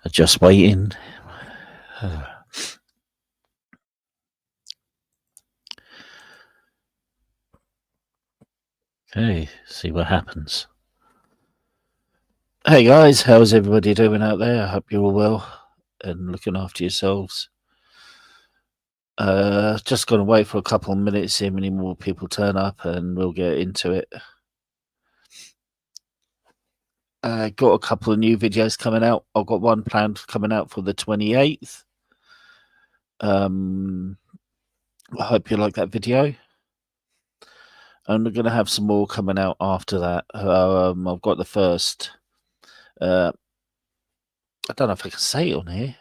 Just waiting. Okay, see what happens. Hey guys, how's everybody doing out there? I hope you're all well and looking after yourselves. Just gonna wait for a couple of minutes, see how many more people turn up, and we'll get into it. Got a couple of new videos coming out. I've got one planned coming out for the 28th. I hope you like that video. And we're gonna have some more coming out after that. I've got the first. I don't know if I can say it on here.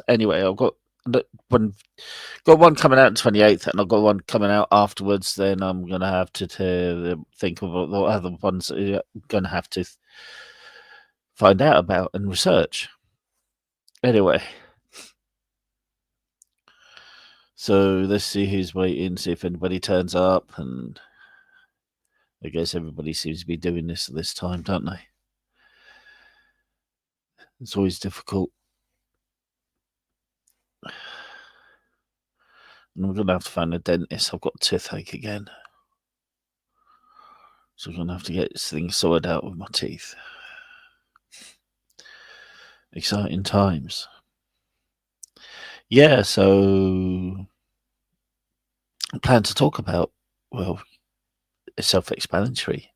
Anyway, I've got one coming out on 28th, and I've got one coming out afterwards. Then I'm gonna have to think of the other ones. I'm gonna have to find out about and research. Anyway, so let's see who's waiting. See if anybody turns up, and I guess everybody seems to be doing this at this time, don't they? It's always difficult. And I'm going to have to find a dentist. I've got toothache again. So I'm going to have to get this thing sorted out with my teeth. Exciting times. Yeah, so I plan to talk about, well, it's self-explanatory.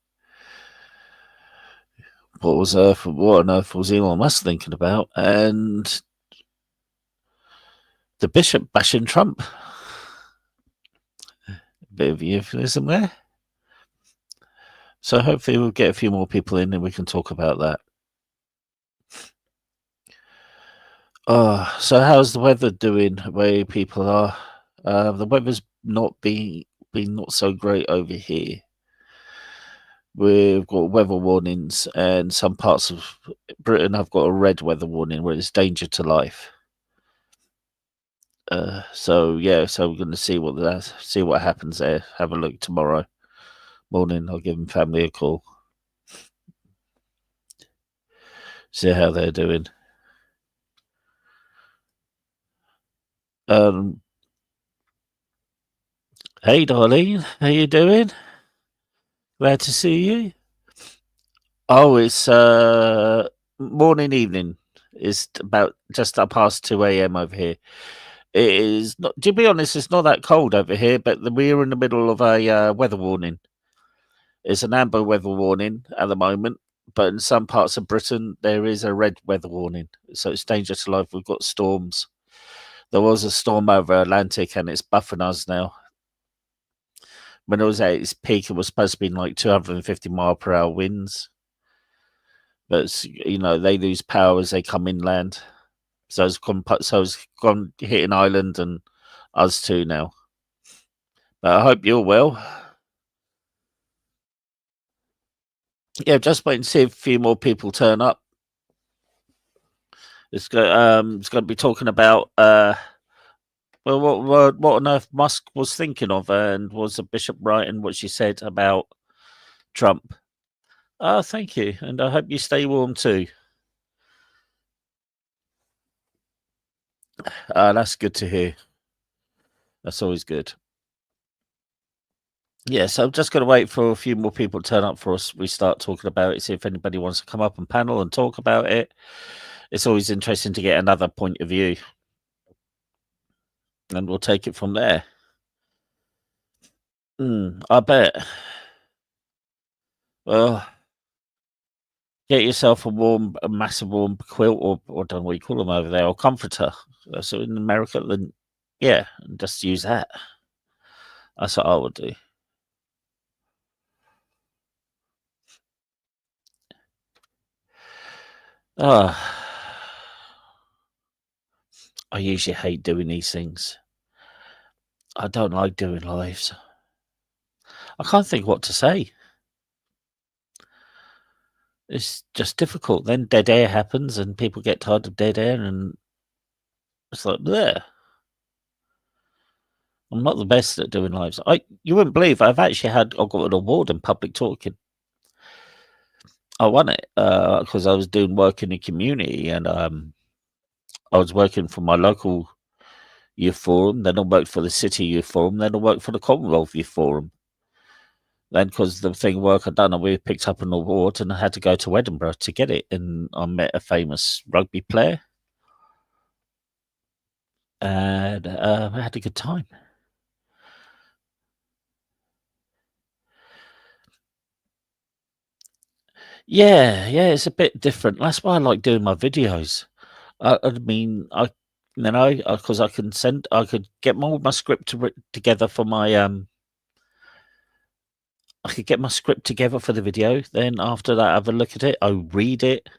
What on earth was Elon Musk thinking about? And the bishop bashing Trump. A bit of euphemism there. So hopefully we'll get a few more people in and we can talk about that. So how's the weather doing where people are? The weather's not been not so great over here. We've got weather warnings, and some parts of Britain have got a red weather warning where it's danger to life. So we're going to see what happens there. Have a look tomorrow morning. I'll give them family a call. See how they're doing. Hey, Darlene, how you doing? Glad to see you. Oh, it's morning, evening. It's about just past 2 a.m. over here. It is not. To be honest, it's not that cold over here, but we're in the middle of a weather warning. It's an amber weather warning at the moment, but in some parts of Britain there is a red weather warning, so it's dangerous to life. We've got storms. There was a storm over Atlantic, and it's buffing us now. When it was at its peak, it was supposed to be like 250 mile per hour winds. But they lose power as they come inland. So it's gone hitting Ireland and us too now. But I hope you're well. Yeah, just wait and see if a few more people turn up. It's going to be talking about what on earth Musk was thinking of, and was the Bishop right in what she said about Trump. Thank you, and I hope you stay warm too. That's good to hear. That's always good. Yeah, so I'm just going to wait for a few more people to turn up for us. We start talking about it, see if anybody wants to come up and panel and talk about it. It's always interesting to get another point of view. And we'll take it from there. I bet. Well, get yourself a massive warm quilt, or I don't know what you call them over there, or comforter. So in America, then yeah, and just use that. That's what I would do. I usually hate doing these things. I don't like doing lives. I can't think what to say. It's just difficult. Then dead air happens, and people get tired of dead air, and it's like, there. I'm not the best at doing lives. You wouldn't believe I've got an award in public talking. I won it because I was doing work in the community, and I was working for my local youth forum, then I worked for the city youth forum, then I worked for the Commonwealth Youth Forum. Then, because the thing work I'd done, we picked up an award and I had to go to Edinburgh to get it. And I met a famous rugby player. And I had a good time. Yeah, it's a bit different. That's why I like doing my videos. Because I could get my script together for my I could get my script together for the video. Then after that, have a look at it. I read it,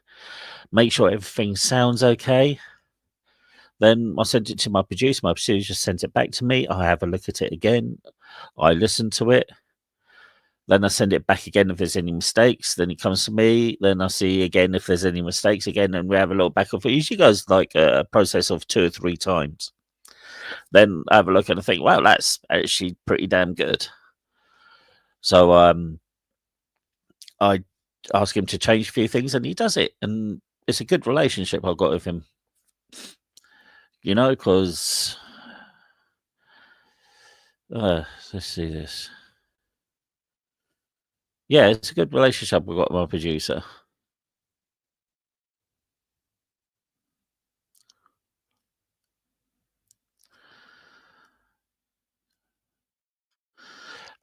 make sure everything sounds okay. Then I sent it to my producer. My producer just sent it back to me. I have a look at it again. I listen to it. Then I send it back again if there's any mistakes. Then it comes to me. Then I see again if there's any mistakes again, and we have a little back and forth. It usually goes like a process of 2 or 3 times. Then I have a look and I think, wow, that's actually pretty damn good. So I ask him to change a few things, and he does it. And it's a good relationship I've got with him. You know, because let's see this. Yeah, it's a good relationship we've got with my producer.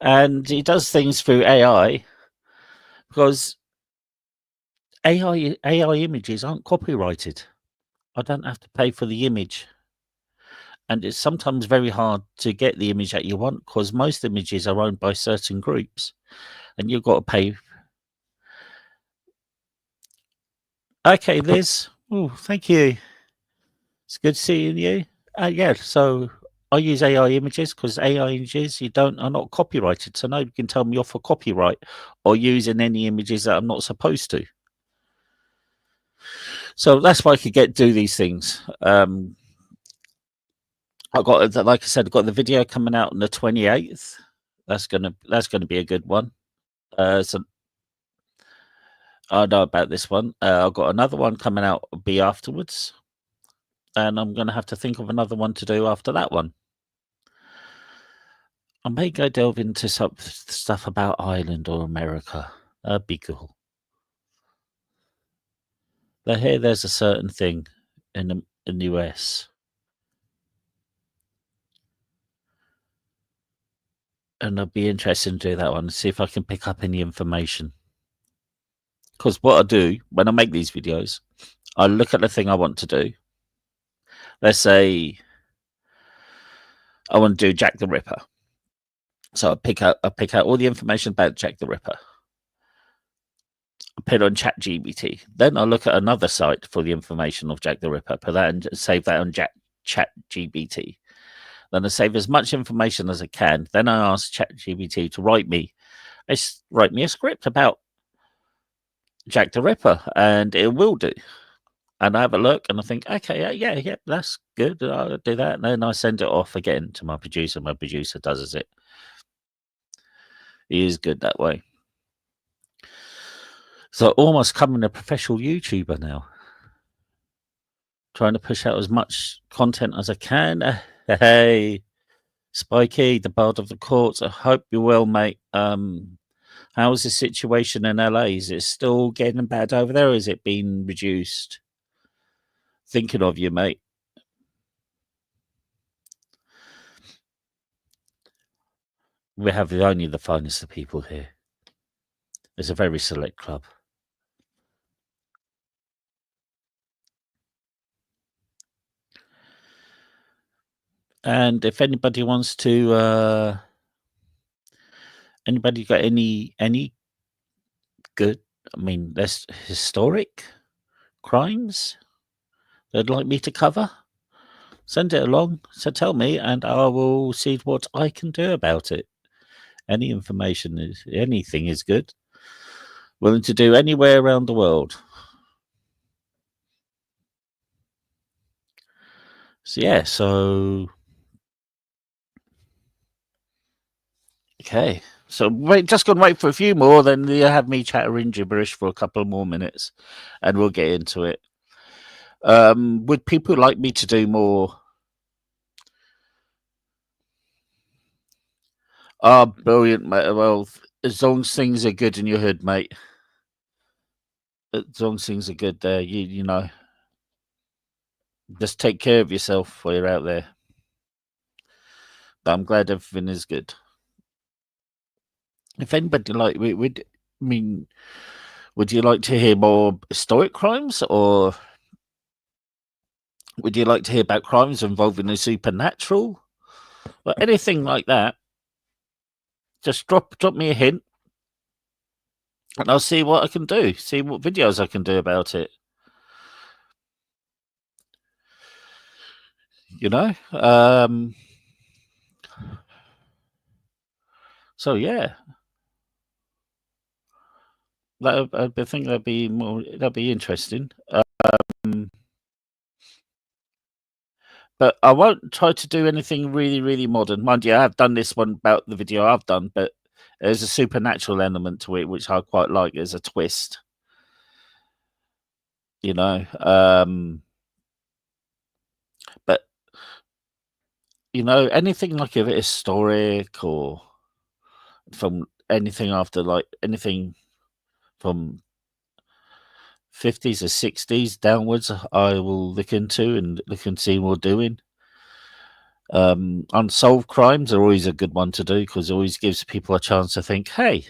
And he does things through AI, because AI images aren't copyrighted. I don't have to pay for the image. And it's sometimes very hard to get the image that you want, because most images are owned by certain groups. And you've got to pay. Okay, Liz. Oh, thank you. It's good seeing you. Yeah, so I use AI images because AI images are not copyrighted, so nobody can tell me off for copyright or using any images that I'm not supposed to. So that's why I could do these things. I got, like I said, I got the video coming out on the 28th. That's gonna be a good one. So I know about this one. I've got another one coming out be afterwards, and I'm gonna have to think of another one to do after that one. I may go delve into some stuff about Ireland or America. That'd be cool. But here, there's a certain thing in the US, and I'd be interested to do that one and see if I can pick up any information. Because what I do when I make these videos, I look at the thing I want to do. Let's say I want to do Jack the Ripper. So I pick out all the information about Jack the Ripper. I put it on ChatGPT. Then I look at another site for the information of Jack the Ripper. Put that and save that on ChatGPT. Then I save as much information as I can. Then I ask ChatGPT to write me a script about Jack the Ripper, and it will do. And I have a look and I think, okay, yeah, that's good. I'll do that. And then I send it off again to my producer. My producer does it. He is good that way. So almost becoming a professional YouTuber now. Trying to push out as much content as I can. Hey, Spikey, the Bard of the Courts. I hope you're well, mate. How's the situation in LA? Is it still getting bad over there, or is it been reduced? Thinking of you, mate. We have only the finest of people here. It's a very select club. And if anybody wants to, anybody got any good, there's historic crimes they'd like me to cover, send it along. So tell me, and I will see what I can do about it. Anything is good. Willing to do anywhere around the world. So yeah, okay. So just gonna wait for a few more, then you have me chattering gibberish for a couple more minutes, and we'll get into it. Would people like me to do more? Ah, brilliant, mate. Well, as long as things are good in your hood, mate. As long as things are good there, you know, just take care of yourself while you're out there. But I'm glad everything is good. If anybody would you like to hear more historic crimes, or would you like to hear about crimes involving the supernatural, or anything like that? Just drop me a hint, and I'll see what I can do. See what videos I can do about it. You know. So yeah, I think that'd be interesting. But I won't try to do anything really, really modern. Mind you, I have done this one about the video I've done, but there's a supernatural element to it, which I quite like. There's a twist, you know. But you know, anything like if it's historic or from anything after like anything from 50s or 60s downwards, I will look into and look and see what we're doing. Unsolved crimes are always a good one to do because it always gives people a chance to think, hey,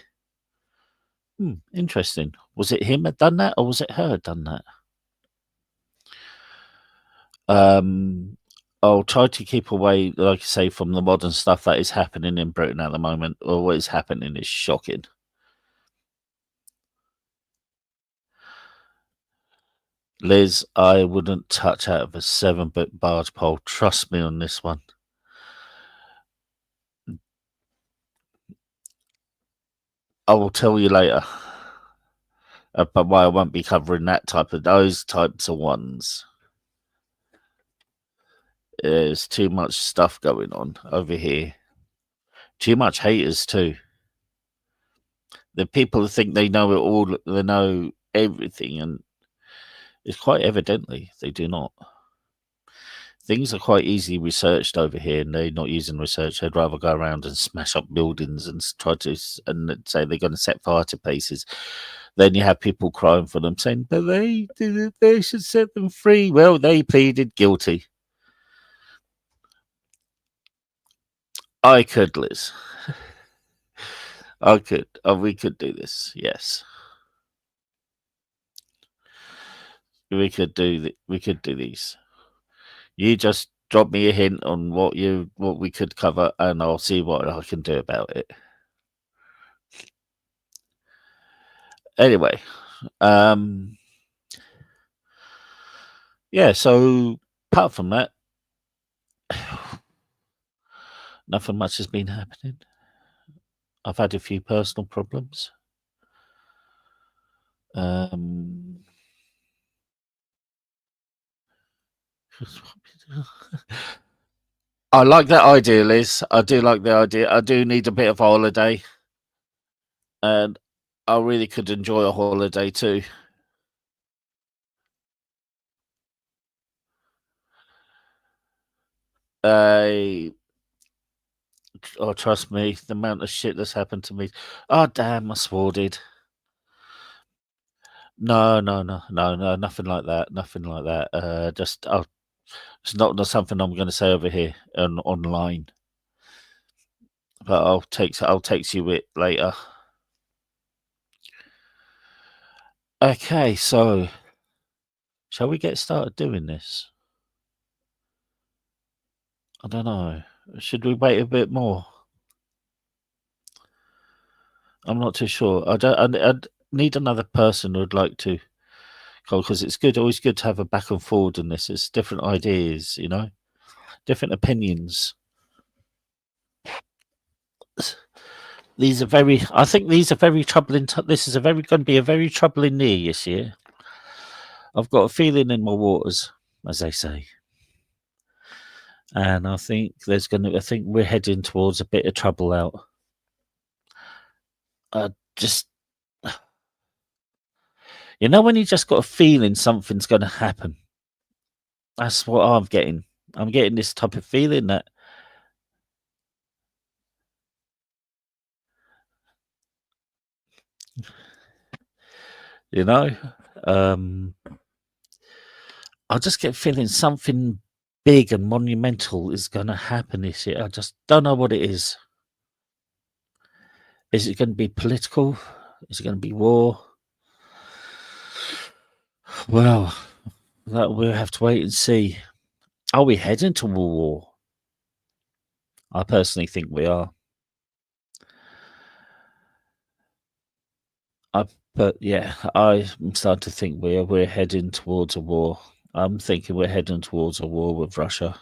interesting. Was it him that done that, or was it her that done that? I'll try to keep away, like I say, from the modern stuff that is happening in Britain at the moment, or what is happening is shocking. Liz, I wouldn't touch out of a 7-foot barge pole. Trust me on this one. I will tell you later. But why I won't be covering those types of ones. There's too much stuff going on over here. Too much haters too. The people who think they know it all, they know everything, and it's quite evidently they do not. Things are quite easily researched over here, and they're not using research. They'd rather go around and smash up buildings and try to and say they're going to set fire to places. Then you have people crying for them, saying, "But they should set them free." Well, they pleaded guilty. I could, Liz. I could. We could do this. Yes, we could do. We could do these. You just drop me a hint on what we could cover, and I'll see what I can do about it. Anyway, yeah. So apart from that, nothing much has been happening. I've had a few personal problems. I like that idea, Liz. I do like the idea. I do need a bit of holiday, and I really could enjoy a holiday too. Oh, trust me, the amount of shit that's happened to me. Oh, damn, I sworded. No, nothing like that. Nothing like that. It's not something I'm going to say over here online. But I'll text you it later. Okay, so shall we get started doing this? I don't know. Should we wait a bit more? I'm not too sure. I'd need another person who would like to call, because it's always good to have a back and forward in this. It's different ideas, you know, different opinions. I think these are very troubling. This is going to be a very troubling year this year. I've got a feeling in my waters, as they say. And I think I think we're heading towards a bit of trouble out. You know, when you just got a feeling something's going to happen. That's what I'm getting. I'm getting this type of feeling that you know, I just get feeling something big and monumental is going to happen this year. I just don't know what it is. Is it going to be political? Is it going to be war? Well, that we'll have to wait and see. Are we heading to war? I personally think we are. But yeah, I'm starting to think we're heading towards a war. I'm thinking we're heading towards a war with Russia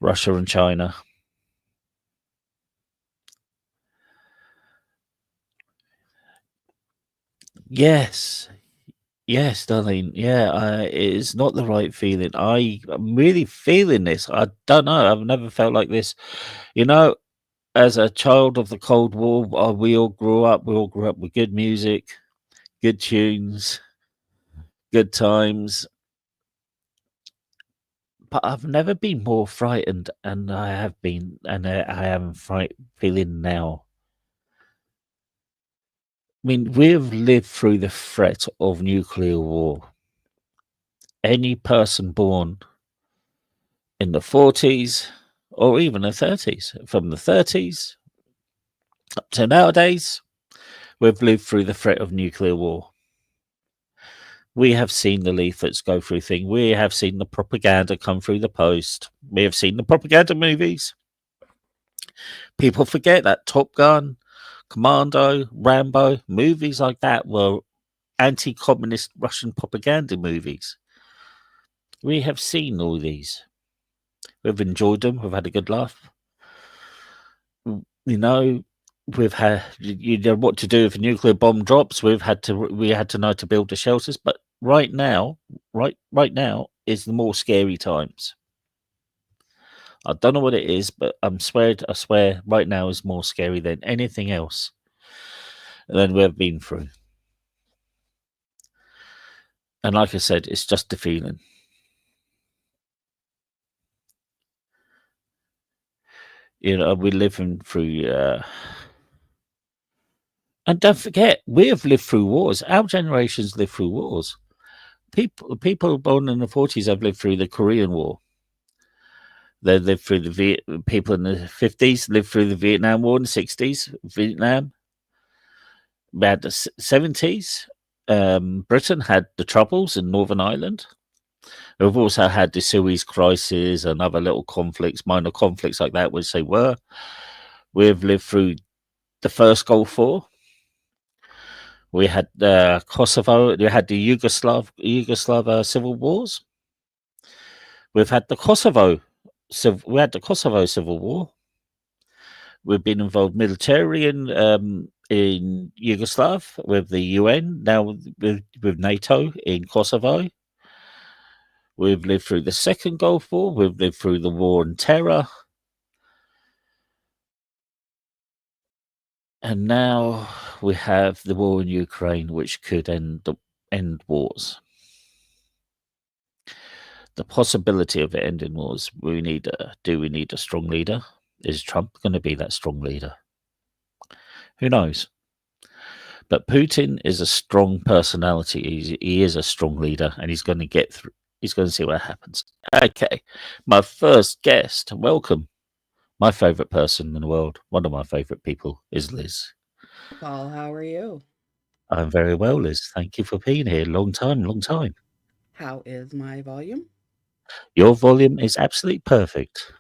and China. Yes, yes, darling. Yeah, it is not the right feeling. I'm really feeling this. I don't know. I've never felt like this. You know, as a child of the Cold War, we all grew up. We all grew up with good music, good tunes, good times. But I've never been more frightened, and I have been, and I am feeling now. I mean, we've lived through the threat of nuclear war. Any person born in the 40s or even the 30s, from the 30s up to nowadays, we've lived through the threat of nuclear war. We have seen the leaflets go through things. We have seen the propaganda come through the post. We have seen the propaganda movies. People forget that Top Gun, Commando, Rambo, movies like that were anti-communist Russian propaganda movies. We have seen all these. We've enjoyed them. We've had a good laugh. You know, we've had you know what to do if a nuclear bomb drops. We had to know to build the shelters. But right now is the more scary times. I don't know what it is, but I swear right now is more scary than anything else than we've been through. And like I said, it's just a feeling. You know, we're living through and don't forget, we have lived through wars. Our generations lived through wars. People born in the 40s have lived through the Korean War. They lived through people in the 50s lived through the Vietnam War in the 60s, Vietnam. We had the 70s. Britain had the Troubles in Northern Ireland. We've also had the Suez Crisis and other little conflicts, minor conflicts like that, which they were. We've lived through the first Gulf War. We had Kosovo. We had the Yugoslav civil wars. We've had the Kosovo Civil War. We've been involved militarily in Yugoslav with the UN. Now with NATO in Kosovo. We've lived through the second Gulf War. We've lived through the war on terror. And now we have the war in Ukraine, which could end wars. The possibility of it ending wars. Do we need a strong leader? Is Trump going to be that strong leader? Who knows? But Putin is a strong personality. He is a strong leader, and he's going to get through. He's going to see what happens. Okay, my first guest. Welcome. My favorite person in the world, one of my favorite people, is Liz. Paul, how are you? I'm very well, Liz. Thank you for being here. Long time, long time. How is my volume? Your volume is absolutely perfect.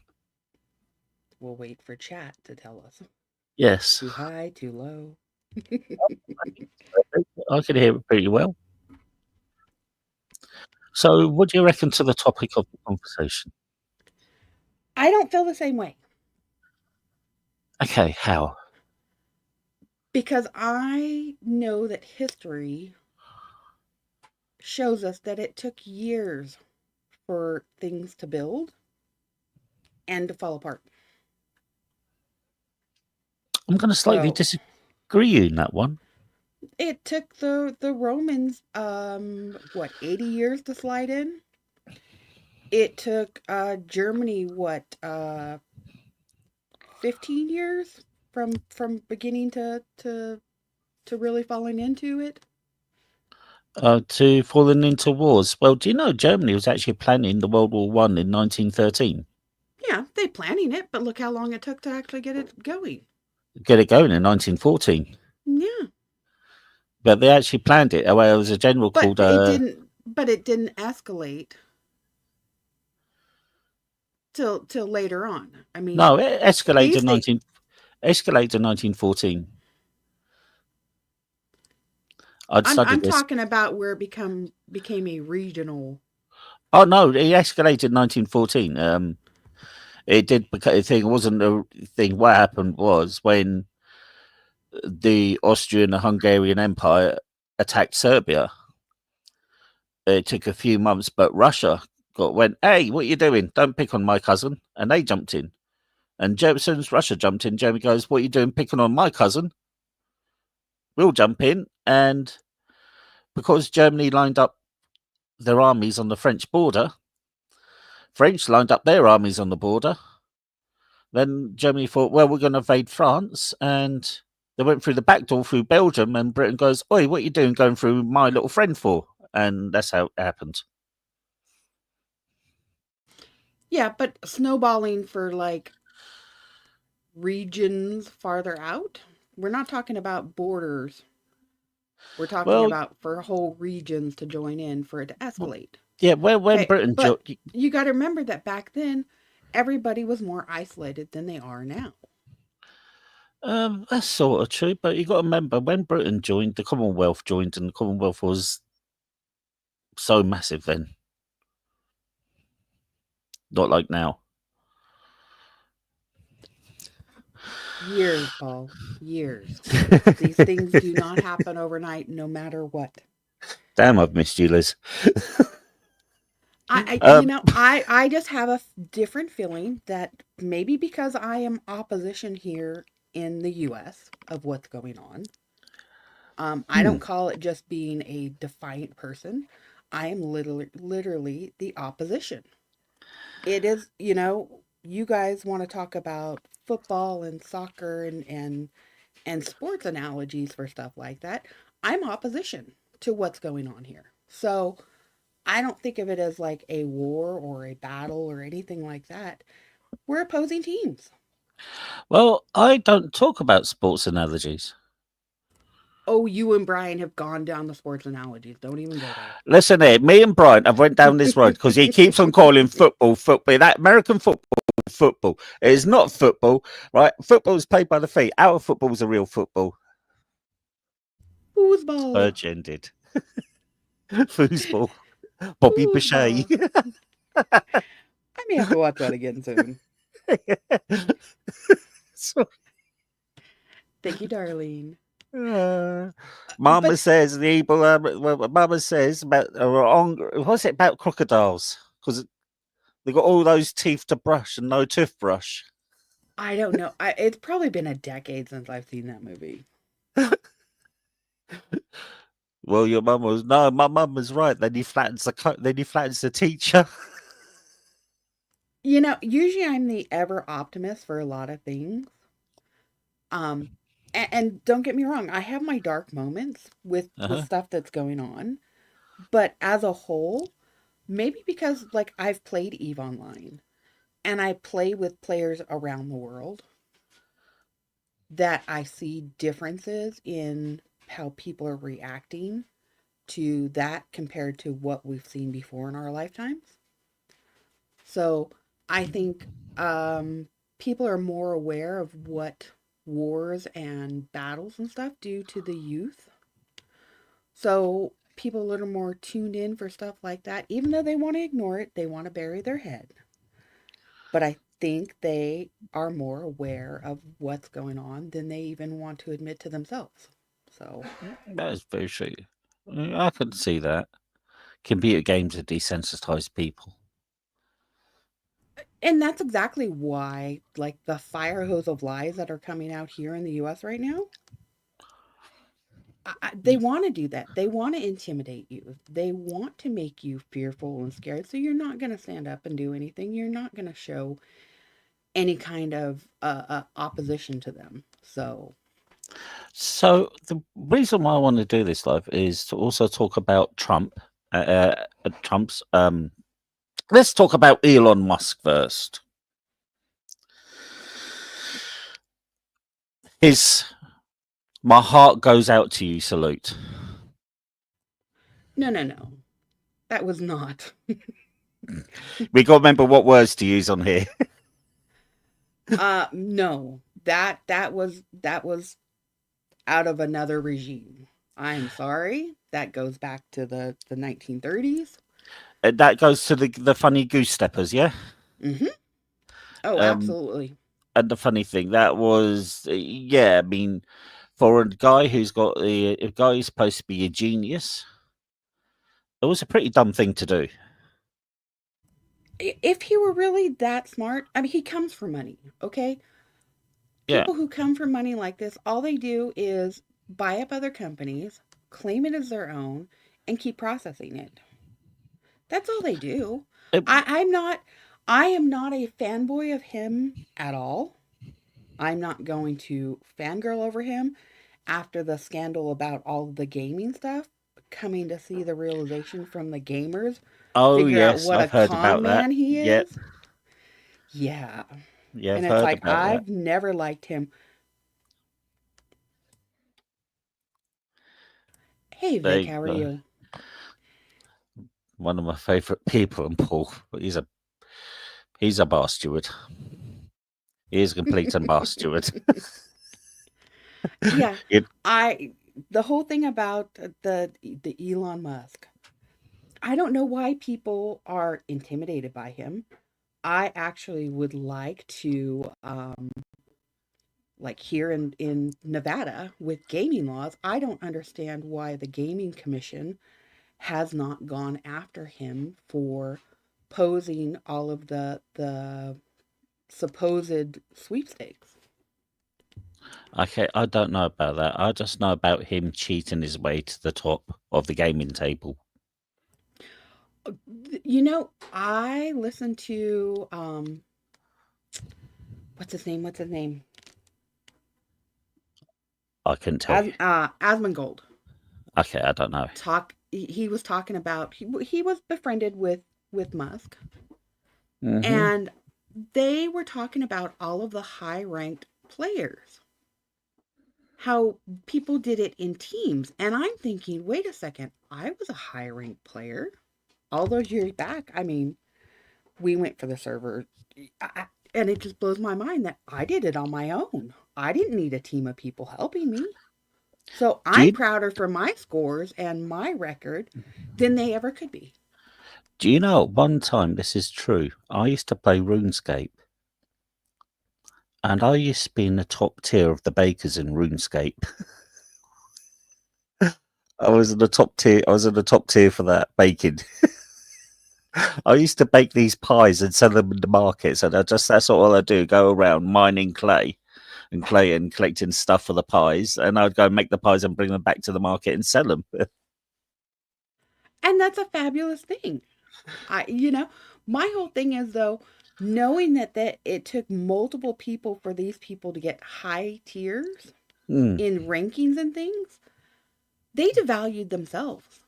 We'll wait for chat to tell us. Yes. Too high, too low. I can hear it pretty well. So, what do you reckon to the topic of the conversation? I don't feel the same way. Okay, how? Because I know that history shows us that it took years for things to build and to fall apart. I'm going to slightly So disagree in that one. it took the Romans 80 years to slide in? It took Germany what 15 years from beginning to really falling into it. To falling into wars. Well, do you know Germany was actually planning the World War One in 1913? Yeah, they planning it, but look how long it took to actually get it going. Get it going in 1914. Yeah, But they actually planned it. Well, there was a general but called. it didn't. But it didn't escalate till later on. I mean, No, it escalated these in things. 1914. I'd I'm studied this. talking about where it became a regional. Oh no, it escalated in 1914. It did because the thing wasn't a thing. What happened was when the Austrian and Hungarian Empire attacked Serbia. It took a few months, but Russia went, "Hey, what are you doing? Don't pick on my cousin," and they jumped in. And as soon as Russia jumped in, Germany goes, "What are you doing picking on my cousin? We'll jump in." And because Germany lined up their armies on the French border, French lined up their armies on the border. Then Germany thought, well, we're going to invade France. And they went through the back door through Belgium. And Britain goes, "Oi, what are you doing going through my little friend for?" And that's how it happened. Yeah, but snowballing for like regions farther out. We're not talking about borders. We're talking Well, about for whole regions to join in for it to escalate. yeah, when Okay, Britain but you got to remember that back then, everybody was more isolated than they are now. that's sort of true, but you got to remember when Britain joined, the Commonwealth joined, and the Commonwealth was so massive then, not like now. Years, Paul, years. These things do not happen overnight, no matter what. Damn, I've missed you, Liz. You um, know, I just have a different feeling that maybe because I am opposition here in the U.S. of what's going on. I don't call it just being a defiant person. I am literally the opposition. It is, you guys want to talk about football and soccer and sports analogies for stuff like that. I'm opposition to what's going on here. So I don't think of it as like a war or a battle or anything like that. We're opposing teams. well, I don't talk about sports analogies. Oh, you and Brian have gone down the sports analogies. Don't even go there. Listen here, me and Brian have went down this road because he keeps on calling football, football. That American football, football. It is not football, right? Football is played by the feet. Our football is a real football. Foosball. Urgended. Foosball. Bobby Boucher. Foosball. I may have to watch that again soon. So, Thank you, darling. Mama But says the evil. Mama says about what's it about crocodiles? Because they got all those teeth to brush and no toothbrush. I don't know. It's probably been a decade since I've seen that movie. Well, your mum was no. My mum was right. Then he flattens the teacher. Usually I'm the ever optimist for a lot of things. Um, and don't get me wrong, I have my dark moments with Uh-huh. stuff that's going on, but as a whole, maybe because like I've played Eve Online and I play with players around the world, that I see differences in how people are reacting to that compared to what we've seen before in our lifetimes. So I think people are more aware of what wars and battles and stuff do to the youth. So people are a little more tuned in for stuff like that, even though they want to ignore it, they want to bury their head. But I think they are more aware of what's going on than they even want to admit to themselves. So, That is very true. I can see that. Computer games have desensitized people. and that's exactly why, like, the fire hose of lies that are coming out here in the US right now, They want to do that. They want to intimidate you. They want to make you fearful and scared. So you're not going to stand up and do anything. You're not going to show any kind of opposition to them. So the reason why I want to do this live is to also talk about Trump. Trump's. Let's talk about Elon Musk first. My heart goes out to you. Salute. No. That was not. We got to remember what words to use on here. No. That was out of another regime. I'm sorry. That goes back to the 1930s. That goes to the funny goose steppers, yeah? Mm-hmm. Oh, absolutely. And the funny thing, that was, I mean, for a guy who's supposed to be a genius, it was a pretty dumb thing to do. If he were really that smart, I mean, he comes for money, okay? People who come for money like this, all they do is buy up other companies, claim it as their own, and keep processing it. That's all they do. I am not a fanboy of him at all. I'm not going to fangirl over him after the scandal about all the gaming stuff. Coming to see the realization from the gamers. Oh, yes, out what I've a heard con about man that. he is. Yep. Yeah. Yeah, And I've it's heard like, about that. I've never liked him. Hey, Vic, how are you? One of my favourite people, and Paul. He's a bar steward. He is a complete and bar steward. Yeah. The whole thing about the Elon Musk, I don't know why people are intimidated by him. I actually would like to, like here in Nevada with gaming laws, I don't understand why the Gaming Commission has not gone after him for posing all of the supposed sweepstakes. Okay, I don't know about that. I just know about him cheating his way to the top of the gaming table. You know, I listened to what's his name? I couldn't tell you. Asmongold. Okay, I don't know. He was talking about he was befriended with Musk. Mm-hmm. And they were talking about all of the high-ranked players. How people did it in teams. And I'm thinking, wait a second, I was a high-ranked player. All those years back, I mean, we went for the server. And it just blows my mind that I did it on my own. I didn't need a team of people helping me. So I'm prouder for my scores and my record than they ever could be. Do you know, one time, this is true, I used to play RuneScape. And I used to be in the top tier of the bakers in RuneScape. I was in the top tier for that baking. I used to bake these pies and sell them in the markets, and that's all I do, go around mining clay and collecting stuff for the pies, and I'd go and make the pies and bring them back to the market and sell them. And that's a fabulous thing. My whole thing is, though, knowing that it took multiple people for these people to get high tiers in rankings and things, they devalued themselves.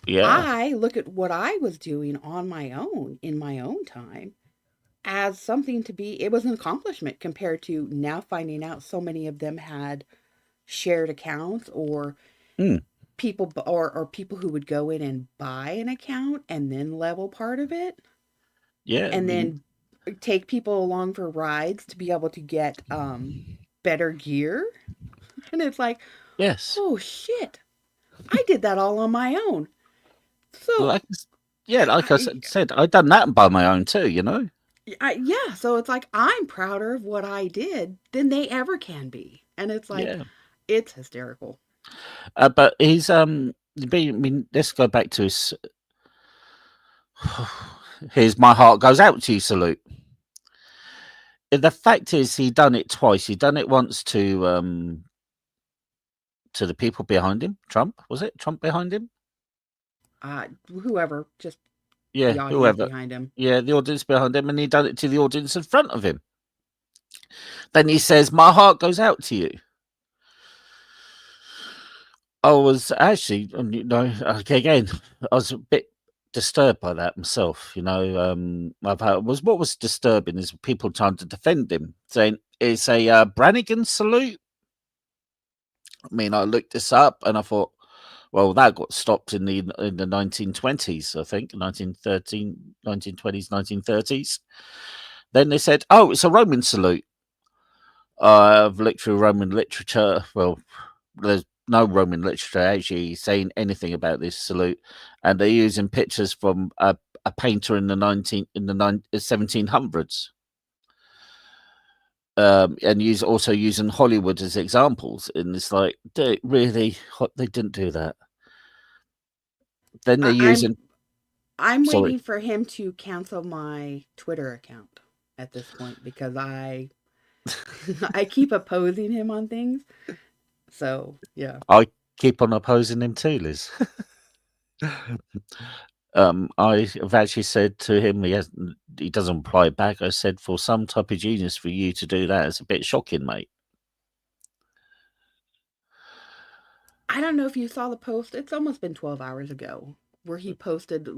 Yeah. I look at what I was doing on my own, in my own time, as something to be, it was an accomplishment compared to now finding out so many of them had shared accounts or people or people who would go in and buy an account and then level part of it. Yeah. And then take people along for rides to be able to get better gear. And it's like, yes. Oh shit. I did that all on my own. So like I said, I done that by my own too, you know? Yeah, so it's like I'm prouder of what I did than they ever can be. And it's like it's hysterical. But he's I mean, let's go back to his my heart goes out to you salute. The fact is he done it twice. He done it once to to the people behind him. Trump, was it? Trump behind him? Whoever, just Yeah, the audience whoever. behind him. Yeah, the audience behind him, and he done it to the audience in front of him. Then he says, "My heart goes out to you." I was actually, again, I was a bit disturbed by that myself. What was disturbing is people trying to defend him, saying it's a Brannigan salute. I mean, I looked this up and I thought, well, that got stopped in the 1920s, I think, 1913, 1920s, 1930s. Then they said, oh, it's a Roman salute. I've looked through Roman literature. Well, there's no Roman literature actually saying anything about this salute, and they're using pictures from a painter in the 1700s, and also using Hollywood as examples. And it's like, really, they didn't do that. Then they're using. I'm waiting for him to cancel my Twitter account at this point because I keep opposing him on things. So yeah, I keep on opposing him too, Liz. I've actually said to him, he doesn't reply back. I said, for some type of genius for you to do that, it's a bit shocking, mate. I don't know if you saw the post. It's almost been 12 hours ago where he posted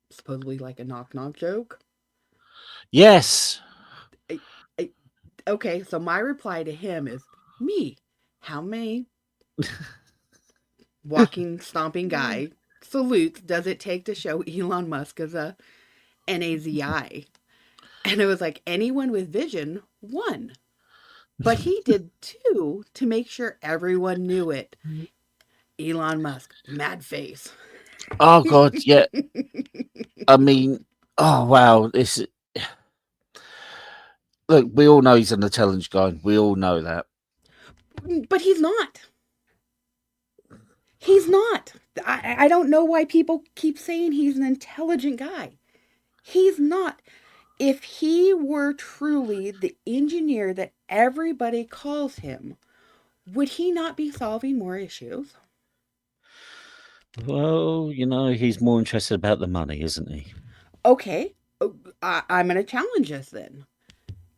supposedly like a knock knock joke. Yes. Okay, so my reply to him is, me, how many walking, stomping guy salutes does it take to show Elon Musk as a NAZI? And it was like, anyone with vision, 1. But he did 2 to make sure everyone knew it. Elon Musk, mad face. Oh, God, yeah. I mean, oh, wow. Look, we all know he's an intelligent guy. We all know that. But he's not. He's not. I don't know why people keep saying he's an intelligent guy. He's not. If he were truly the engineer that everybody calls him, would he not be solving more issues? Well, he's more interested about the money, isn't he? Okay, I'm going to challenge this then.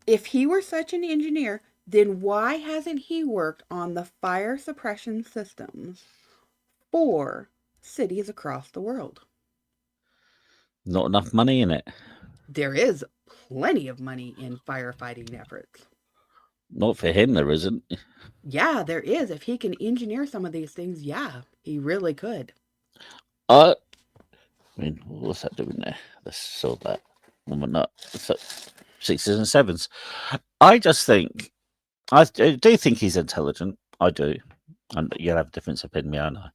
If he were such an engineer, then why hasn't he worked on the fire suppression systems for cities across the world? Not enough money in it. There is plenty of money in firefighting efforts. Not for him, there isn't. Yeah, there is. If he can engineer some of these things, yeah, he really could. I mean, what's that doing there? Let's sort that woman up. Sixes and sevens. I just think, I do think he's intelligent. I do. And you'll have a different opinion, I know.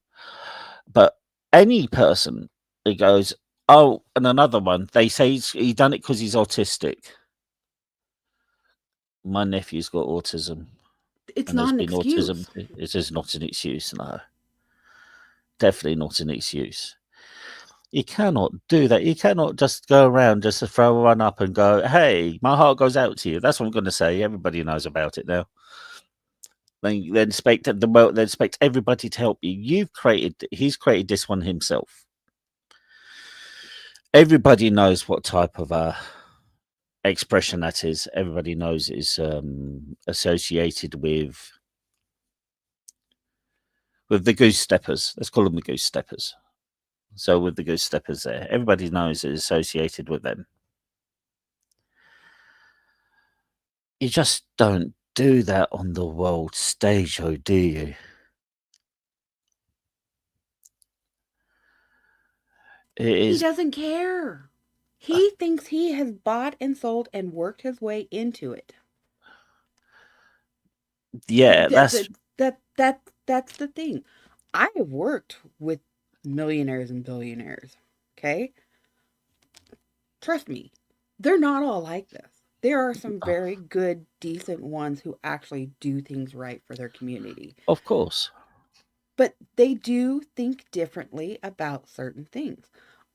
But any person who goes, oh, and another one, they say he done it because he's autistic. My nephew's got autism. It's not an excuse. It is not an excuse, no. Definitely not an excuse. You cannot do that. You cannot just go around just to throw one up and go, hey, my heart goes out to you. That's what I'm going to say. Everybody knows about it now. They expect everybody to help you. He's created this one himself. Everybody knows what type of expression that is. Everybody knows it's associated with the goose steppers. Let's call them the goose steppers. So with the goose steppers there, everybody knows it's associated with them. You just don't do that on the world stage, oh, do you? He doesn't care. He thinks he has bought and sold and worked his way into it. Yeah, that's the thing. I have worked with millionaires and billionaires. Okay, trust me, they're not all like this. There are some very good, decent ones who actually do things right for their community. Of course. But they do think differently about certain things.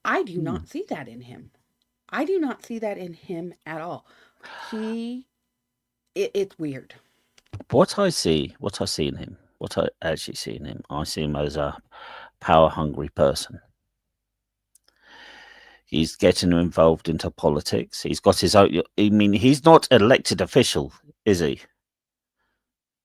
I do not see that in him. I do not see that in him at all. It's weird. What I see in him what I actually see in him. I see him as a power-hungry person. He's getting involved into politics. He's got his own. I mean, he's not elected official, is he?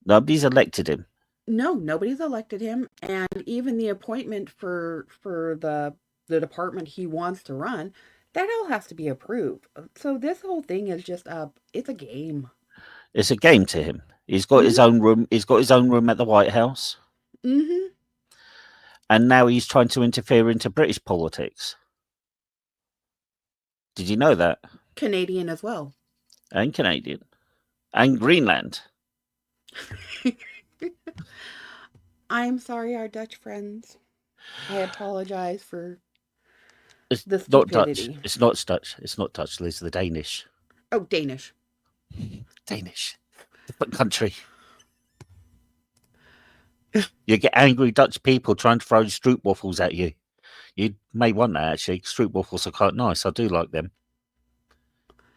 Nobody's elected him. No, nobody's elected him, and even the appointment for the department he wants to run, that all has to be approved. So this whole thing is just it's a game. It's a game to him. He's got his own room. He's got his own room at the White House. Mm-hmm. And now he's trying to interfere into British politics. Did you know that? Canadian as well. And Canadian. And Greenland. I'm sorry, our Dutch friends. I apologize for It's the not Dutch. stupidity. It's not Dutch. It's not Dutch. It's the Danish. Oh, Danish. Danish. Different country. You get angry Dutch people trying to throw stroopwafels at you. You may want that, actually. Stroopwafels are quite nice. I do like them.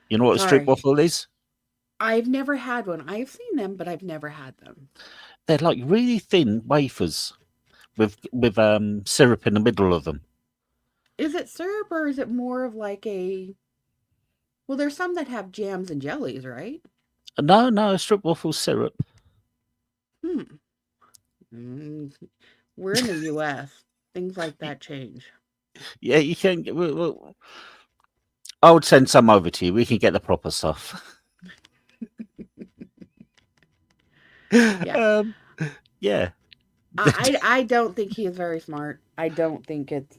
You know what Sorry. a stroopwafel is? I've never had one. I've seen them, but I've never had them. They're like really thin wafers with syrup in the middle of them. Is it syrup or is it more of like a... Well, there's some that have jams and jellies, right? No, a stroopwafel syrup. We're in the U.S. Things like that change. Yeah, you can. I would send some over to you. We can get the proper stuff. Yeah. Yeah. I don't think he is very smart. I don't think it's...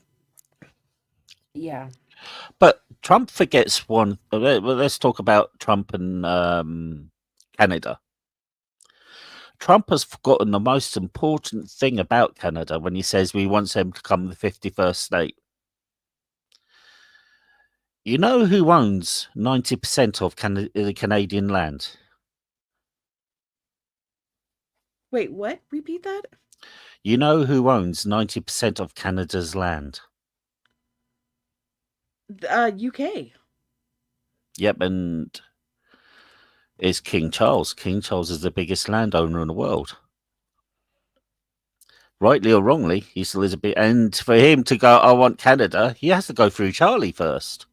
Yeah. But Trump forgets one. Let's talk about Trump and Canada. Trump has forgotten the most important thing about Canada when he says we want them to become the 51st state. You know who owns 90% of the Canadian land? Wait, what? Repeat that? You know who owns 90% of Canada's land? UK. Yep, and it's King Charles. King Charles is the biggest landowner in the world. Rightly or wrongly, he still is a bit. And for him to go, I want Canada, he has to go through Charlie first.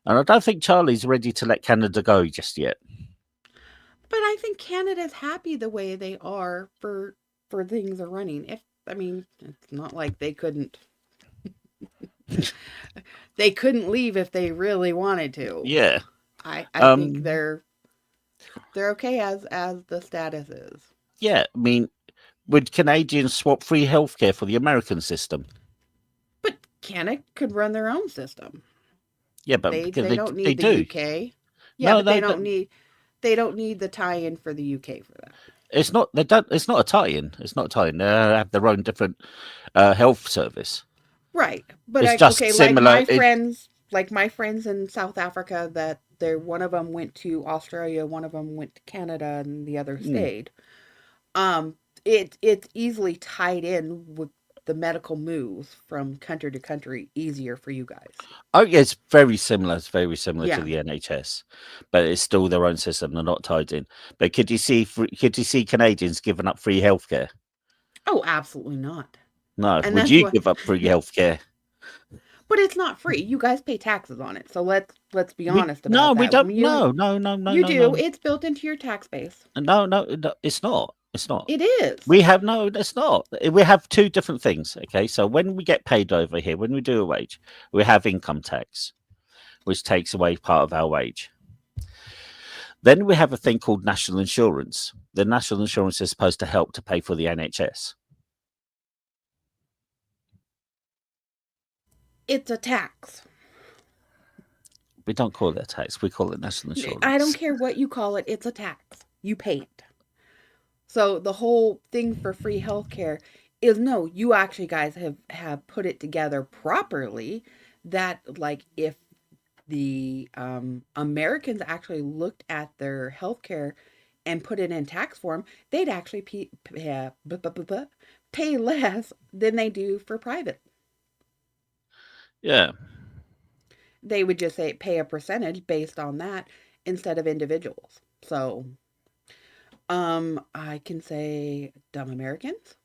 And I don't think Charlie's ready to let Canada go just yet. But I think Canada's happy the way they are for things are running. It's not like they couldn't they couldn't leave if they really wanted to. Yeah. I think they're okay as the status is. Yeah, I mean, would Canadians swap free healthcare for the American system? But Canada could run their own system. Yeah, but they don't need the do. UK. Yeah, no, but they don't need the tie-in for the UK for that. It's not. They don't. It's not a tie-in. It's not a tie-in. They have their own different health service. Right, but it's just similar. Like my friends in South Africa, that one of them went to Australia, one of them went to Canada, and the other stayed. It's easily tied in with the medical moves from country to country, easier for you guys. Oh, yeah, it's very similar. It's very similar to the NHS, but it's still their own system. They're not tied in. But could you see Canadians giving up free healthcare? Oh, absolutely not. No. And would you give up free healthcare? But it's not free. You guys pay taxes on it. So let's be honest about that. No, we don't. No. You do. No. It's built into your tax base. No, it's not. It's not. It is. We have it's not. We have two different things. Okay, so when we get paid over here, when we do a wage, we have income tax, which takes away part of our wage. Then we have a thing called national insurance. The national insurance is supposed to help to pay for the NHS. It's a tax. We don't call it a tax. We call it national insurance. I don't care what you call it. It's a tax. You pay it. So the whole thing for free healthcare is no, you actually guys have put it together properly, that like if the Americans actually looked at their healthcare and put it in tax form, they'd actually pay less than they do for private. Yeah. They would just say pay a percentage based on that instead of individuals. So I can say dumb Americans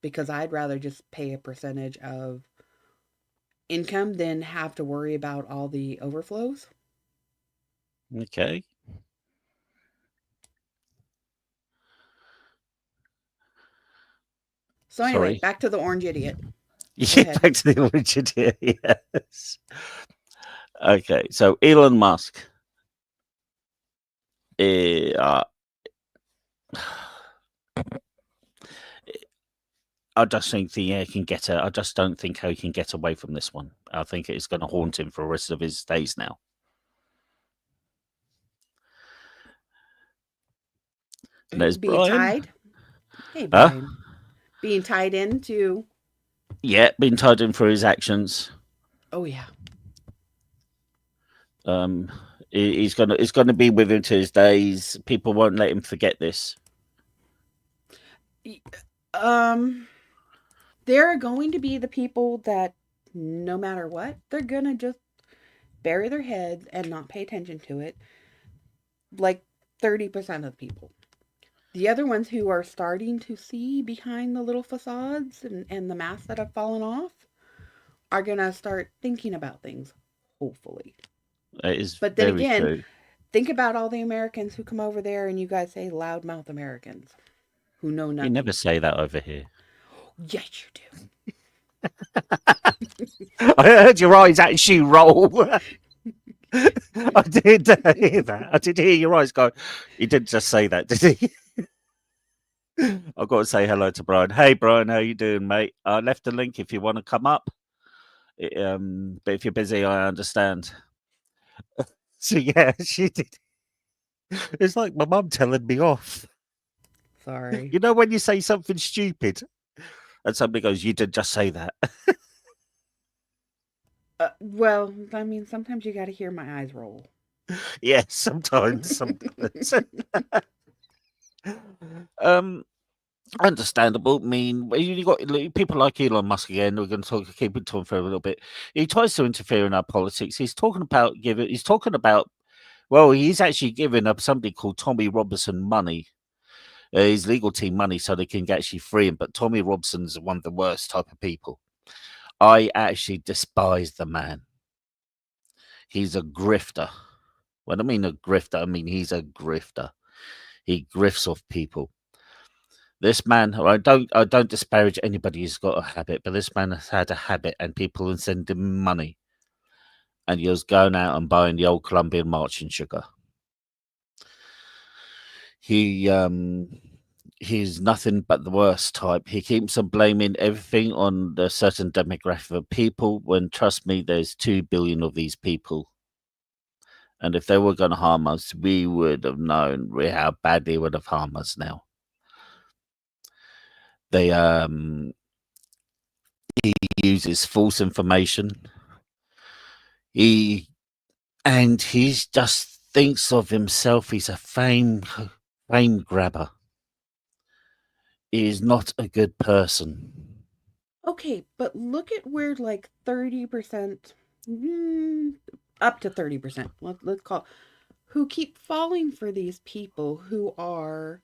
because I'd rather just pay a percentage of income than have to worry about all the overflows. Okay. So anyway, Sorry. back to the orange idiot. Go Yeah, ahead. back to the origin here. Yes. Okay. So Elon Musk. Uh, I just think he can get. I just don't think he can get away from this one. I think it's going to haunt him for the rest of his days now. And there's Being Brian. tied. Hey, Huh? Brian. Being tied into. Yeah, been tied in for his actions. Oh, yeah. Um, it's gonna be with him to his days. People won't let him forget this. Um, there are going to be the people that, no matter what, they're going to just bury their heads and not pay attention to it. Like 30% of people. The other ones who are starting to see behind the little facades and the masks that have fallen off are going to start thinking about things, hopefully. It is But then very again, true. think about all the Americans who come over there and you guys say loudmouth Americans who know You never nothing. say that over here. Yes, you do. I heard your eyes actually roll. I did hear that. I did hear your eyes go. He didn't just say that, did he? I've got to say hello to Brian. Hey, Brian, how you doing, mate? I left a link if you want to come up. But if you're busy, I understand. So yeah, she did. It's like my mum telling me off. Sorry. You know when you say something stupid and somebody goes, "You did just say that." Well, I mean, sometimes you got to hear my eyes roll. Yeah, sometimes. um, Understandable. I mean, you got people like Elon Musk again. We're going to keep it on for a little bit. He tries to interfere in our politics. He's talking about giving. He's talking about. Well, he's actually giving up somebody called Tommy Robinson money, his legal team money, so they can actually free him. But Tommy Robinson's one of the worst type of people. I actually despise the man. He's a grifter. When I mean a grifter, I mean he's a grifter. He grifts off people. This man, I don't disparage anybody who's got a habit, but this man has had a habit, and people are sending him money, and he was going out and buying the old Colombian marching sugar. He he's nothing but the worst type. He keeps on blaming everything on the certain demographic of people. When trust me, there's 2 billion of these people, and if they were going to harm us, we would have known how bad they would have harmed us now. They He uses false information. He just thinks of himself. He's a fame grabber. He is not a good person. Okay, but look at where like 30%, up to 30%, let's call, who keep falling for these people who are,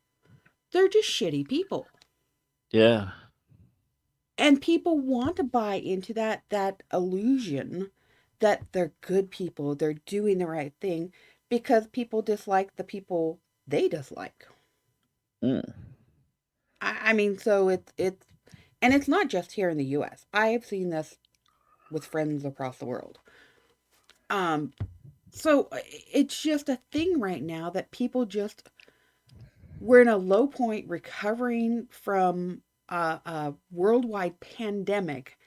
they're just shitty people. Yeah, And people want to buy into that illusion that they're good people, they're doing the right thing because people dislike the people they dislike. mm, I mean, so it's and it's not just here in the US. I have seen this with friends across the world. Um so it's just a thing right now that people just, we're in a low point recovering from a worldwide pandemic,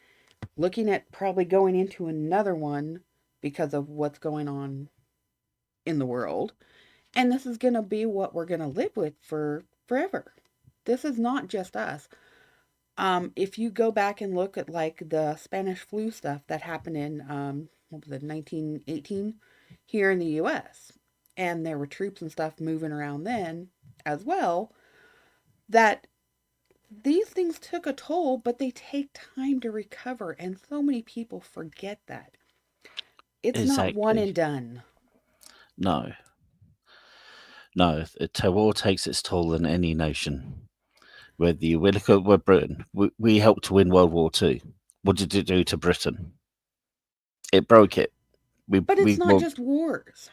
looking at probably going into another one because of what's going on in the world. And this is going to be what we're going to live with for forever. This is not just us. If you go back and look at like the Spanish flu stuff that happened in what was it, 1918 here in the U.S., and there were troops and stuff moving around then as well, that these things took a toll, but they take time to recover, and so many people forget that. It's not one exactly. and done. No. No, war takes its toll on any nation. Whether you look at Britain, we helped to win World War II. What did it do to Britain? It broke it. But it's not Well, just wars.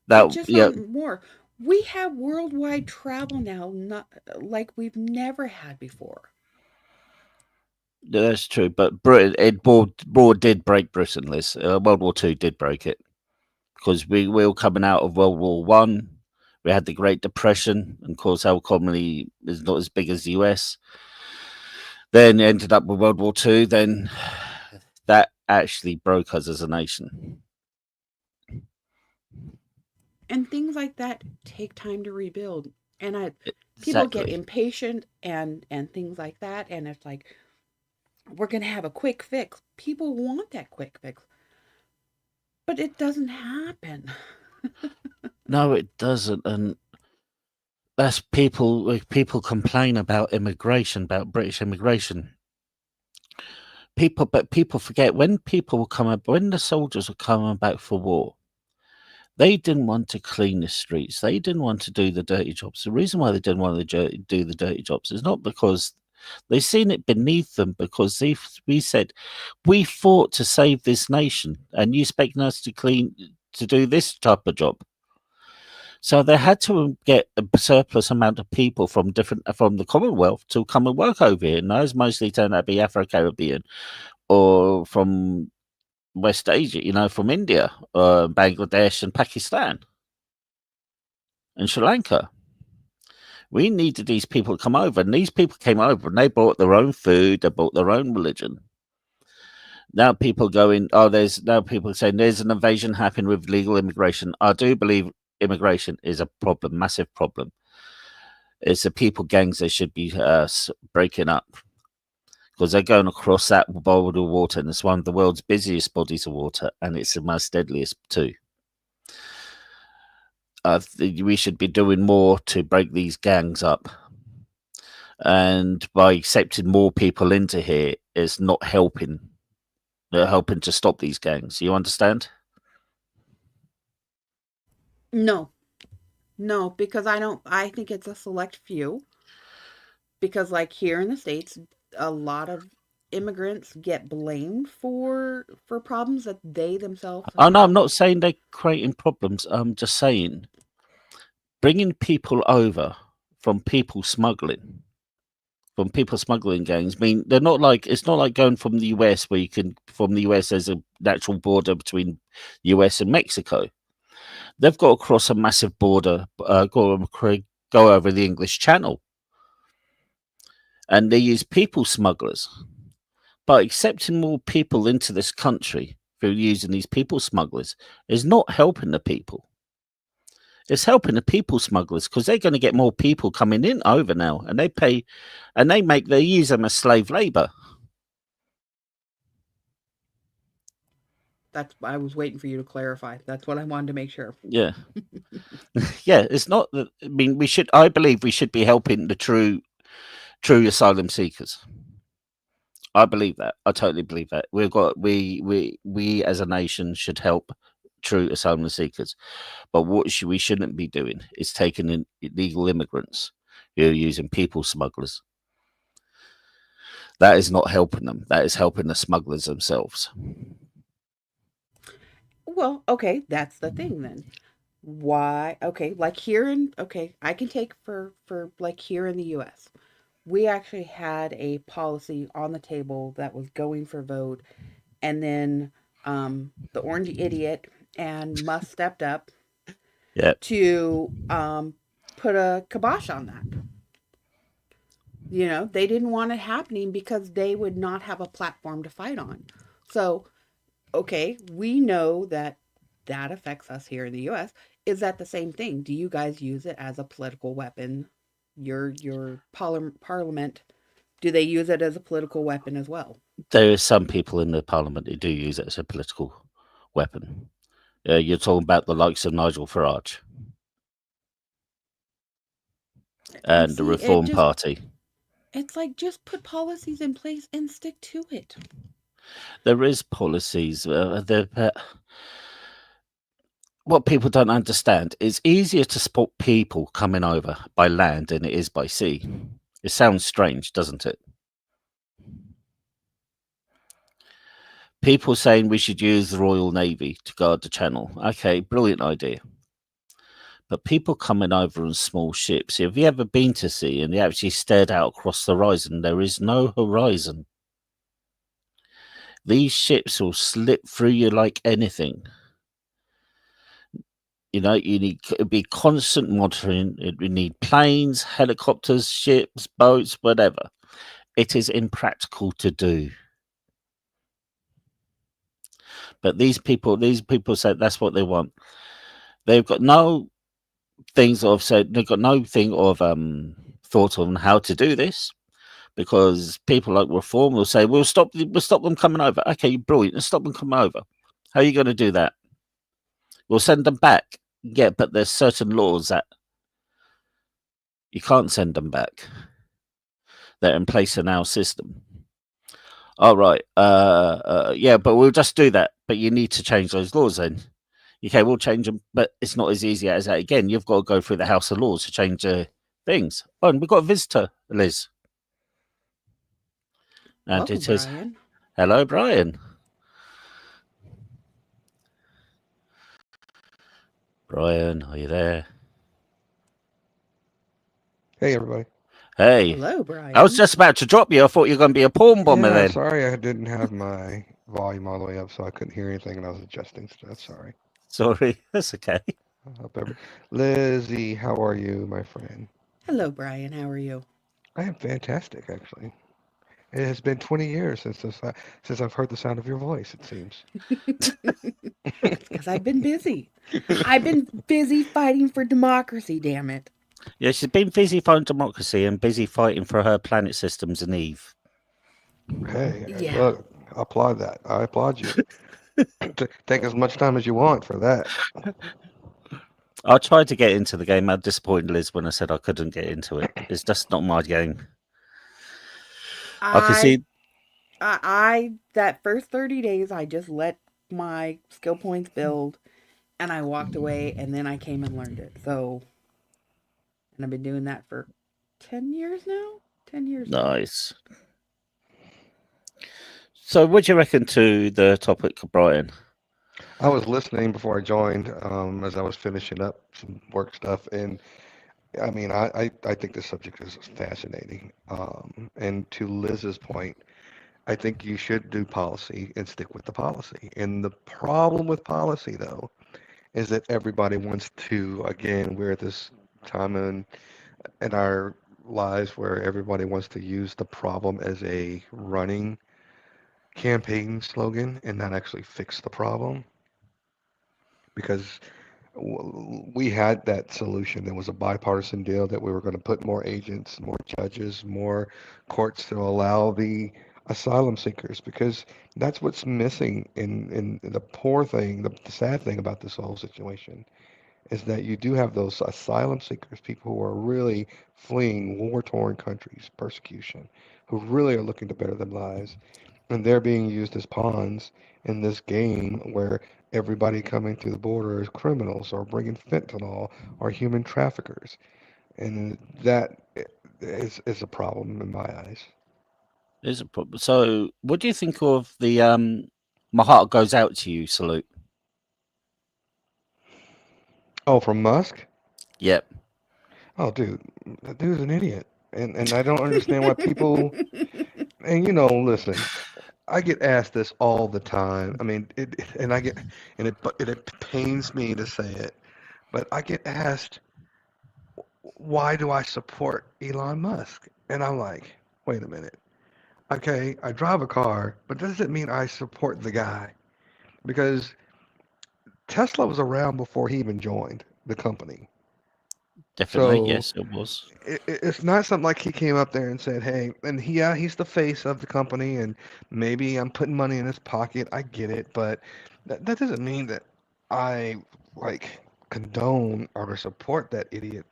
that It's just yeah, not war. We have worldwide travel now, not like we've never had before. that's true. But Britain, war did break Britain. Liz, World War II did break it because we were coming out of World War One. We had the Great Depression, and of course, our economy is not as big as the US. Then ended up with World War II. Then that actually broke us as a nation. And things like that take time to rebuild. And people get Exactly. impatient and things like that, and it's like we're going to have a quick fix. People want that quick fix. But it doesn't happen. No, it doesn't, and that's people complain about immigration, about British immigration. But people forget when when the soldiers were coming back for war, they didn't want to clean the streets. They didn't want to do the dirty jobs. The reason why they didn't want to do the dirty jobs is not because they seen it beneath them, because we said we fought to save this nation, and you expect us to do this type of job. So they had to get a surplus amount of people from the Commonwealth to come and work over here. And those mostly turned out to be Afro Caribbean or from West Asia, from India, Bangladesh, and Pakistan, and Sri Lanka. We needed these people to come over, and these people came over, and they brought their own food, they brought their own religion. Now people there's now people saying there's an invasion happening with legal immigration. I do believe immigration is a problem, massive problem. It's the people gangs they should be breaking up, because they're going across that body of water, and it's one of the world's busiest bodies of water, and it's the most deadliest too. We should be doing more to break these gangs up, and by accepting more people into here is not helping. They're helping to stop these gangs. You understand? No. No, because I think it's a select few. Because like here in the States, a lot of immigrants get blamed for problems that they themselves Oh no, I'm have. not saying they're creating problems. I'm just saying bringing people over from people smuggling, gangs. I mean, they're not like it's not like going from the US where from the US there's a natural border between US and Mexico. They've got to cross a massive border, go over the English Channel, and they use people smugglers. By accepting more people into this country through using these people smugglers is not helping the people. It's helping the people smugglers, because they're going to get more people coming in over now, and they use them as slave labor. I was waiting for you to clarify. That's what I wanted to make sure. Yeah. Yeah, it's not that. I mean, I believe we should be helping the true asylum seekers. I believe that. I totally believe that. We as a nation should help true asylum seekers. But what we shouldn't be doing is taking in illegal immigrants who are using people smugglers. That is not helping them. That is helping the smugglers themselves. Well, okay, that's the thing then. Why? Okay, like here in okay, I can take for like here in the US. We actually had a policy on the table that was going for vote, and then the orange idiot and Musk stepped up Yeah. to put a kibosh on that. They didn't want it happening because they would not have a platform to fight on. So, okay, we know that that affects us here in the US. Is that the same thing? Do you guys use it as a political weapon? Your parliament, do they use it as a political weapon as well? There are some people in the parliament who do use it as a political weapon. You're talking about the likes of Nigel Farage And and the see, Reform Party. it's like just put policies in place and stick to it. There is policies. what people don't understand, it's easier to support people coming over by land than it is by sea. It sounds strange, doesn't it? People saying we should use the Royal Navy to guard the channel. Okay, brilliant idea. But people coming over on small ships, have you ever been to sea and you actually stared out across the horizon? There is no horizon. These ships will slip through you like anything. You know, you need to be constant monitoring. You need planes, helicopters, ships, boats, whatever. It is impractical to do. But these people say that's what they want. They've got no things of said. They've got no thing of thought on how to do this, because people like Reform will say we'll stop them coming over. Okay, brilliant. Let's stop them coming over. How are you going to do that? We'll send them back. Yeah, but there's certain laws that you can't send them back. They're in place in our system. All right. Yeah, but we'll just do that. But you need to change those laws then. Okay, we'll change them, but it's not as easy as that. Again, you've got to go through the House of Lords to change things. Oh, and we've got a visitor, Liz. And Welcome, it is. Brian. Hello, Brian. Brian, are you there? Hey, everybody. Hey. Hello, Brian. I was just about to drop you. I thought you were going to be a porn bomber Yeah, then. sorry I didn't have my volume all the way up, so I couldn't hear anything, and I was adjusting stuff. Sorry. Sorry, that's okay. I hope Lizzie, how are you, my friend? Hello, Brian. How are you? I am fantastic, actually. It has been 20 years since I've heard the sound of your voice, it seems. Because I've been busy. I've been busy fighting for democracy, damn it. Yeah, she's been busy fighting democracy and busy fighting for her planet systems and Eve. Hey, Yeah. look, I applaud that. I applaud you. Take as much time as you want for that. I tried to get into the game. I disappointed Liz when I said I couldn't get into it. It's just not my game. I can see. That first 30 days, I just let my skill points build, and I walked away, and then I came and learned it. So, and I've been doing that for 10 years now. 10 years. Nice. So, what do you reckon to the topic, Brian? I was listening before I joined, as I was finishing up some work stuff, and I mean, I think this subject is fascinating. And to Liz's point, I think you should do policy and stick with the policy. And the problem with policy, though, is that everybody wants to, again, we're at this time in our lives where everybody wants to use the problem as a running campaign slogan and not actually fix the problem. Because we had that solution. There was a bipartisan deal that we were going to put more agents, more judges, more courts to allow the asylum seekers, because that's what's missing in the poor thing, the sad thing about this whole situation is that you do have those asylum seekers, people who are really fleeing war-torn countries, persecution, who really are looking to better their lives, and they're being used as pawns in this game where everybody coming through the border is criminals or bringing fentanyl or human traffickers. And that is a problem in my eyes. There's a problem. So, what do you think of the "My Heart Goes Out to You" salute? Oh, from Musk? Yep. Oh, dude, that dude's an idiot. And I don't understand why people, and listen, I get asked this all the time. I mean, it pains me to say it, but I get asked, why do I support Elon Musk? And I'm like, wait a minute. Okay, I drive a car, but does it mean I support the guy? Because Tesla was around before he even joined the company. Definitely, So yes, it was. it's not something like he came up there and said, "Hey," and he's the face of the company, and maybe I'm putting money in his pocket. I get it, but that doesn't mean that I like condone or support that idiot.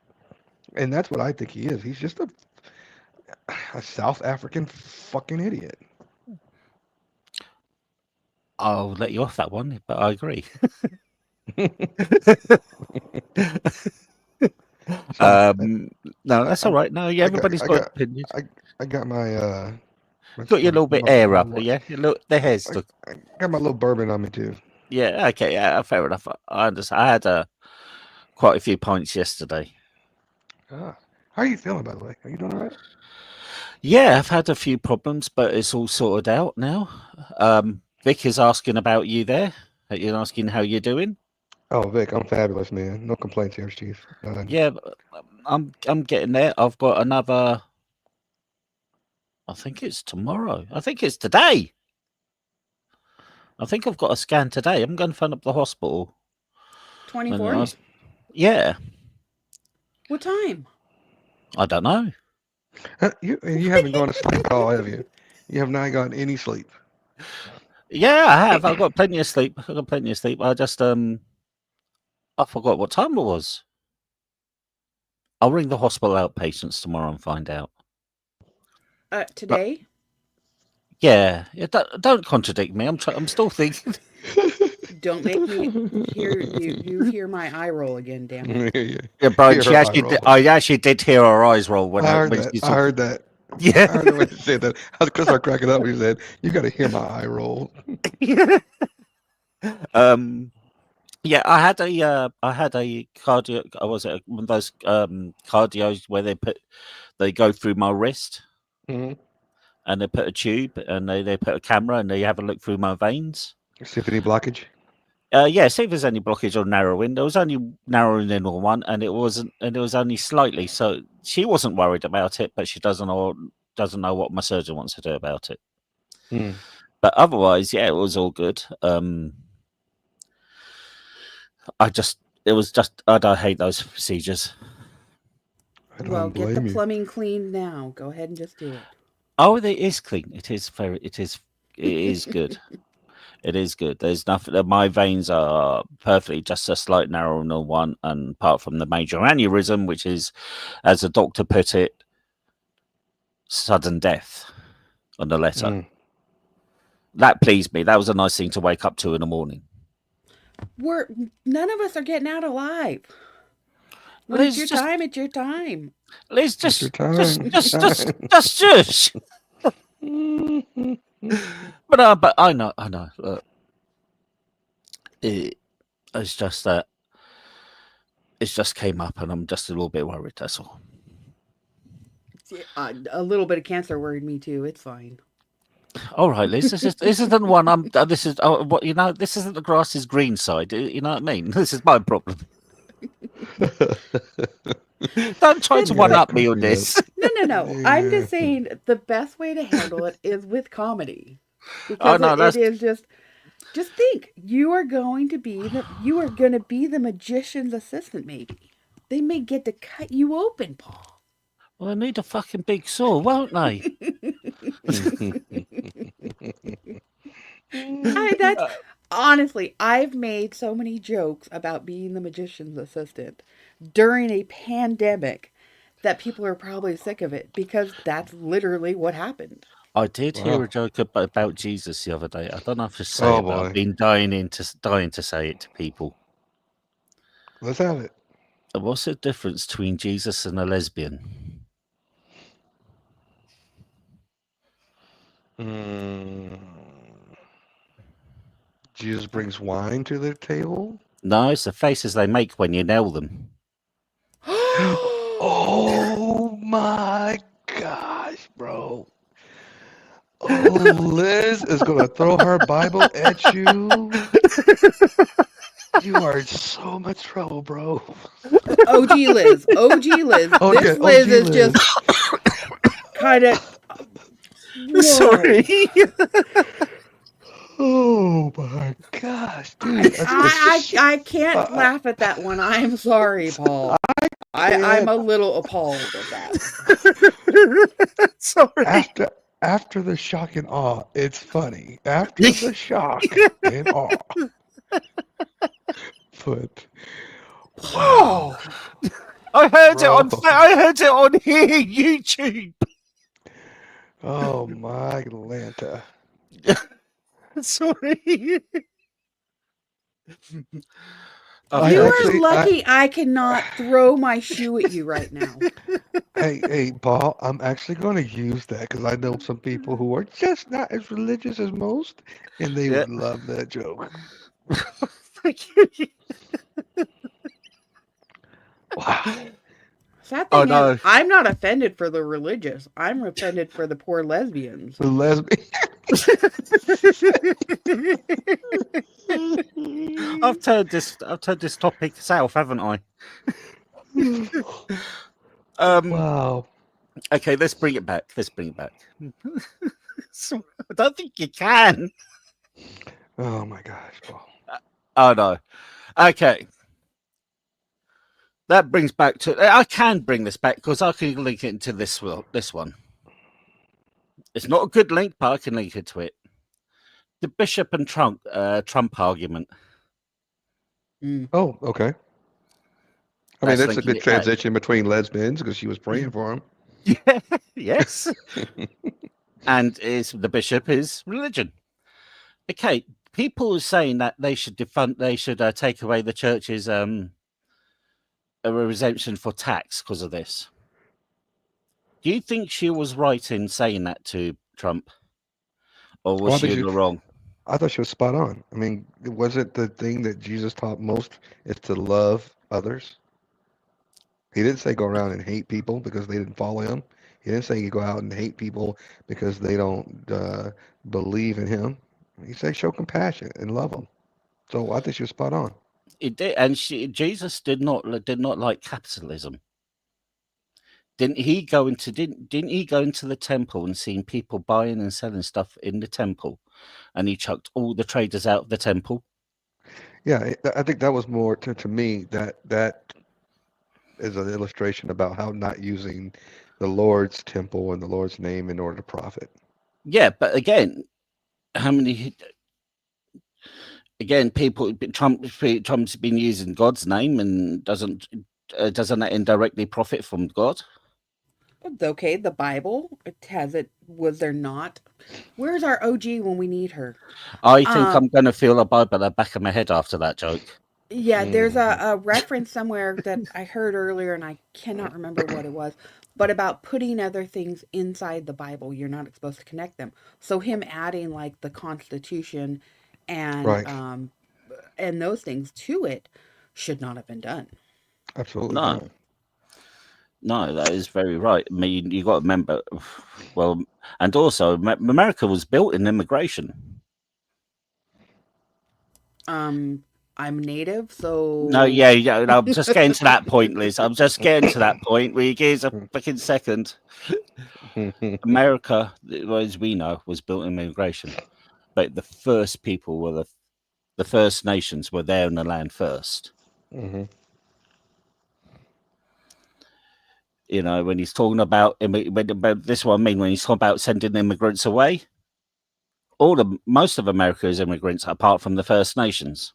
And that's what I think he is. He's just a South African fucking idiot. I'll let you off that one, but I agree. So, No, that's all right. No, yeah, I got, everybody's I got got, opinions. I got my Got your little bit air up, yeah. The hair's I, stuck. I got my little bourbon on me too. Yeah, okay, yeah, fair enough. I understand. I had quite a few pints yesterday. Ah, how are you feeling, by the way? Are you doing all right? Yeah, I've had a few problems, but it's all sorted out now. Vic is asking about you there. You're asking how you're doing. Oh, Vic, I'm fabulous, man. No complaints here, Chief. Yeah, I'm getting there. I've got another. I think it's tomorrow. I think it's today. I think I've got a scan today. I'm going to phone up the hospital. 24. Yeah. What time? I don't know. You haven't gone to sleep at all, have you? You have not gotten any sleep. Yeah, I have. I've got plenty of sleep. I just I forgot what time it was. I'll ring the hospital outpatients tomorrow and find out. Today? Yeah. Don't contradict me. I'm still thinking. Don't make me hear you hear my eye roll again, damn it. Yeah, but I actually did hear her eyes roll when I heard that. I heard that. Yeah. I heard the way you said that. I was going to start cracking up when you said, "You got to hear my eye roll." Yeah, I had a cardio. Was it one of those cardios where they go through my wrist Mm-hmm. and they put a tube and they put a camera and they have a look through my veins. See if any blockage. Yeah, see if there's any blockage or narrowing. There was only narrowing in on one, and it was only slightly. So she wasn't worried about it, but she doesn't know what my surgeon wants to do about it. Mm. But otherwise, yeah, it was all good. I don't hate those procedures. Well, get the plumbing cleaned now. Go ahead and just do it. Oh, it is clean. It is good. It is good. There's nothing. My veins are perfectly just a slight narrowing on one, and apart from the major aneurysm, which is, as the doctor put it, sudden death on the letter. Mm. That pleased me. That was a nice thing to wake up to in the morning. None of us are getting out alive. When it's your time, it's your time. Liz, just shush. But I know. It's just that it just came up, and I'm just a little bit worried. That's all. A little bit of cancer worried me too. It's fine. All right, Liz. This isn't one. This is what you know. This isn't the grass is green side. You know what I mean? This is my problem. Don't try to one up me on this. No. I'm just saying the best way to handle it is with comedy. Because it is just think you are going to be the magician's assistant. Maybe they may get to cut you open, Paul. Well, I need a fucking big saw, won't they? Honestly, I've made so many jokes about being the magician's assistant during a pandemic that people are probably sick of it because that's literally what happened. I did hear a joke about Jesus the other day. I don't know if to say it, but I've been dying to say it to people. Let's have it. What's the difference between Jesus and a lesbian? Jesus brings wine to the table? No, it's the faces they make when you nail them. Oh my gosh, bro. Oh, Liz is going to throw her Bible at you. You are in so much trouble, bro. OG Liz. Oh, this Liz is just kind of... Sorry. Oh my gosh, dude. I can't laugh at that one. I'm sorry, Paul. I'm a little appalled at that. Sorry. After the shock and awe, it's funny. After the shock and awe. But wow. I heard it on here, YouTube. Oh my Atlanta. Sorry. I You actually- are lucky I cannot throw my shoe at you right now. Hey, Paul, I'm actually going to use that because I know some people who are just not as religious as most, and they Yeah. would love that joke. Thank you. Wow. Sad Oh, thing no. is, I'm not offended for the religious. I'm offended for the poor lesbians. The lesbian. I've turned this topic south, haven't I? Wow. Okay, let's bring it back. So, I don't think you can. Oh my gosh, Paul. Oh no. Okay. That brings back to. I can bring this back because I can link it into this one. It's not a good link, but I can link it to it. The Bishop and Trump argument. Oh, okay. I mean, that's a good transition between lesbians because she was praying for him. Yeah. Yes. And the bishop is religion. Okay, people are saying that they should take away the church's a exemption for tax because of this. Do you think she was right in saying that to Trump, or was she in the wrong? I thought she was spot on. I mean, was it the thing that Jesus taught most is to love others? He didn't say go around and hate people because they didn't follow him. He didn't say you go out and hate people because they don't believe in him. He said show compassion and love them. So I think she was spot on. It did, and Jesus did not like capitalism. Didn't he go into the temple and seen people buying and selling stuff in the temple, and he chucked all the traders out of the temple? Yeah, I think that was more to me that is an illustration about how not using the Lord's temple and the Lord's name in order to profit. Yeah, but again, Trump's been using God's name and doesn't that indirectly profit from God? Okay, the Bible has it. Was there not? Where's our OG when we need her? I think I'm going to feel a Bible at the back of my head after that joke. Yeah, there's a reference somewhere that I heard earlier, and I cannot remember what it was, but about putting other things inside the Bible. You're not supposed to connect them. So him adding like the Constitution and Right. And those things to it should not have been done. Absolutely No. not. No, that is very right. I mean, you got to remember, well, and also America was built in immigration. I'm native, so No, yeah. I'm just getting to that point, Liz. I'm just getting to that point. Will you give us a fucking second? America, as we know, was built in immigration, but the first people were the First Nations were there in the land first. Mm-hmm. You know, when he's talking about this is what I mean when he's talking about sending immigrants away. Most of America is immigrants, apart from the First Nations.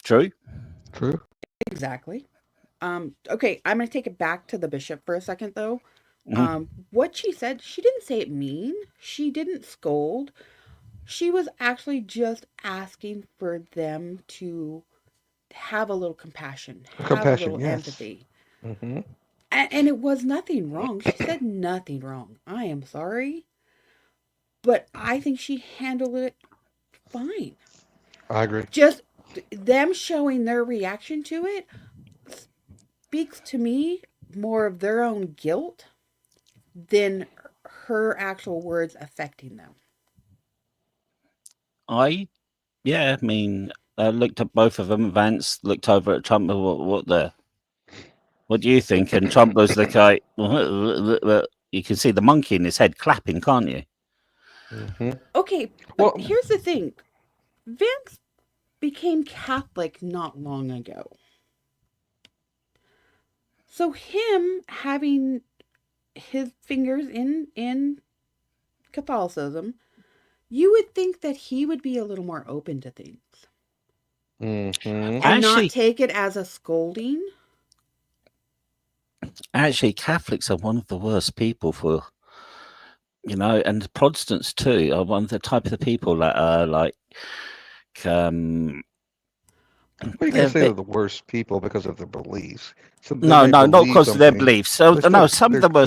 True. exactly. Okay, I'm going to take it back to the bishop for a second, though. Mhm. What she said, she didn't say it mean. She didn't scold. She was actually just asking for them to have a little compassion, have a little yes. empathy. Mm-hmm. And it was nothing wrong. She said nothing wrong. I am sorry. But I think she handled it fine. I agree. Just them showing their reaction to it speaks to me more of their own guilt than her actual words affecting them. I mean, I looked at both of them. Vance looked over at Trump. What do you think? And Trump was the guy. You can see the monkey in his head clapping, can't you? Mm-hmm. Okay, but here's the thing. Vance became Catholic not long ago. So him having his fingers in Catholicism, you would think that he would be a little more open to things. Mm-hmm. And not take it as a scolding. Actually, Catholics are one of the worst people for, and Protestants too are one of the type of people that are like, Well, you can't say they're the worst people because of their beliefs. No, not because of their beliefs. So no, some of them were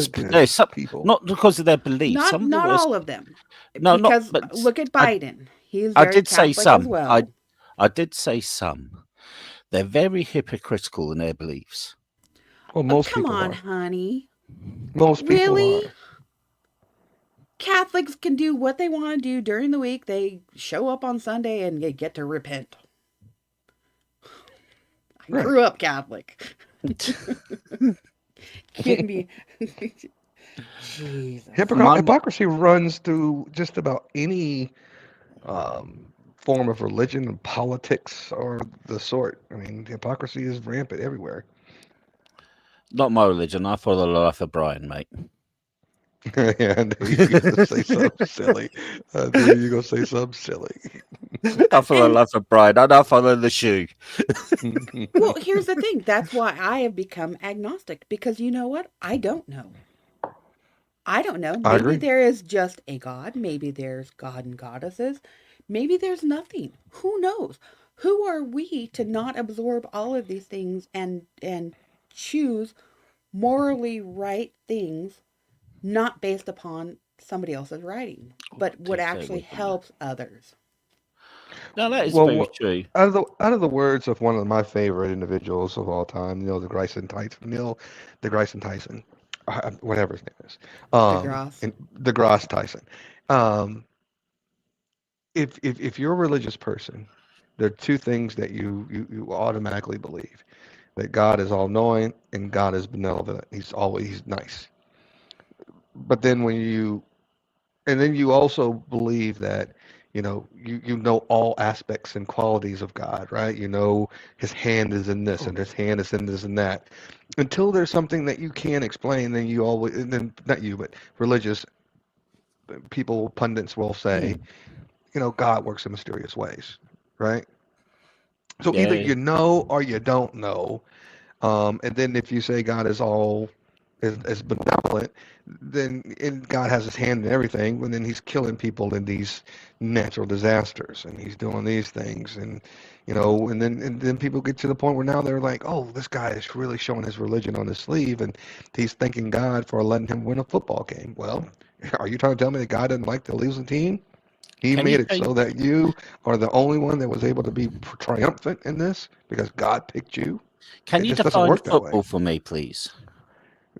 people. Not because of their beliefs. Not all of them. No, because but look at Biden. He's I very did say Catholic some. as well. I did say some. They're very hypocritical in their beliefs. Well, most come people on, are. honey. Most people Really? are. Catholics can do what they want to do during the week. They show up on Sunday and they get to repent. I grew up Catholic. Give me. Jesus. Hypocrisy runs through just about any form of religion and politics or the sort. I mean, hypocrisy is rampant everywhere. Not my religion. I follow the life of Brian, mate. Yeah, I knew you were going to say something silly. I knew you were going to say something silly. I follow the life of Brian. I don't follow the shoe. Well, here's the thing. That's why I have become agnostic. Because you know what? I don't know. I don't know. Maybe there is just a God. Maybe there's God and goddesses. Maybe there's nothing. Who knows? Who are we to not absorb all of these things and choose morally right things, not based upon somebody else's writing, but what actually helps others? No, that is very true. Out of the words of one of my favorite individuals of all time, Neil deGrasse Tyson, whatever his name is, deGrasse Tyson. If you're a religious person, there are two things that you automatically believe: that God is all-knowing and God is benevolent. He's always nice. But then you also believe that you know all aspects and qualities of God, right? You know his hand is in this and his hand is in this and that. Until there's something that you can't explain, then you always, and then not you, but religious people, pundits will say, God works in mysterious ways, right? So either you know or you don't know. And then if you say God is benevolent, then God has his hand in everything, but then he's killing people in these natural disasters and he's doing these things, and and then people get to the point where now they're like, oh, this guy is really showing his religion on his sleeve and he's thanking God for letting him win a football game. Well, are you trying to tell me that God doesn't like the losing team? He made it so that you are the only one that was able to be triumphant in this because God picked you. Can you define football for me, please?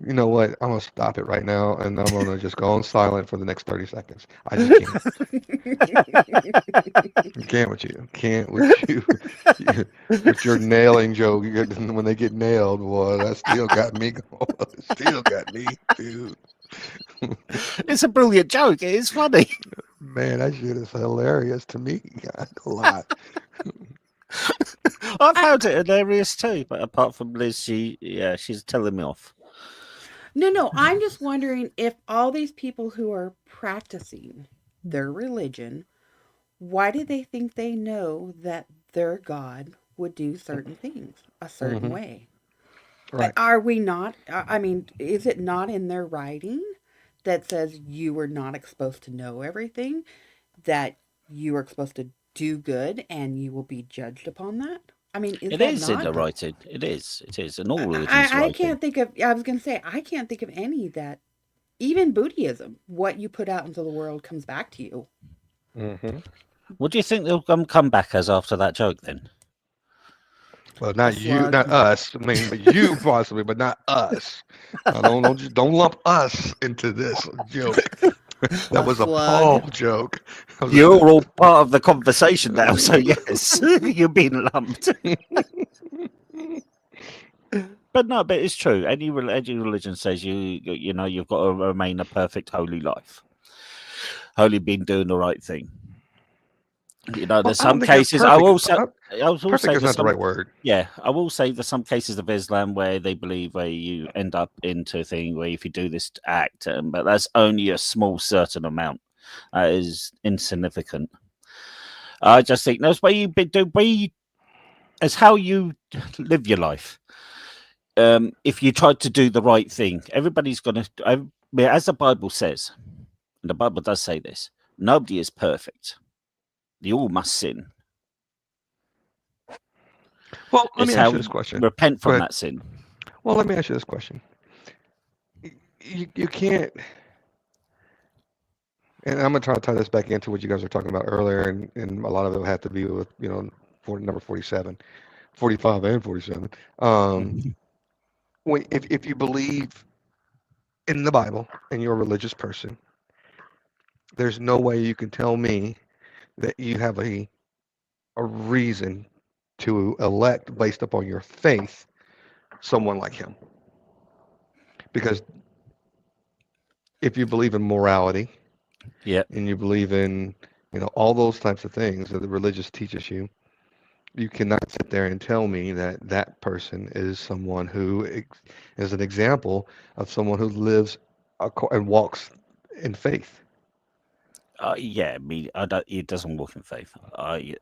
You know what? I'm going to stop it right now, and I'm going to just go on silent for the next 30 seconds. I just can't. Can't with you. Can't with you. With your nailing joke. When they get nailed, boy, that still got me going. Still got me, dude. It's a brilliant joke. It is funny. Man, that shit is hilarious to me. A lot. I found it hilarious too, but apart from Liz, she's telling me off. No, I'm just wondering if all these people who are practicing their religion, why do they think they know that their God would do certain things a certain way? Right. Are we not? I mean, is it not in their writing that says you are not supposed to know everything, that you are supposed to do good and you will be judged upon that? I mean, it is in the writing. It is, and all religions. I can't think of. I was going to say I can't think of any that, even Buddhism, what you put out into the world comes back to you. Mm-hmm. What do you think they'll come back as after that joke then? Well, not you, not us. I mean, but you possibly, but not us. Don't lump us into this joke. That was a Paul joke. You're all part of the conversation now, so yes, you're being lumped. But it's true. Any religion says you've got to remain a perfect holy life, holy being doing the right thing. There's some cases. I will say perfect is not the right word. Yeah, I will say there's some cases of Islam where they believe where you end up into a thing where if you do this act, but that's only a small certain amount. That is insignificant. I just think that's where it's how you live your life. If you try to do the right thing, everybody's going to. As the Bible says, and the Bible does say this: nobody is perfect. They all must sin. Well, let It's me ask how you we this question. repent Go from ahead. that sin. Well, let me ask you this question. You can't, and I'm gonna try to tie this back into what you guys were talking about earlier, and a lot of it had to do with, number 47, 45, and 47. If you believe in the Bible and you're a religious person, there's no way you can tell me that you have a reason to elect based upon your faith someone like him. Because if you believe in morality Yeah, and you believe in, all those types of things that the religious teaches you, you cannot sit there and tell me that that person is someone who is an example of someone who lives and walks in faith. yeah. I mean, I don't. He doesn't walk in faith. I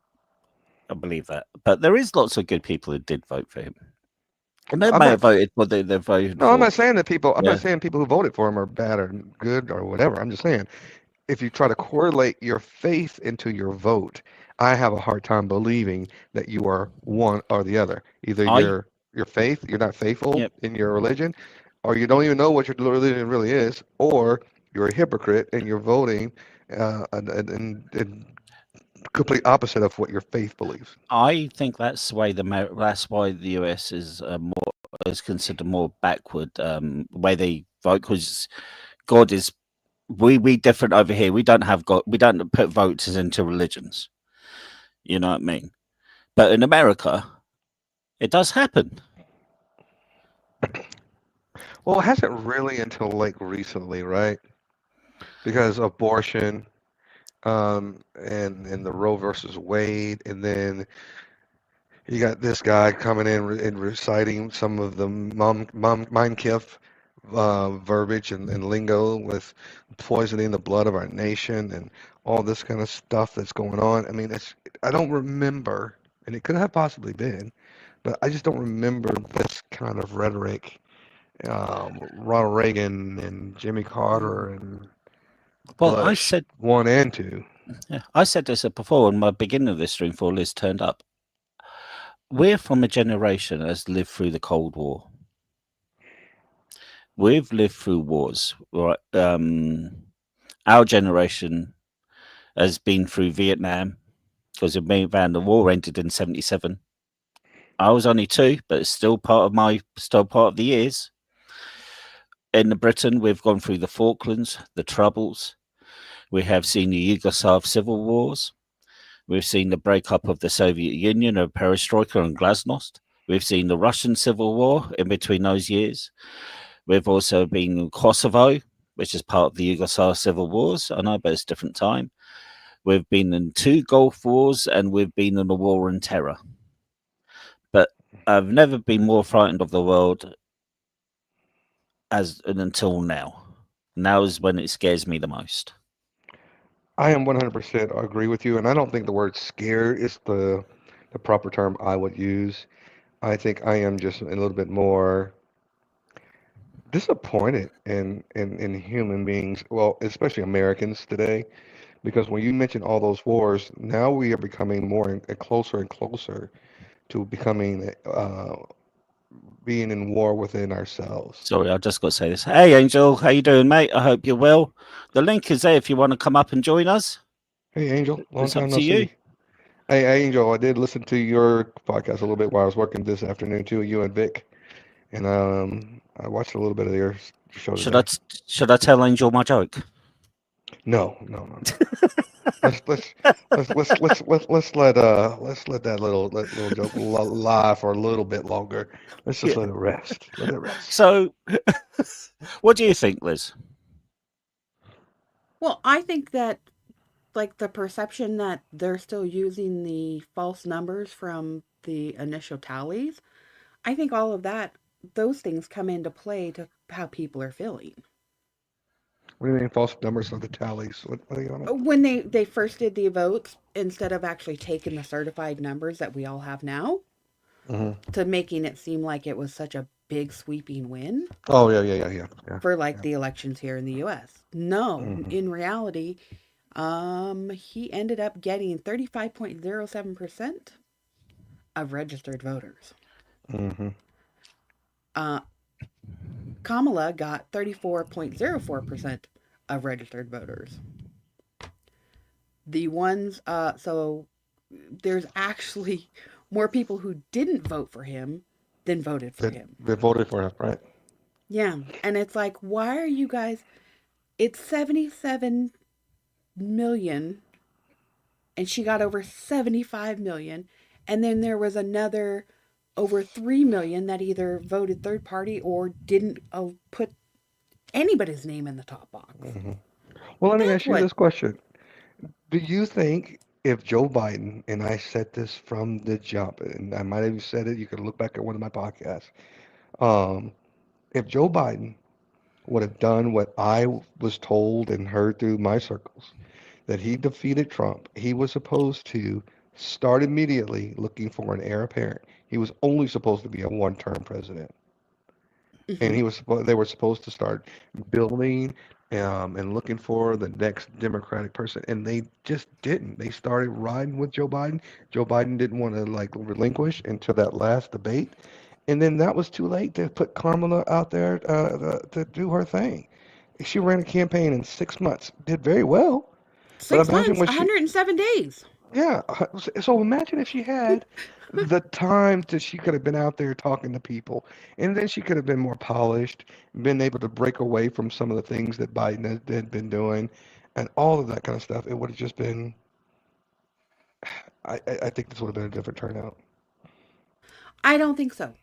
believe that, but there is lots of good people who did vote for him, and they I'm may not. have voted what they voted No, I'm for. not saying that people. I'm Yeah, not saying people who voted for him are bad or good or whatever. I'm just saying if you try to correlate your faith into your vote, I have a hard time believing that you are one or the other. Either I your faith, you're not faithful yep. in your religion, or you don't even know what your religion really is, or you're a hypocrite and you're voting and complete opposite of what your faith believes. I think that's why that's why the US is more is considered more backward way they vote, because God is we different over here. We don't have God. We don't put voters into religions. You know what I mean? But in America, it does happen. Well, it hasn't really until like recently, right? Because abortion, and the Roe versus Wade, and then you got this guy coming in and reciting some of the Mein Kampf verbiage and lingo with poisoning the blood of our nation and all this kind of stuff that's going on. I mean, I don't remember, and it could have possibly been, but I just don't remember this kind of rhetoric. Ronald Reagan and Jimmy Carter and Well, Bush 1 and 2. I said this before in my beginning of this stream before Liz turned up. We're from a generation that's lived through the Cold War. We've lived through wars, right? Our generation has been through Vietnam because the war ended in 1977. I was only 2, but it's still part of the years. In Britain, we've gone through the Falklands, the Troubles. We have seen the Yugoslav civil wars. We've seen the breakup of the Soviet Union of Perestroika and Glasnost. We've seen the Russian Civil War in between those years. We've also been in Kosovo, which is part of the Yugoslav civil wars. I know, but it's a different time. We've been in 2 Gulf Wars, and we've been in a war on terror. But I've never been more frightened of the world until now. Now is when it scares me the most. I am 100% agree with you, and I don't think the word "scare" is the proper term I would use. I think I am just a little bit more disappointed in human beings, well, especially Americans today, because when you mention all those wars, now we are becoming more and closer to becoming being in war within ourselves. Sorry, I just got to say this. Hey, Angel, how you doing, mate? I hope you're well. The link is there if you want to come up and join us. Hey, Angel, long It's up time no to you. see. Hey, Angel, I did listen to your podcast a little bit while I was working this afternoon too, you and Vic, and I watched a little bit of your show Should today. should I tell Angel my joke? No. Let's let that little joke lie for a little bit longer. Let's just let it rest. Let it rest. So, what do you think, Liz? Well, I think that like the perception that they're still using the false numbers from the initial tallies, I think all of that, those things come into play to how people are feeling. What do you mean false numbers of the tallies? What are you on about? When they first did the votes, instead of actually taking the certified numbers that we all have now, to making it seem like it was such a big sweeping win. Oh yeah. For like the elections here in the U.S. No, in reality, he ended up getting 35.07%. of registered voters. Mm-hmm. Uh, Kamala got 34.04% of registered voters. The ones, so there's actually more people who didn't vote for him than voted for him. They voted for him, right? Yeah. And it's like, why are you guys, it's 77 million and she got over 75 million. And then there was another over 3 million that either voted third party or didn't put anybody's name in the top box. Mm-hmm. Well, let me ask you this question. Do you think if Joe Biden, and I said this from the jump, and I might have said it, you can look back at one of my podcasts, if Joe Biden would have done what I was told and heard through my circles, that he defeated Trump, he was supposed to start immediately looking for an heir apparent. He was only supposed to be a one-term president. And they were supposed to start building and looking for the next Democratic person, and they just didn't. They started riding with Joe Biden. Joe Biden didn't want to like relinquish until that last debate, and then that was too late to put Kamala out there to do her thing. She ran a campaign in 6 months, did very well. 6 months, 107 days. Yeah, so imagine if she had the time that she could have been out there talking to people, and then she could have been more polished, been able to break away from some of the things that Biden had been doing, and all of that kind of stuff. It would have just been, I think this would have been a different turnout. I don't think so.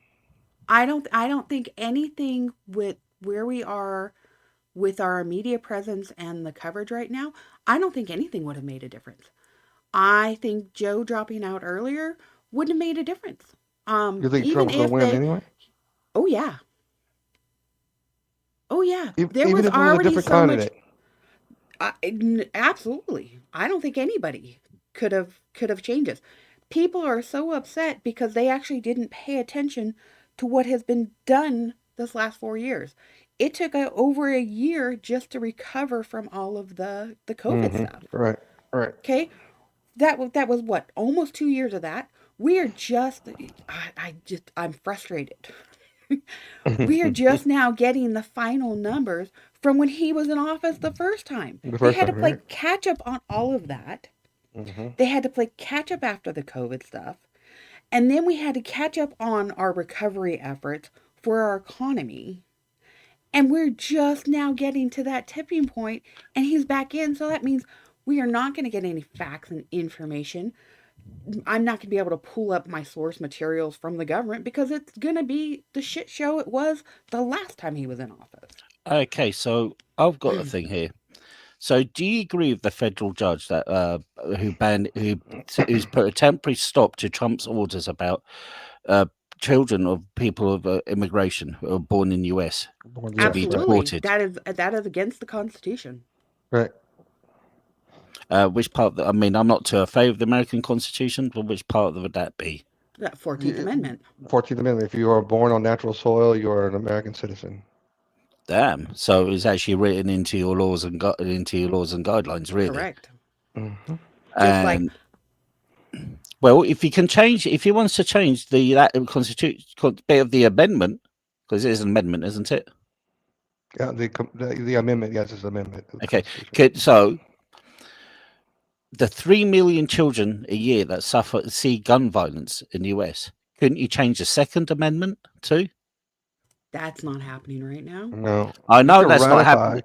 I don't think anything with where we are with our media presence and the coverage right now, I don't think anything would have made a difference. I think Joe dropping out earlier wouldn't have made a difference. You think Trump was going to win anyway? Oh yeah. Oh yeah. There was already so much. Absolutely. I don't think anybody could have changed this. People are so upset because they actually didn't pay attention to what has been done this last 4 years. It took over a year just to recover from all of the COVID stuff. Right. Okay. That was what, almost 2 years of that. We are just, I'm frustrated. We are just now getting the final numbers from when he was in office the first time. They had to play catch up on all of that. They had to play catch up after the COVID stuff. And then we had to catch up on our recovery efforts for our economy. And we're just now getting to that tipping point, and he's back in. So that means we are not going to get any facts and information. I'm not going to be able to pull up my source materials from the government because it's going to be the shit show it was the last time he was in office. Okay, so I've got a thing here. So do you agree with the federal judge that who's put a temporary stop to Trump's orders about children of people of immigration who are born in the US to be deported? That is against the Constitution. Right. Which part? I'm not too favor of the American Constitution, but which part would that be? That 14th Amendment. 14th Amendment. If you are born on natural soil, you are an American citizen. Damn. So it's actually written into your laws and guidelines, really. Correct. Mm-hmm. And well, if he wants to change that constitution bit of the amendment, because it is an amendment, isn't it? Yeah, the amendment. Yes, it's an amendment. Okay. So the 3 million children a year that see gun violence in the US, couldn't you change the Second Amendment too? That's not happening right now. No, I know that's not happening.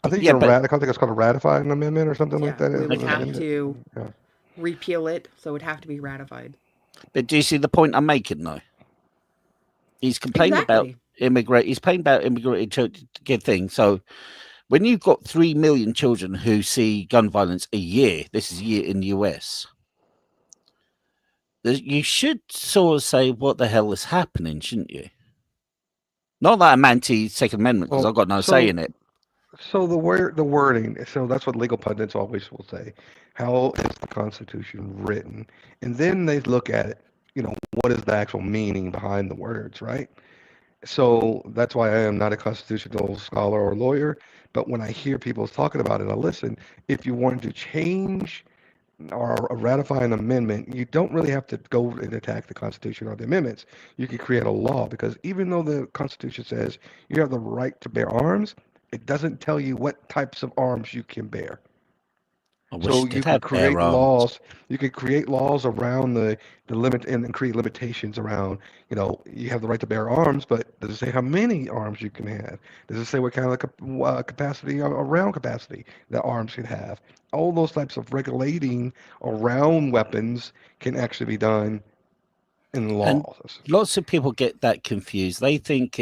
I think I think it's called a ratifying amendment or something like that. We would have to repeal it, so it would have to be ratified. But do you see the point I'm making, though? He's complaining about immigrant. He's complaining about immigrant thing. So when you've got 3 million children who see gun violence a year, this is a year in the US, you should sort of say, what the hell is happening, shouldn't you? Not that I'm anti-Second Amendment, because I've got no say in it. So the wording, so that's what legal pundits always will say. How is the Constitution written? And then they look at it, what is the actual meaning behind the words, right? So that's why I am not a constitutional scholar or lawyer, but when I hear people talking about it, I listen. If you wanted to change or ratify an amendment, you don't really have to go and attack the Constitution or the amendments. You can create a law, because even though the Constitution says you have the right to bear arms, it doesn't tell you what types of arms you can bear. I wish So it you did can have create bare arms. laws. You can create laws around the limit, and create limitations around. You have the right to bear arms, but does it say how many arms you can have? Does it say what kind of capacity around capacity that arms can have? All those types of regulating around weapons can actually be done in And laws. lots of people get that confused. They think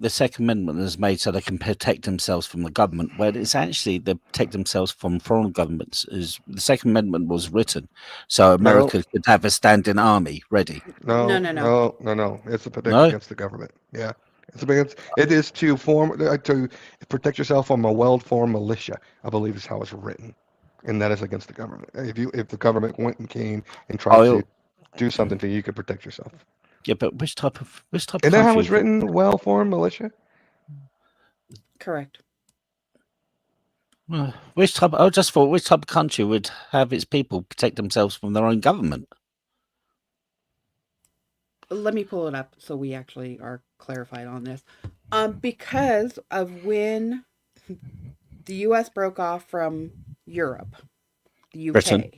the Second Amendment is made so they can protect themselves from the government, where it's actually they protect themselves from foreign governments. The Second Amendment was written so America could have a standing army ready. No. No. It's to protect No? against the government. Yeah. It is to protect yourself from a well-formed militia, I believe is how it's written. And that is against the government. If the government went and came and tried to do something to you, you could protect yourself. Yeah, but which type of Isn't that how it's written? Well-formed militia? Correct. Which type? I just thought, which type of country would have its people protect themselves from their own government? Let me pull it up so we actually are clarified on this. Because of when the U.S. broke off from Europe, the UK,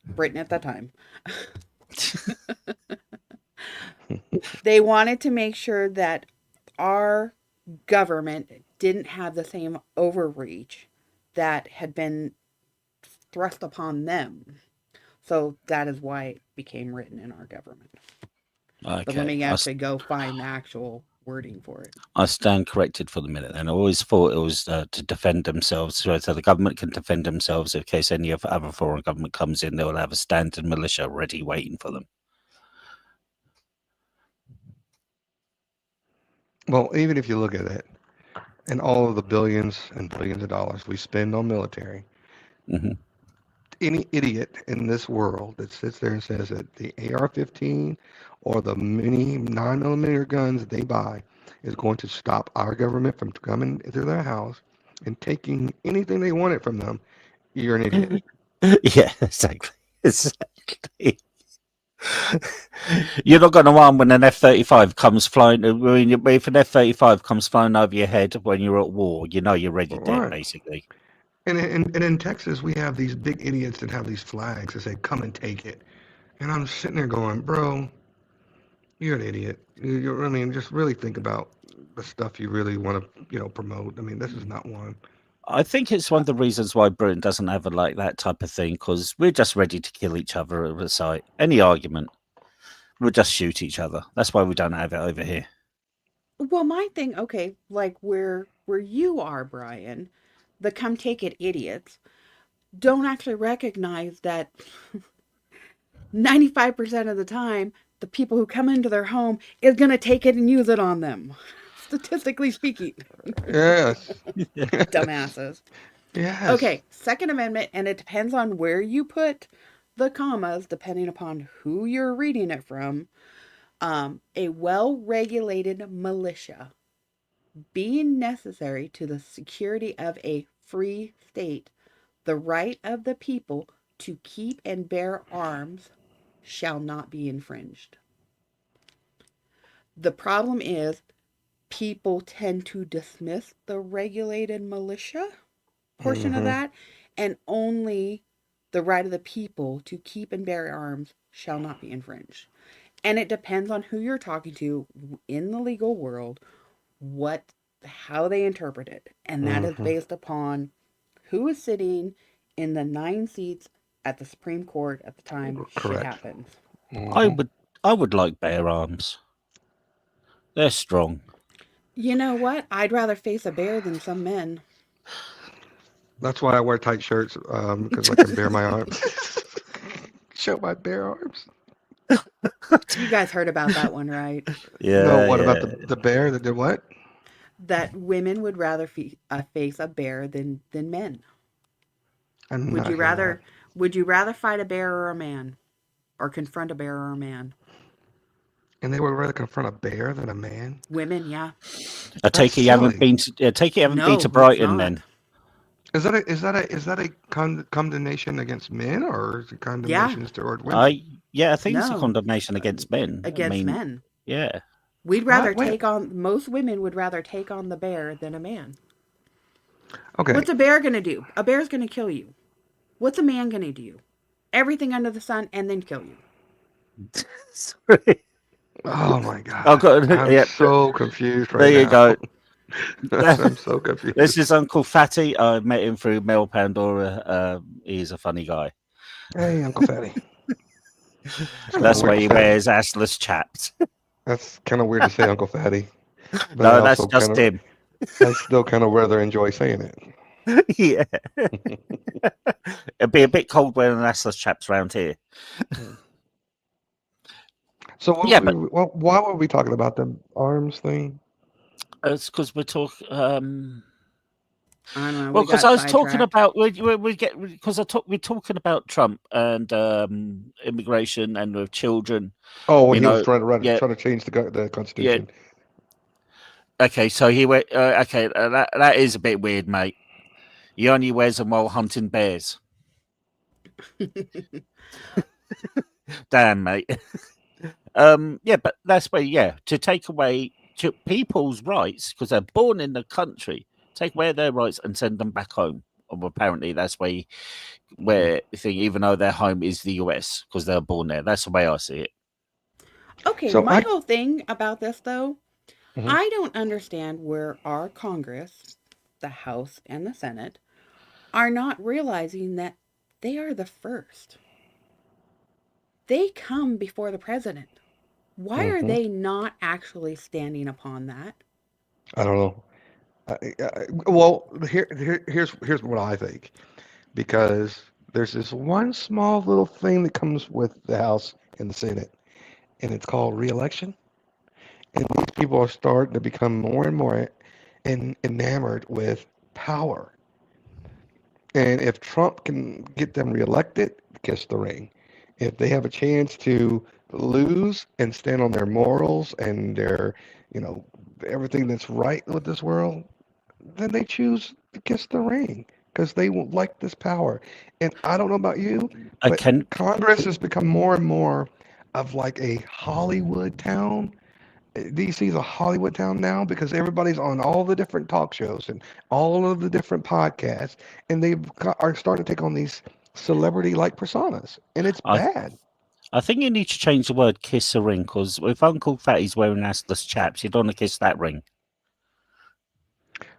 Britain at that time, they wanted to make sure that our government didn't have the same overreach that had been thrust upon them. So that is why it became written in our government. Okay. But let me actually go find the actual wording for it. I stand corrected for the minute. And I always thought it was to defend themselves, so the government can defend themselves in case any other foreign government comes in. They will have a standing militia ready, waiting for them. Well, even if you look at it, and all of the billions and billions of dollars we spend on military, any idiot in this world that sits there and says that the AR-15 or the mini 9mm guns that they buy is going to stop our government from coming into their house and taking anything they wanted from them, you're an idiot. Yeah, exactly. You're not going to arm when an F-35 comes flying. If an F-35 comes flying over your head when you're at war, you know you're ready dead, basically. And in Texas, we have these big idiots that have these flags that say, come and take it. And I'm sitting there going, bro, you're an idiot. I mean, just really think about the stuff you really want to, promote. I mean, this is not one. I think it's one of the reasons why Britain doesn't have that type of thing, because we're just ready to kill each other at the sight. Any argument, we'll just shoot each other. That's why we don't have it over here. Well, my thing, okay, like where you are, Brian, the come take it idiots don't actually recognize that 95% of the time, the people who come into their home is going to take it and use it on them. Statistically speaking. Yes. Dumbasses. Yes. Okay, Second Amendment, and it depends on where you put the commas, depending upon who you're reading it from. A well-regulated militia being necessary to the security of a free state, the right of the people to keep and bear arms shall not be infringed. The problem is people tend to dismiss the regulated militia portion of that, and only the right of the people to keep and bear arms shall not be infringed. And it depends on who you're talking to in the legal world, how they interpret it. And that is based upon who is sitting in the 9 seats at the Supreme Court at the time shit happens. I would like bear arms. They're strong. You know what? I'd rather face a bear than some men. That's why I wear tight shirts, because I can bear my arms. Show my bare arms. You guys heard about that one, right? Yeah. No, what about the bear that did what? That women would rather face a bear than men. Would you rather fight a bear or a man, or confront a bear or a man? And they would rather confront a bear than a man. Women, yeah. I take it you haven't been to Brighton then. Is that a condemnation against men, or is it condemnations toward women? I think it's a No. condemnation against men. Against men. Yeah. We'd rather Wait. most women would rather take on the bear than a man. Okay. What's a bear going to do? A bear's going to kill you. What's a man going to do? Everything under the sun and then kill you. Sorry. Oh my God. Oh, God. I'm so confused right There you now. go. I'm so confused. This is Uncle Fatty. I met him through Mel Pandora. He's a funny guy. Hey, Uncle Fatty. That's why he wears assless chaps. That's kind of weird to say, Uncle Fatty. But No, I that's also just him. I still kind of rather enjoy saying it. Yeah. It'd be a bit cold wearing assless chaps around here. So why were we talking about the arms thing? It's because we're talking. I don't know. Well, because I was talking about we're talking about Trump and immigration and with children. Oh, when he was trying to change the Constitution. Yeah. Okay, so he went. Okay, that is a bit weird, mate. He only wears them while hunting bears. Damn, mate. Yeah, but that's where to take away people's rights because they're born in the country. Take away their rights and send them back home. Or apparently, that's where you think, even though their home is the US because they're born there. That's the way I see it. Okay, so my whole thing about this, though, I don't understand where our Congress, the House and the Senate, are not realizing that they are the first. They come before the president. Why are they not actually standing upon that? I don't know. Well, here's what I think, because there's this one small little thing that comes with the House and the Senate, and it's called re-election. And these people are starting to become more and more enamored with power. And if Trump can get them reelected, kiss the ring. If they have a chance to lose and stand on their morals and their, everything that's right with this world, then they choose to kiss the ring because they won't like this power. And I don't know about you, but Congress has become more and more of like a Hollywood town. DC is a Hollywood town now because everybody's on all the different talk shows and all of the different podcasts, and they are starting to take on these celebrity-like personas, and it's bad. I think you need to change the word "kiss a ring" because if Uncle Fatty's wearing assless chaps, you don't want to kiss that ring.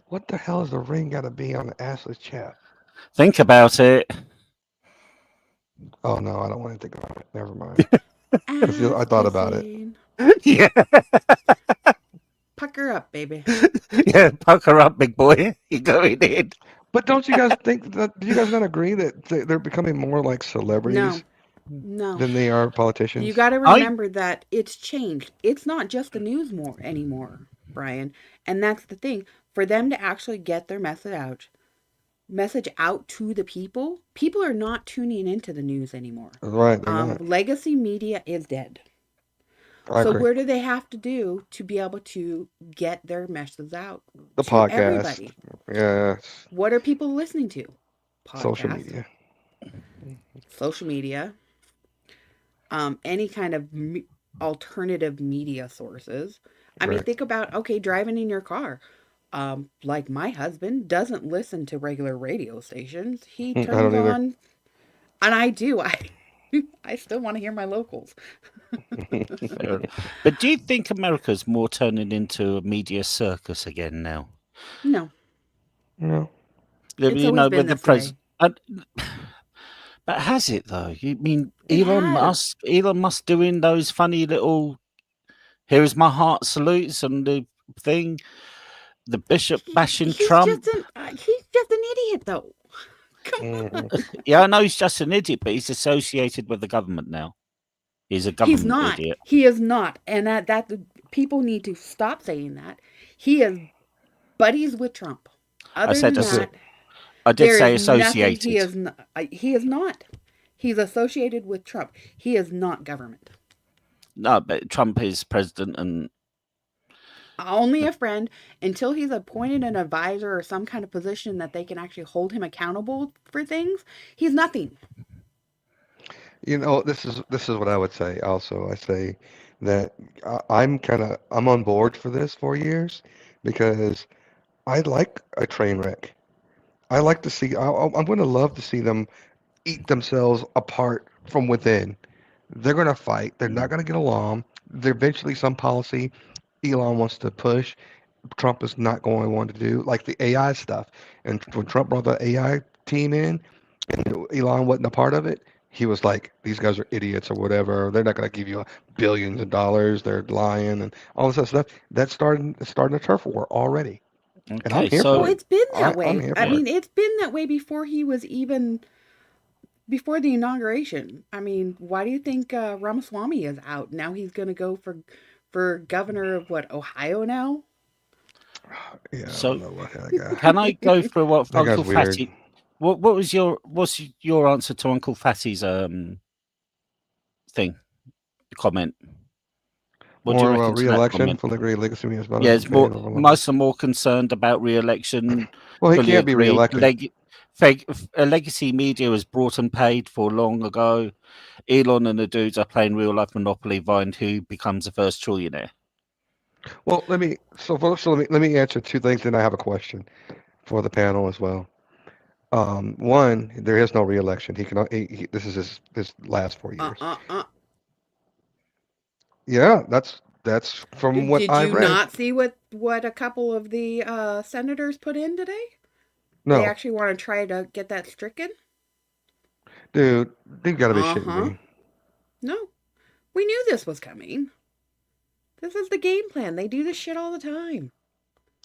What the hell is the ring got to be on the assless chap? Think about it. Oh no, I don't want to think about it. Never mind. I thought about it. Yeah. Pucker up, baby. Yeah, pucker up, big boy. You're going in. But don't you guys think that? Do you guys not agree that they're becoming more like celebrities? No. Than they are politicians. You got to remember that it's changed. It's not just the news anymore, Brian. And that's the thing. For them to actually get their message out to the people are not tuning into the news anymore. Right. Legacy media is dead. So where do they have to do to be able to get their message out? The to podcast. Everybody? Yes. What are people listening to? Podcasts. Social media. Any kind of alternative media sources. I mean, think about, driving in your car. Like my husband doesn't listen to regular radio stations. He turns on, and I do. I still want to hear my locals. But do you think America's more turning into a media circus again now? No. With the president. But has it though? You mean Elon Musk doing those funny little "here is my heart" salutes and the thing, the bishop bashing Trump? He's just an idiot though. Come on. Yeah, I know he's just an idiot, but he's associated with the government now. He's a government idiot. He is not, and that people need to stop saying that. He is buddies with Trump. I did say associated. He is not. He's associated with Trump. He is not government. No, but Trump is president, and only a friend until he's appointed an advisor or some kind of position that they can actually hold him accountable for things. He's nothing. This is what I would say. Also, I say that I'm on board for this 4 years because I like a train wreck. I like to see. I'm going to love to see them eat themselves apart from within. They're going to fight. They're not going to get along. There eventually some policy Elon wants to push. Trump is not going to want to do, like the AI stuff. And when Trump brought the AI team in, and Elon wasn't a part of it, he was like, "These guys are idiots or whatever. They're not going to give you billions of dollars. They're lying and all this other stuff." That's starting a turf war already, and I'm Okay, here so Well, for it. it's been that I'm way. here I for mean, it. it's been that way before he was even before the inauguration. I mean, why do you think Ramaswamy is out now? He's going to go for governor of what, Ohio now? Yeah, I so don't know what that guy. can I go through what That guy's Uncle weird. Fatty? What's your answer to Uncle Fatty's comment? What do you More reckon to that re-election comment? for the great legacy is about Yeah, us it's paying more. over. Most are more concerned about re-election. Well, he Fully can't be agreed. re-elected. Legacy media was brought and paid for long ago. Elon and the dudes are playing real life Monopoly, vying who becomes the first trillionaire. Well, let me answer two things, and I have a question for the panel as well. One, there is no re-election. This is his last 4 years. Yeah, that's from what Did I've you read. not see what a couple of the senators put in today? They No, actually want to try to get that stricken. dude, they've got to be shitting me. No, we knew this was coming. This is the game plan. They do this shit all the time.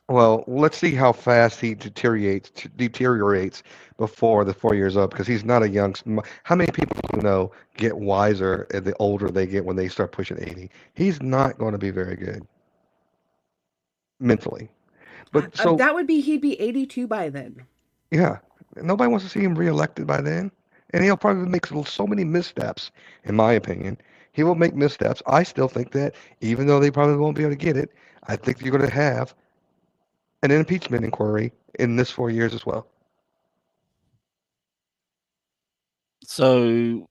Well, let's see how fast he deteriorates before the 4 years up, because he's not a young. How many people you know get wiser the older they get when they start pushing 80? He's not going to be very good mentally. But so That would be he'd be 82 by then. yeah, nobody wants to see him reelected by then, and he'll probably make so many missteps. In my opinion, he will make missteps. I still think that even though they probably won't be able to get it, I think you're going to have an impeachment inquiry in this 4 years as well. So,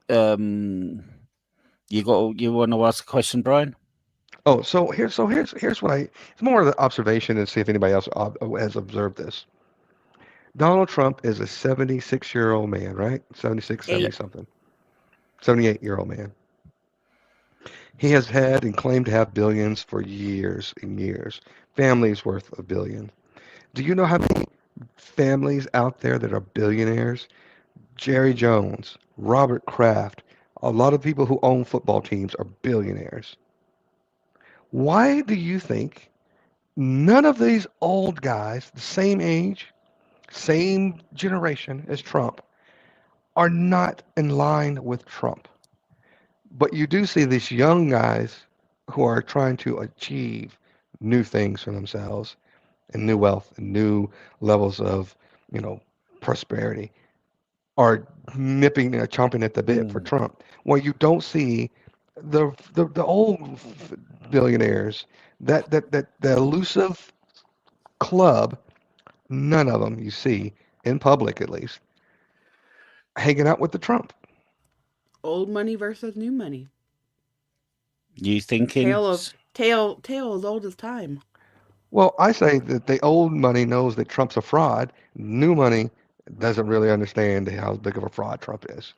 you want to ask a question, Brian? Oh, here's what it's more of the observation and see if anybody else has observed this. Donald Trump is a 76-year-old man, right? 76, 70 something. 78-year-old man. He has had and claimed to have billions for years and years. Families worth a billion. Do you know how many families out there that are billionaires? Jerry Jones, Robert Kraft, a lot of people who own football teams are billionaires. Why do you think none of these old guys, the same age, same generation as Trump, are not in line with Trump? But you do see these young guys who are trying to achieve new things for themselves and new wealth and new levels of, prosperity are chomping at the bit for Trump. Well, you don't see the old billionaires, the elusive club, none of them you see in public at least hanging out with the Trump. Old money versus new money. You thinking? Tale as old as time. Well, I say that the old money knows that Trump's a fraud. New money doesn't really understand how big of a fraud Trump is.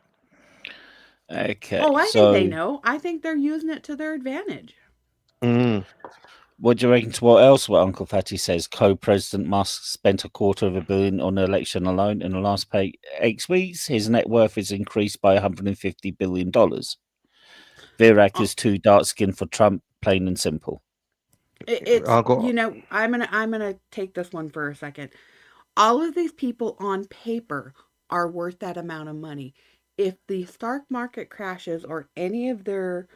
Okay. Oh, I think they know. I think they're using it to their advantage. What do you reckon to what Uncle Fatty says? Co-President Musk spent $250 million on the election alone in the last 8 weeks. His net worth is increased by $150 billion. Vivek is too dark-skinned for Trump, plain and simple. I'm gonna take this one for a second. All of these people on paper are worth that amount of money. If the stock market crashes or any of their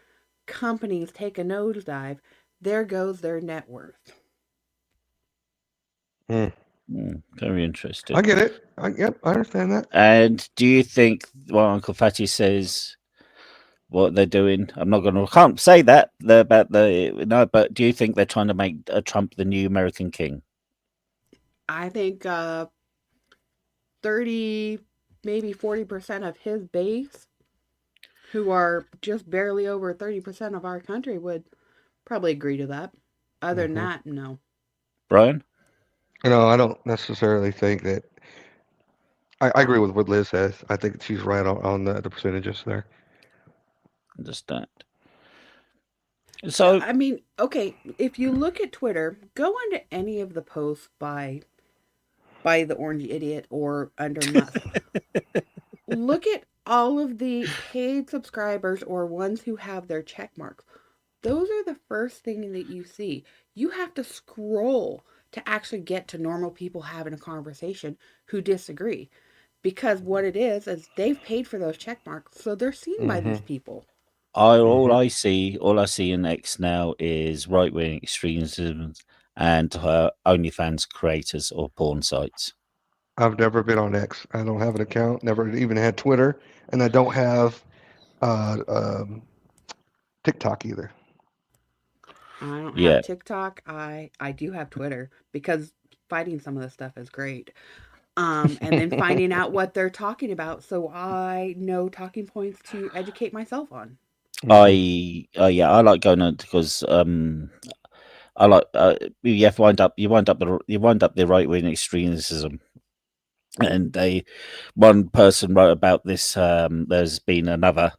companies take a nosedive, there goes their net worth. Very interesting. I get it. I understand that. And do you think what Uncle Fatty says what they're doing. I can't say that about but do you think they're trying to make Trump the new American king? I think 30, maybe 40% of his base, who are just barely over 30% of our country, would probably agree to that. Other than that, no. Brian? I don't necessarily think that. I agree with what Liz says. I think she's right on the percentages there. Understand. So I mean, okay, if you look at Twitter, go into any of the posts by the Orange Idiot or under Musk. Look at all of the paid subscribers or ones who have their check marks. Those are the first thing that you see. You have to scroll to actually get to normal people having a conversation who disagree. Because what it is they've paid for those check marks, so they're seen by these people. All I see in X now is right-wing extremism and OnlyFans creators or porn sites. I've never been on X. I don't have an account. Never even had Twitter, and I don't have TikTok either. I don't have TikTok. I do have Twitter because fighting some of this stuff is great. And then finding out what they're talking about, so I know talking points to educate myself on. I like going on because I like you wind up the right wing extremism, and one person wrote about this. There's been another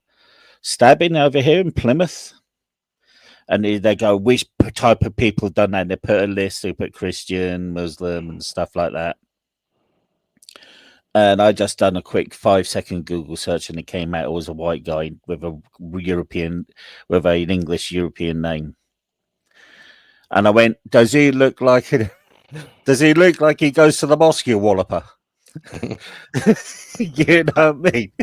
stabbing over here in Plymouth, and they go, which type of people done that? And they put a list. They put Christian, Muslim, and stuff like that. And I just done a quick 5-second Google search, and it came out it was a white guy with an English European name. And I went, does he look like he goes to the mosque, you walloper? You know what I mean?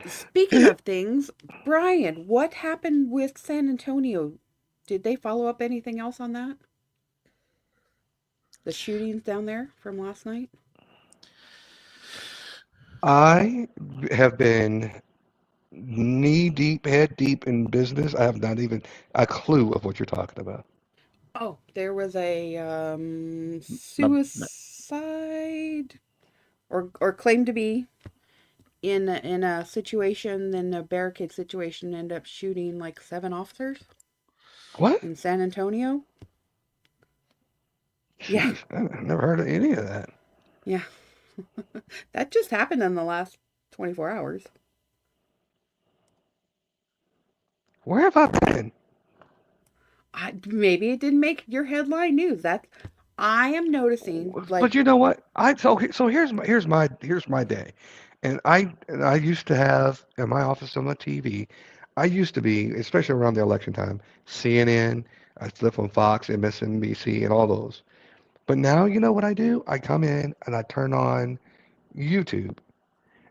Speaking of things, Brian, what happened with San Antonio? Did they follow up anything else on that? The shootings down there from last night? I have been knee deep, head deep in business. I have not even a clue of what you're talking about. Oh, there was a suicide or claimed to be in a situation, then a barricade situation, ended up shooting like 7 officers. What? In San Antonio? Jeez, Yeah. I've never heard of any of that. Yeah. That just happened in the last 24 hours. Where have I been? Maybe it didn't make your headline news. I am noticing. But you know what? So here's my day, and I used to have in my office on the TV. I used to be, especially around the election time, CNN. I flip on Fox, MSNBC, and all those. But now, you know what I do? I come in and I turn on YouTube,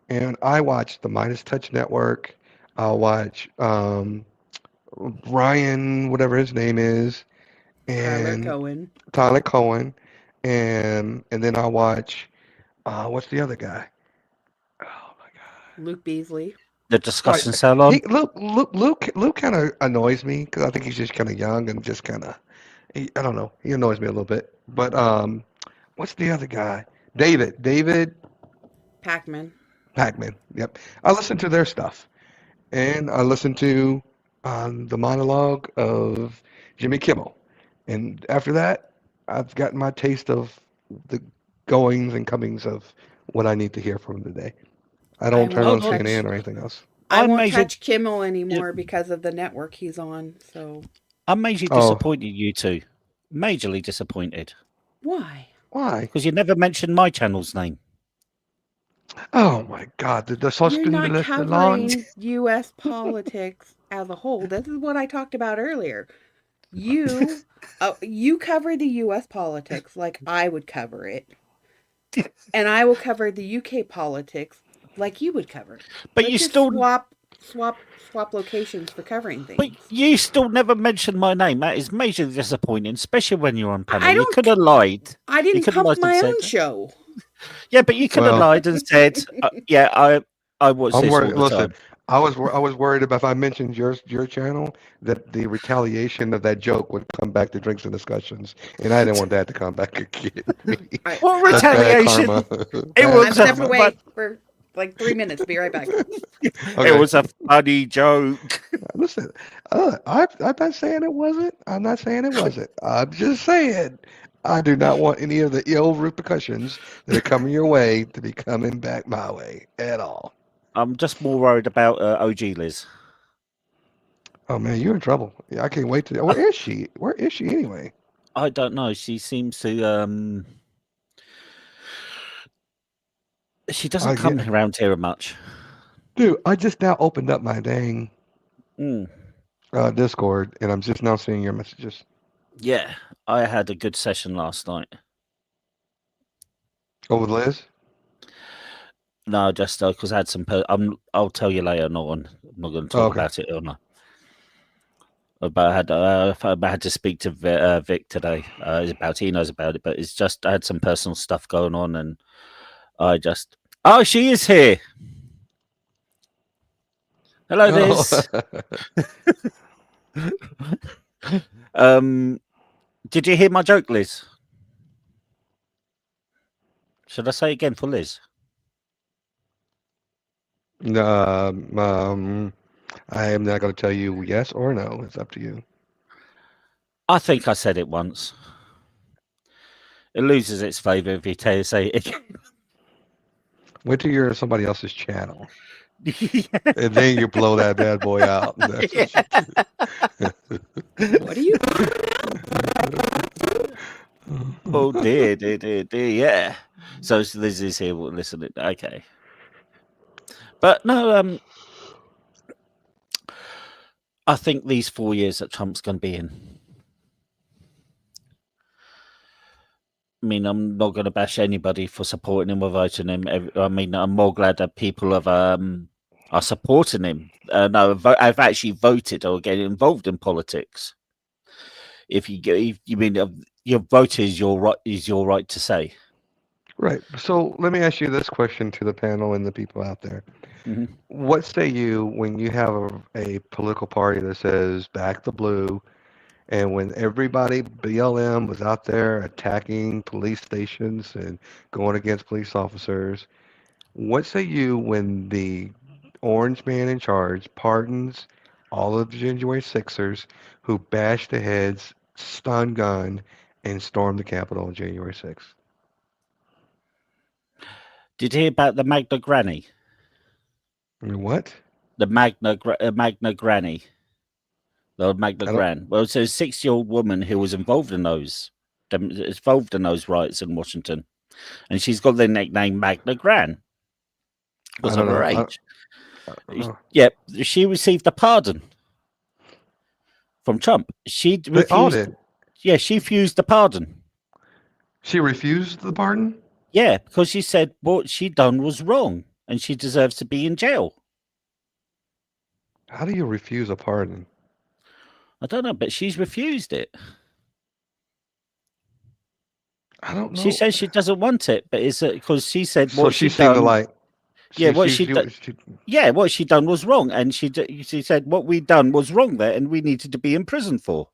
and I watch the Midas Touch Network. I'll watch Ryan, whatever his name is, and Tyler Cohen, and then I'll watch what's the other guy? Oh my God, Luke Beasley. The discussion salon. Luke kind of annoys me because I think he's just kind of young and just kind of. I don't know. He annoys me a little bit. But what's the other guy? David Pacman. Yep. I listen to their stuff, and I listen to the monologue of Jimmy Kimmel, and after that, I've gotten my taste of the goings and comings of what I need to hear from today. I don't turn on CNN or anything else. I won't touch Kimmel anymore because of the network he's on. So I'm majorly disappointed, you two. Majorly disappointed. Why? Because you never mentioned my channel's name. Oh my God! You're not covering U.S. politics as a whole. This is what I talked about earlier. You cover the U.S. politics like I would cover it, and I will cover the U.K. politics like you would cover it. But you still swap locations for covering things. But you still never mentioned my name. That is majorly disappointing, especially when you're on panel. You could have lied. I didn't pump my own show. Yeah, but you could have lied and said, "Yeah, I watch this all the time." I was worried about if I mentioned your channel that the retaliation of that joke would come back to drinks and discussions, and I didn't want that to come back and get me. All right, What That's bad retaliation? karma. It Bad was I'm a stepping karma. away for like 3 minutes. Be right back. It Okay. was a funny joke. Listen, I'm not saying it wasn't. I'm not saying it wasn't. I'm just saying I do not want any of the ill repercussions that are coming your way to be coming back my way at all. I'm just more worried about OG Liz. Oh man, you're in trouble. Yeah, I can't wait to. Where is she? Where is she anyway? I don't know. She seems to. She doesn't I come get, around here much. dude. I just now opened up my dang Mm. Discord, and I'm just now seeing your messages. Yeah, I had a good session last night. Oh, with Liz? No, just because I had some. I'll tell you later. I'm not going to talk Okay. about it or not. But I had to speak to Vic today. It's about he knows about it, but it's just I had some personal stuff going on, and I just. Oh, she is here. Hello, Liz. Did you hear my joke, Liz? Should I say it again for Liz? I am not going to tell you yes or no. It's up to you. I think I said it once. It loses its favour if you say it again. Wait till you're on somebody else's channel, and then you blow that bad boy out. What are you? Oh dear, yeah. So Liz is here listening. Okay, but no, I think these 4 years that Trump's going to be in. I mean, I'm not going to bash anybody for supporting him or voting him. I mean, I'm more glad that people have are supporting him. No, I've actually voted or get involved in politics. If you mean your vote is your right to say. Right. So let me ask you this question to the panel and the people out there. Mm-hmm. What say you when you have a political party that says back the blue, and when everybody, BLM, was out there attacking police stations and going against police officers, what say you when the orange man in charge pardons all of the January 6ers who bashed the heads, stun gun, and stormed the Capitol on January 6th? Did you hear about the Magna Granny? What? The Magna Granny. The Magna I don't. Gran. Well, it's a 6-year-old woman who was involved in those riots in Washington, and she's got the nickname Magna Gran because I of don't her know. age. Oh. Yep, she received a pardon from Trump. She They all refused. did. Yeah, she refused the pardon. She refused the pardon? Yeah, because she said what she done was wrong and she deserves to be in jail. How do you refuse a pardon? I don't know, but she's refused it. I don't know. She says she doesn't want it, but it's because she said So what she she seemed to done. like. Yeah, what she done. Yeah, what she done was wrong, and she said what we done was wrong there, and we needed to be in prison for.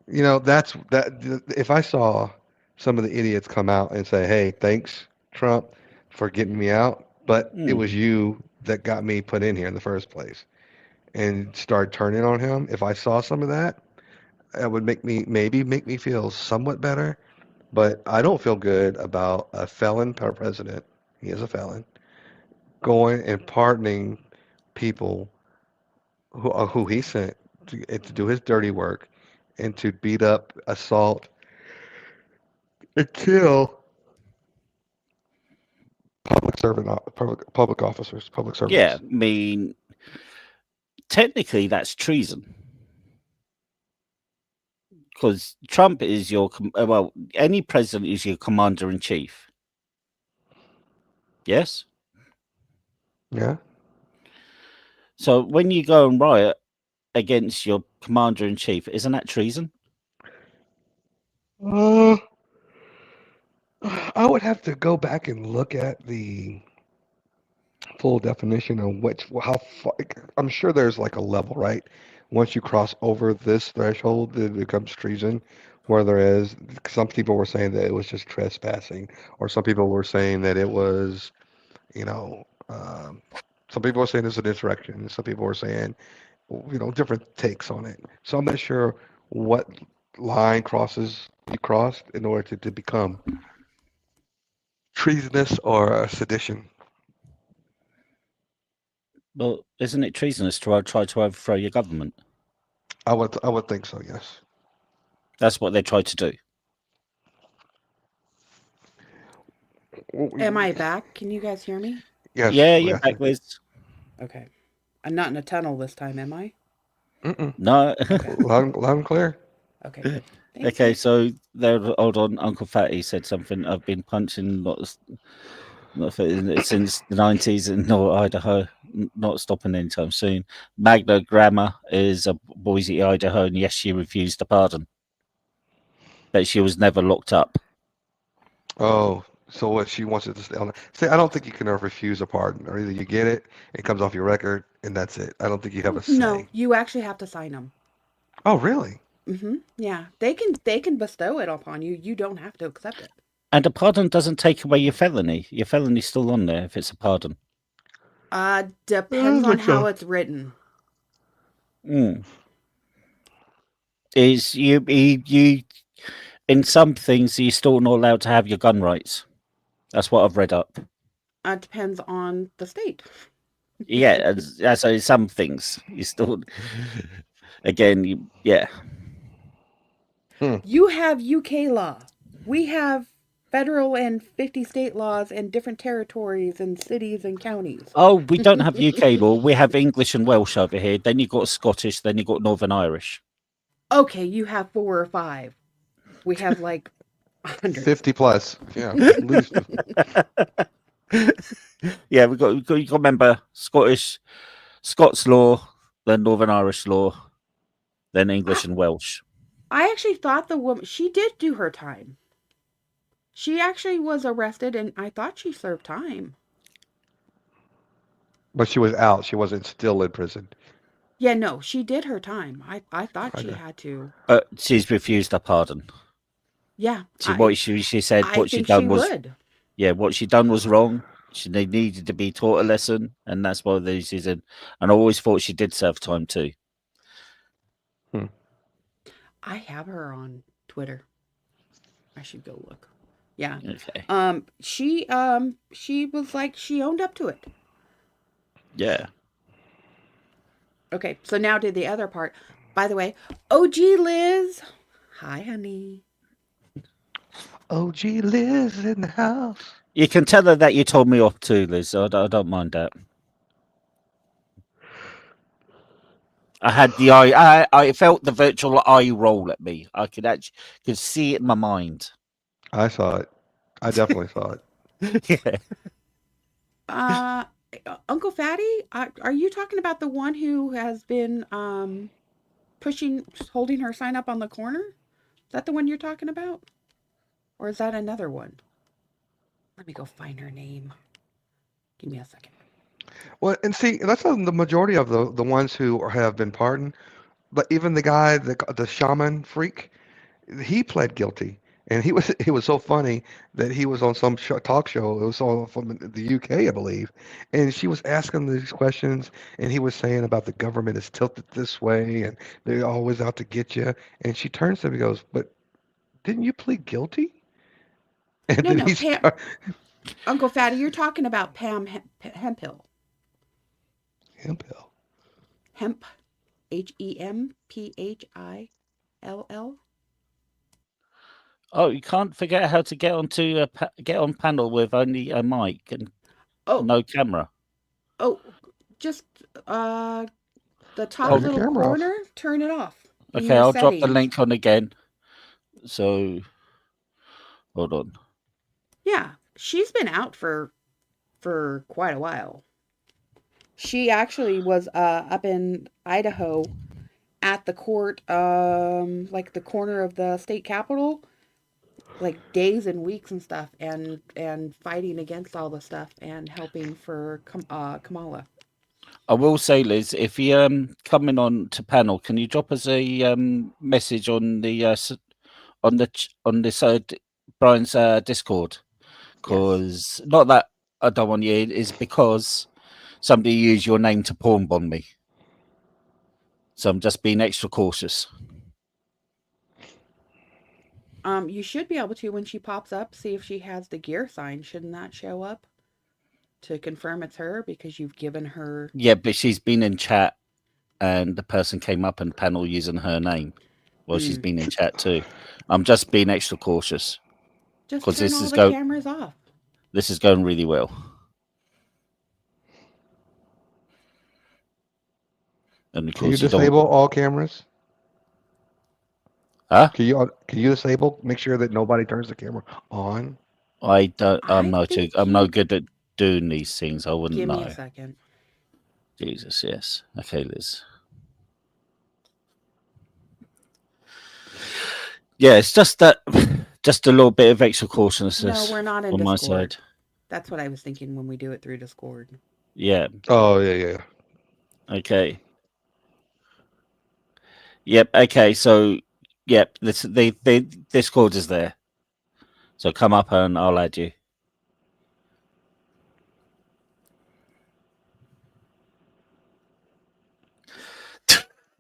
You know, that's that. If I saw some of the idiots come out and say, "Hey, thanks, Trump, for getting me out," but it was you that got me put in here in the first place, and start turning on him. If I saw some of that, that would make me feel somewhat better. But I don't feel good about a felon president. He is a felon going and pardoning people who he sent to do his dirty work and to beat up, assault, and kill public officers, public servants. Yeah, I mean, technically that's treason. Because Trump is any president is your commander in chief. Yes? Yeah. So when you go and riot against your commander in chief, isn't that treason? I would have to go back and look at the full definition of how far. I'm sure there's like a level, right? Once you cross over this threshold, it becomes treason. Where there is, some people were saying that it was just trespassing, or some people were saying that it was, you know, some people were saying it's an insurrection. Some people were saying, different takes on it. So I'm not sure what line crosses you crossed in order to become treasonous or sedition. Well, isn't it treasonous to try to overthrow your government? I would think so. Yes. That's what they tried to do. Am I back? Can you guys hear me? Yes. Yeah, we you're got back, you. Liz. Okay. I'm not in a tunnel this time, am I? Mm-mm. No. Okay. Loud and clear. Okay. Good. Thank Okay, you. so there. Hold on, Uncle Fatty said something. I've been punching since the 90s in North Idaho, not stopping anytime soon. Magna Grammar is a Boise, Idaho, and yes, she refused a pardon, but she was never locked up. Oh, so what she wants it to stay on. See, I don't think you can ever refuse a pardon, or either you get it, it comes off your record, and that's it. I don't think you have a say. No, you actually have to sign them. Oh, really? Yeah, they can bestow it upon you. You don't have to accept it. And a pardon doesn't take away your felony. Your felony's still on there if it's a pardon. Depends on how it's written. Is you in some things you're still not allowed to have your gun rights. That's what I've read up. Depends on the state. Yeah, so some things you still. Again, yeah. You have UK law. We have federal and 50 state laws and different territories and cities and counties. Oh, we don't have UK law. We have English and Welsh over here. Then you've got Scottish. Then you've got Northern Irish. Okay, you have 4 or 5. We have like 100. 50 plus. Yeah. At least. Yeah, you got to remember Scots law, then Northern Irish law, then English and Welsh. I actually thought the woman, she did do her time. She actually was arrested and I thought she served time. But she was out. She wasn't still in prison. Yeah, no, she did her time. I thought she had to. But she's refused a pardon. Yeah. She said I what she think done she was would. Yeah, what she done was wrong. They needed to be taught a lesson, and that's why she's in. And I always thought she did serve time too. I have her on Twitter. I should go look. Yeah. Okay. She was like, she owned up to it. Yeah. Okay, so now to the other part. By the way, OG Liz. Hi, honey. OG Liz in the house. You can tell her that you told me off too, Liz. I don't mind that. I had the eye. I felt the virtual eye roll at me. I could see it in my mind. I saw it. I definitely saw it. Yeah. Uncle Fatty, are you talking about the one who has been holding her sign up on the corner? Is that the one you're talking about? Or is that another one? Let me go find her name. Give me a second. Well, and see, that's the majority of the ones who have been pardoned. But even the guy, the shaman freak, he pled guilty. And it was so funny that he was on some talk show. It was all from the UK, I believe. And she was asking these questions, and he was saying about the government is tilted this way, and they're always out to get you. And she turns to him and goes, "But didn't you plead guilty?" And No, then Pam, Uncle Fatty, you're talking about Pam Hemphill. Hemphill. Hemp, HEMPHILL. Oh, you can't forget how to get onto get on panel with only a mic and no camera. Oh, just the top little corner, turn it off. Okay, I'll drop the link on again. So, hold on. Yeah, she's been out for quite a while. She actually was up in Idaho at the court, like the corner of the state capitol. like days and weeks and stuff, and fighting against all the stuff and helping for Kamala. I will say, Liz, if you coming on to panel, can you drop us a message on the on this Brian's Discord? Yes. Because not that I don't want you, it's because somebody used your name to pawn bomb me. So I'm just being extra cautious. You should be able to, when she pops up, see if she has the gear sign. Shouldn't that show up to confirm it's her because you've given her? Yeah, but she's been in chat and the person came up and panel using her name. Well, she's been in chat too. I'm just being extra cautious. Just 'Cause turn this all is the cameras off. This is going really well. And of Can you course, you don't. disable all cameras? Huh? Can you disable? Make sure that nobody turns the camera on. I don't. I I'm not. think I'm no you- good at doing these things. I wouldn't Give know. me a second. Jesus, yes. Okay, Liz. Yeah, it's just that, just a little bit of extra cautiousness. No, we're not in on my Discord. side. That's what I was thinking when we do it through Discord. Yeah. Oh yeah. Okay. Yep. Okay. So, yep. The Discord is there. So come up and I'll add you.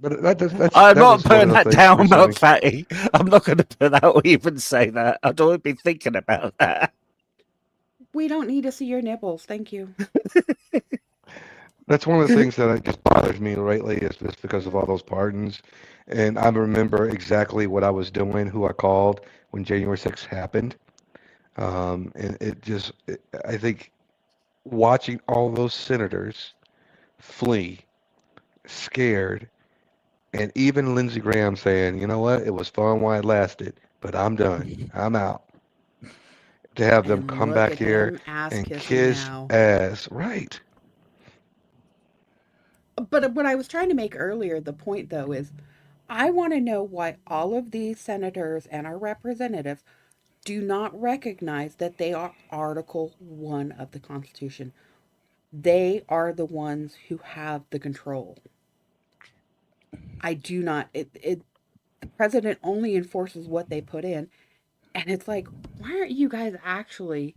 But that's I'm that not was one putting of the that things down, you're Milk saying. Fatty. I'm not going to put that or even say that. I don't want to be thinking about that. We don't need to see your nipples. Thank you. That's one of the things that just bothers me lately is just because of all those pardons. And I remember exactly what I was doing, who I called when January 6th happened. And I think watching all those senators flee, scared, and even Lindsey Graham saying, you know what, it was fun while it lasted, but I'm done. I'm out. To have them And come look back at here him ass and kissing kiss now. ass. Right. But what I was trying to make earlier, the point though, is I want to know why all of these senators and our representatives do not recognize that they are Article 1 of the Constitution. They are the ones who have the control. I do not. The president only enforces what they put in. And it's like, why aren't you guys actually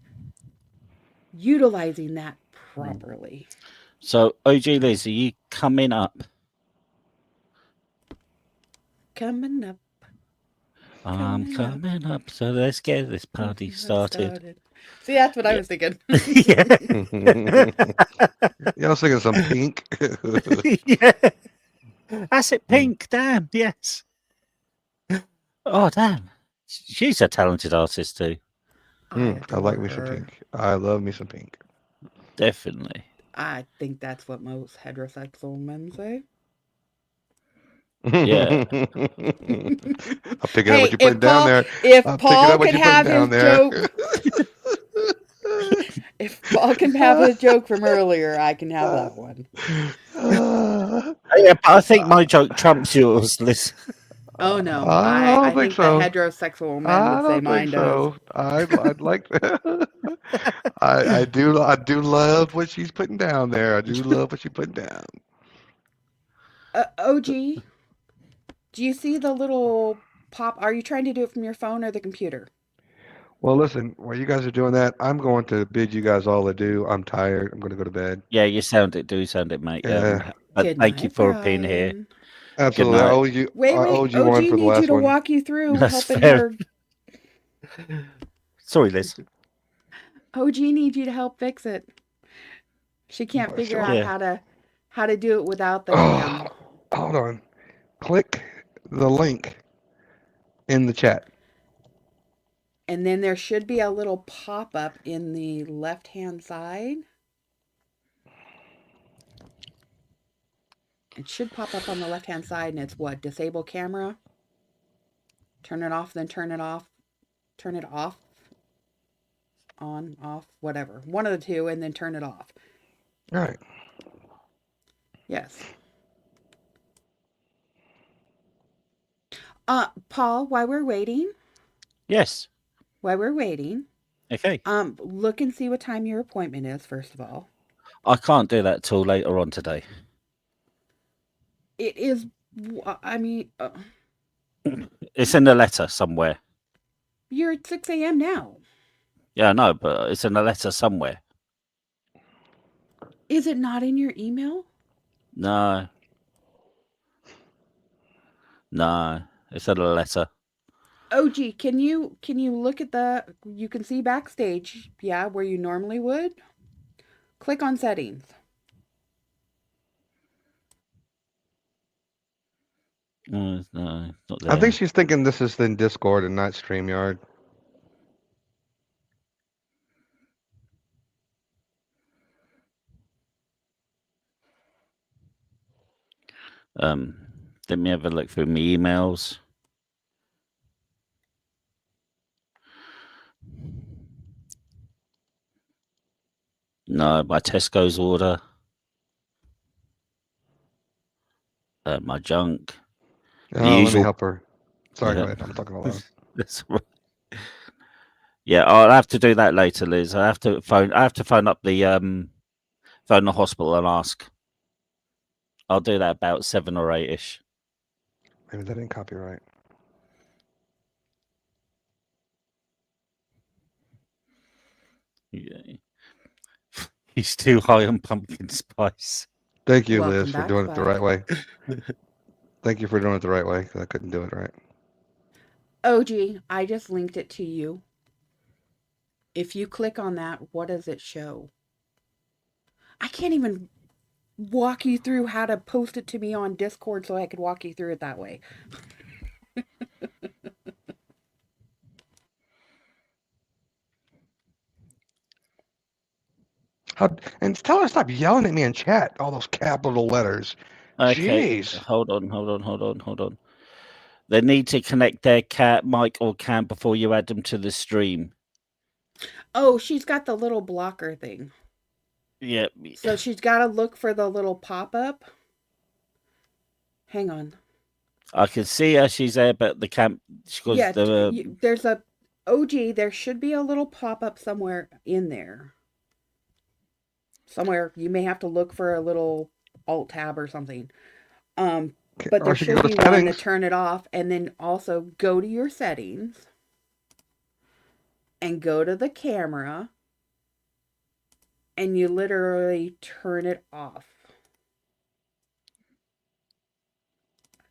utilizing that properly? So, OG Liz, are you coming up? Coming up. I'm coming up. So let's get this party started. See, that's what I was thinking. Yeah. Yeah, I was thinking some Pink. Yeah. That's it, Pink. Damn, yes. Oh, damn. She's a talented artist too. I like me some adore her. Pink. I love me some Pink. Definitely. I think that's what most heterosexual men say. Yeah. I'm picking up what you're putting down there. If I'm picking Paul up what can you're putting have his down there. joke, if Paul can have his joke from earlier, I can have that one. Yeah, but I think my joke trumps yours, Liz. Oh no, I don't I think think so. the heterosexual men I would say don't mine think does. so. I'd like that. I do love what she's putting down there. I do love what she's putting down. OG, do you see the little pop? Are you trying to do it from your phone or the computer? Well, listen, while you guys are doing that, I'm going to bid you guys all adieu. I'm tired. I'm going to go to bed. Yeah, you sound it, mate. Yeah. But Good thank night, you for being here. Brian. Absolutely. I night. owe you. Wait, I owed you OG one for the needs you last to one. walk you through That's helping fair. her. Sorry, Liz. OG needs you to help fix it. She can't figure out Yeah. how to do it without the cam. Hold on. Click the link in the chat. And then there should be a little pop-up in the left-hand side. It should pop up on the left-hand side, and it's what? Disable camera? Turn it off, then turn it off. Turn it off. On, off, whatever. One of the two, and then turn it off. All right. Yes. Paul, while we're waiting, Yes. while we're waiting, Okay. look and see what time your appointment is, first of all. I can't do that till later on today. It is, I mean, It's in the letter somewhere. you're at 6 a.m. now. Yeah, I know, but it's in the letter somewhere. Is it not in your email? No. No, it's in the letter. OG, can you look at you can see backstage, yeah, where you normally would? Click on settings. No, not there. I think she's thinking this is in Discord and not StreamYard. Let me have a look through my emails. No, my Tesco's order. My junk. Oh, let me usual- help her. Sorry, Yeah. go ahead. I'm talking aloud. That's right. Yeah, I'll have to do that later, Liz. I have to phone up the phone the hospital and ask. I'll do that about 7 or 8-ish. Maybe that ain't copyright. Yeah. He's too high on pumpkin spice. Thank you, Welcome Liz, for back, doing it the Spike. right way. Thank you for doing it the right way, because I couldn't do it right. OG, I just linked it to you. If you click on that, what does it show? I can't even walk you through how to post it to me on Discord so I could walk you through it that way. And tell her to stop yelling at me in chat, all those capital letters. Okay. Jeez. Hold on. They need to connect their mic or cam before you add them to the stream. Oh, she's got the little blocker thing. Yeah. So she's got to look for the little pop-up. Hang on. I can see her. She's there, but the cam. Yeah, there's a OG. There should be a little pop-up somewhere in there. Somewhere you may have to look for a little alt tab or something. But there should be one to turn it off, and then also go to your settings and go to the camera, and you literally turn it off.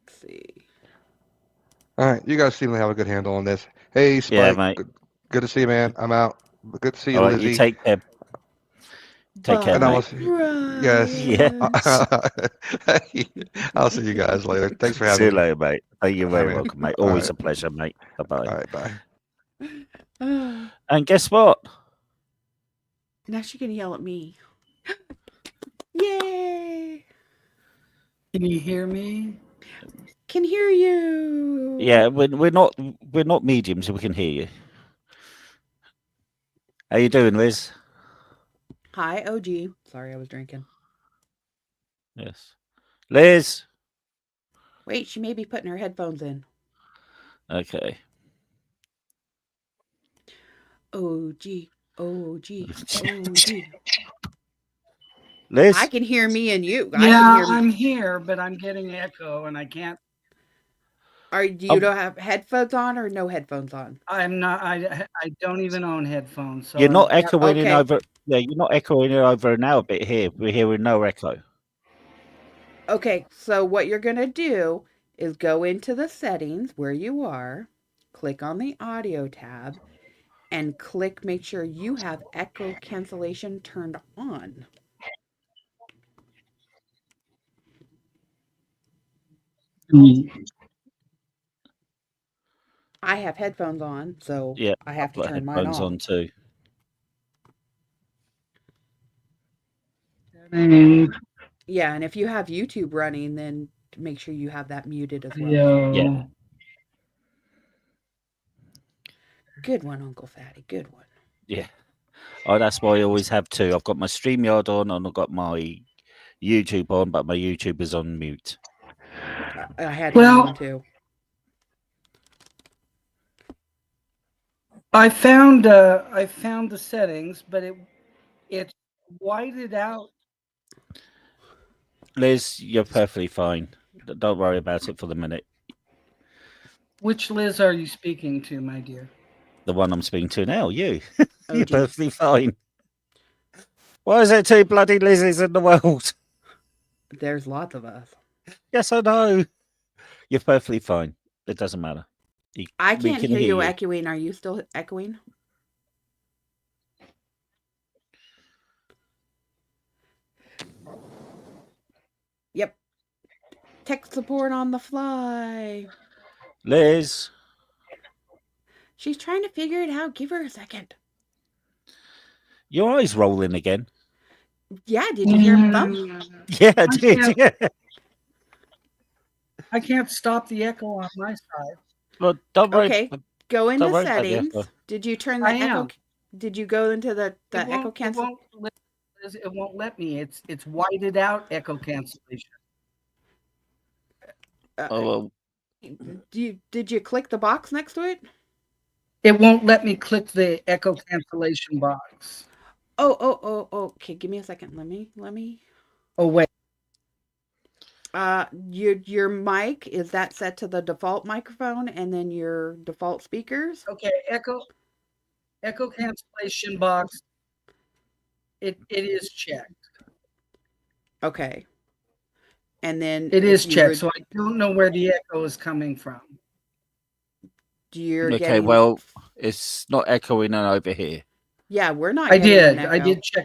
Let's see. All right, you guys seem to have a good handle on this. Hey, Spike. Yeah, mate. Good to see you, man. I'm out. Good to see you, All right, Lizzie. you take care. Take care, And I mate. will yes. Yeah. I'll see you guys later. Thanks for having See you me. later, mate. Oh, you're very right. welcome, mate. All Always right. a pleasure, mate. Bye-bye. All right, bye. And guess what? Now she can yell at me. Yay! Can you hear me? Can hear you. Yeah, we're not mediums, so we can hear you. How you doing, Liz? Hi, OG. Sorry, I was drinking. Yes. Liz? Wait, she may be putting her headphones in. Okay. OG. Liz? I can hear me and you. Yeah, I'm here, but I'm getting echo and I can't. You don't have headphones on or no headphones on? I'm not. I don't even own headphones. So You're not echoing in okay. over. Yeah, you're not echoing it over now a bit here. We're hearing no echo. Okay, so what you're going to do is go into the settings where you are, click on the audio tab, and make sure you have echo cancellation turned on. I have headphones on, so Yeah, I have to I've got turn mine headphones on. on too. Yeah, and if you have YouTube running, then make sure you have that muted as well. Yeah. Good one, Uncle Fatty. Good one. Yeah. Oh, that's why I always have two. I've got my StreamYard on and I've got my YouTube on, but my YouTube is on mute. I had mine on too. I found the settings, but it's whited out. Liz, you're perfectly fine. Don't worry about it for the minute. Which Liz are you speaking to, my dear? The one I'm speaking to now, you. Oh, You're geez. perfectly fine. Why is there two bloody Lizzies in the world? There's lots of us. Yes, I know. You're perfectly fine. It doesn't matter. I we can't can hear you you. echoing. Are you still echoing? Yep. Tech support on the fly. Liz, She's trying to figure it out. Give her a second. your eyes rolling again. Yeah, did you hear him thump? Yeah, I did. Yeah. I can't stop the echo on my side. Well, don't worry. Okay, go into worry about the settings. echo. Did you turn the I echo? am. Did you go into the echo cancel? It won't let me. It's whited out echo cancellation. Oh, well, Did you click the box next to it? It won't let me click the echo cancellation box. Oh. Okay, give me a second. Let me. Oh wait. Your mic, is that set to the default microphone, and then your default speakers? Okay, echo cancellation box. It is checked. Okay. And then It is checked, so I don't know where the echo is coming from. You're okay, getting, well, it's not echoing over here. yeah, we're not. I getting did. an I echo. did check.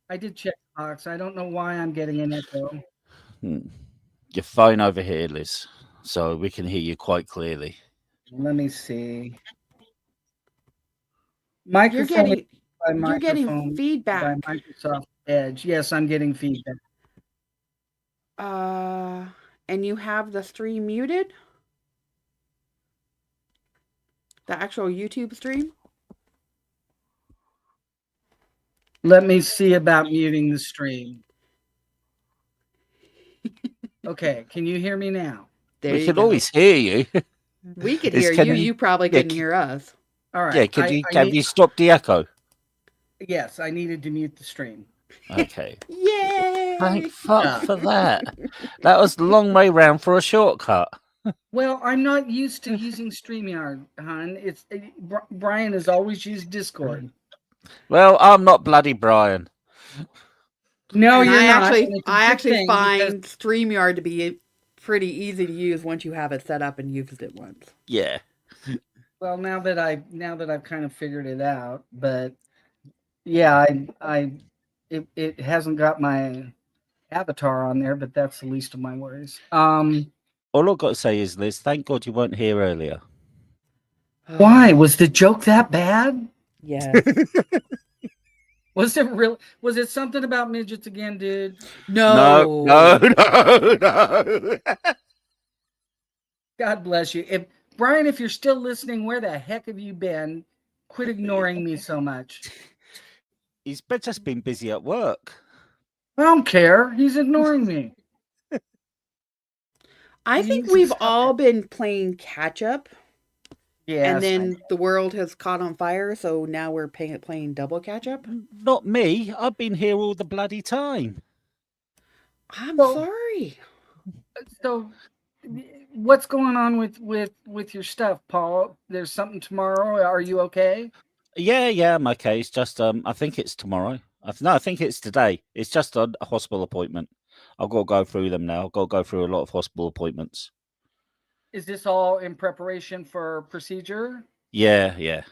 I did check the box. I don't know why I'm getting an echo. You're fine over here, Liz, so we can hear you quite clearly. Let me see. You're getting feedback. by Microsoft Edge. Yes, I'm getting feedback. And you have the stream muted? The actual YouTube stream? Let me see about muting the stream. Okay, can you hear me now? There we you can go. always hear you. We could Is- hear can you. you- You probably yeah, couldn't hear us. All right. Yeah, have you stopped the echo? Yes, I needed to mute the stream. Okay. Yay! Thank fuck for that. That was the long way round for a shortcut. Well, I'm not used to using StreamYard, hon. Brian has always used Discord. Well, I'm not bloody Brian. No, And you're I not. actually, and it's a I good actually thing because- find StreamYard to be pretty easy to use once you have it set up and used it once. Yeah. Well, now that I've kind of figured it out, but yeah, it hasn't got my avatar on there, but that's the least of my worries. All I've got to say is, Liz, thank God you weren't here earlier. Why was the joke that bad? Yes. Was it real? Was it something about midgets again, dude? No. No. God bless you. Brian, if you're still listening, where the heck have you been? Quit ignoring me so much. He's just been busy at work. I don't care. He's ignoring me. I think we've all been playing catch up. Yeah. And then the world has caught on fire, so now we're playing double catch up. Not me. I've been here all the bloody time. I'm sorry. So, what's going on with your stuff, Paul? There's something tomorrow. Are you okay? Yeah, I'm okay. It's just I think it's tomorrow. I think it's today. It's just a hospital appointment. I've got to go through them now. I've got to go through a lot of hospital appointments. Is this all in preparation for procedure? Yeah.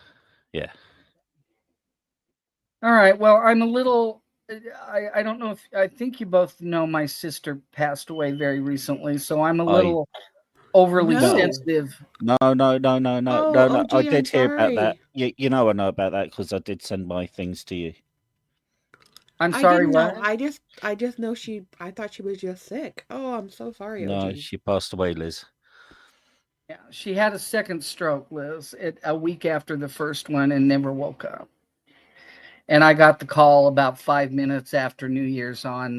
All right. Well, I'm a little. I don't know if I think you both know my sister passed away very recently, so I'm a little overly sensitive. No. Oh, I gee, did I'm hear about that. sorry. You know I know about that because I did send my things to you. I'm sorry. I didn't What? know. I just know I thought she was just sick. Oh, I'm so sorry. No, OG. she passed away, Liz. Yeah, she had a second stroke, Liz, a week after the first one, and never woke up. And I got the call about 5 minutes after New Year's on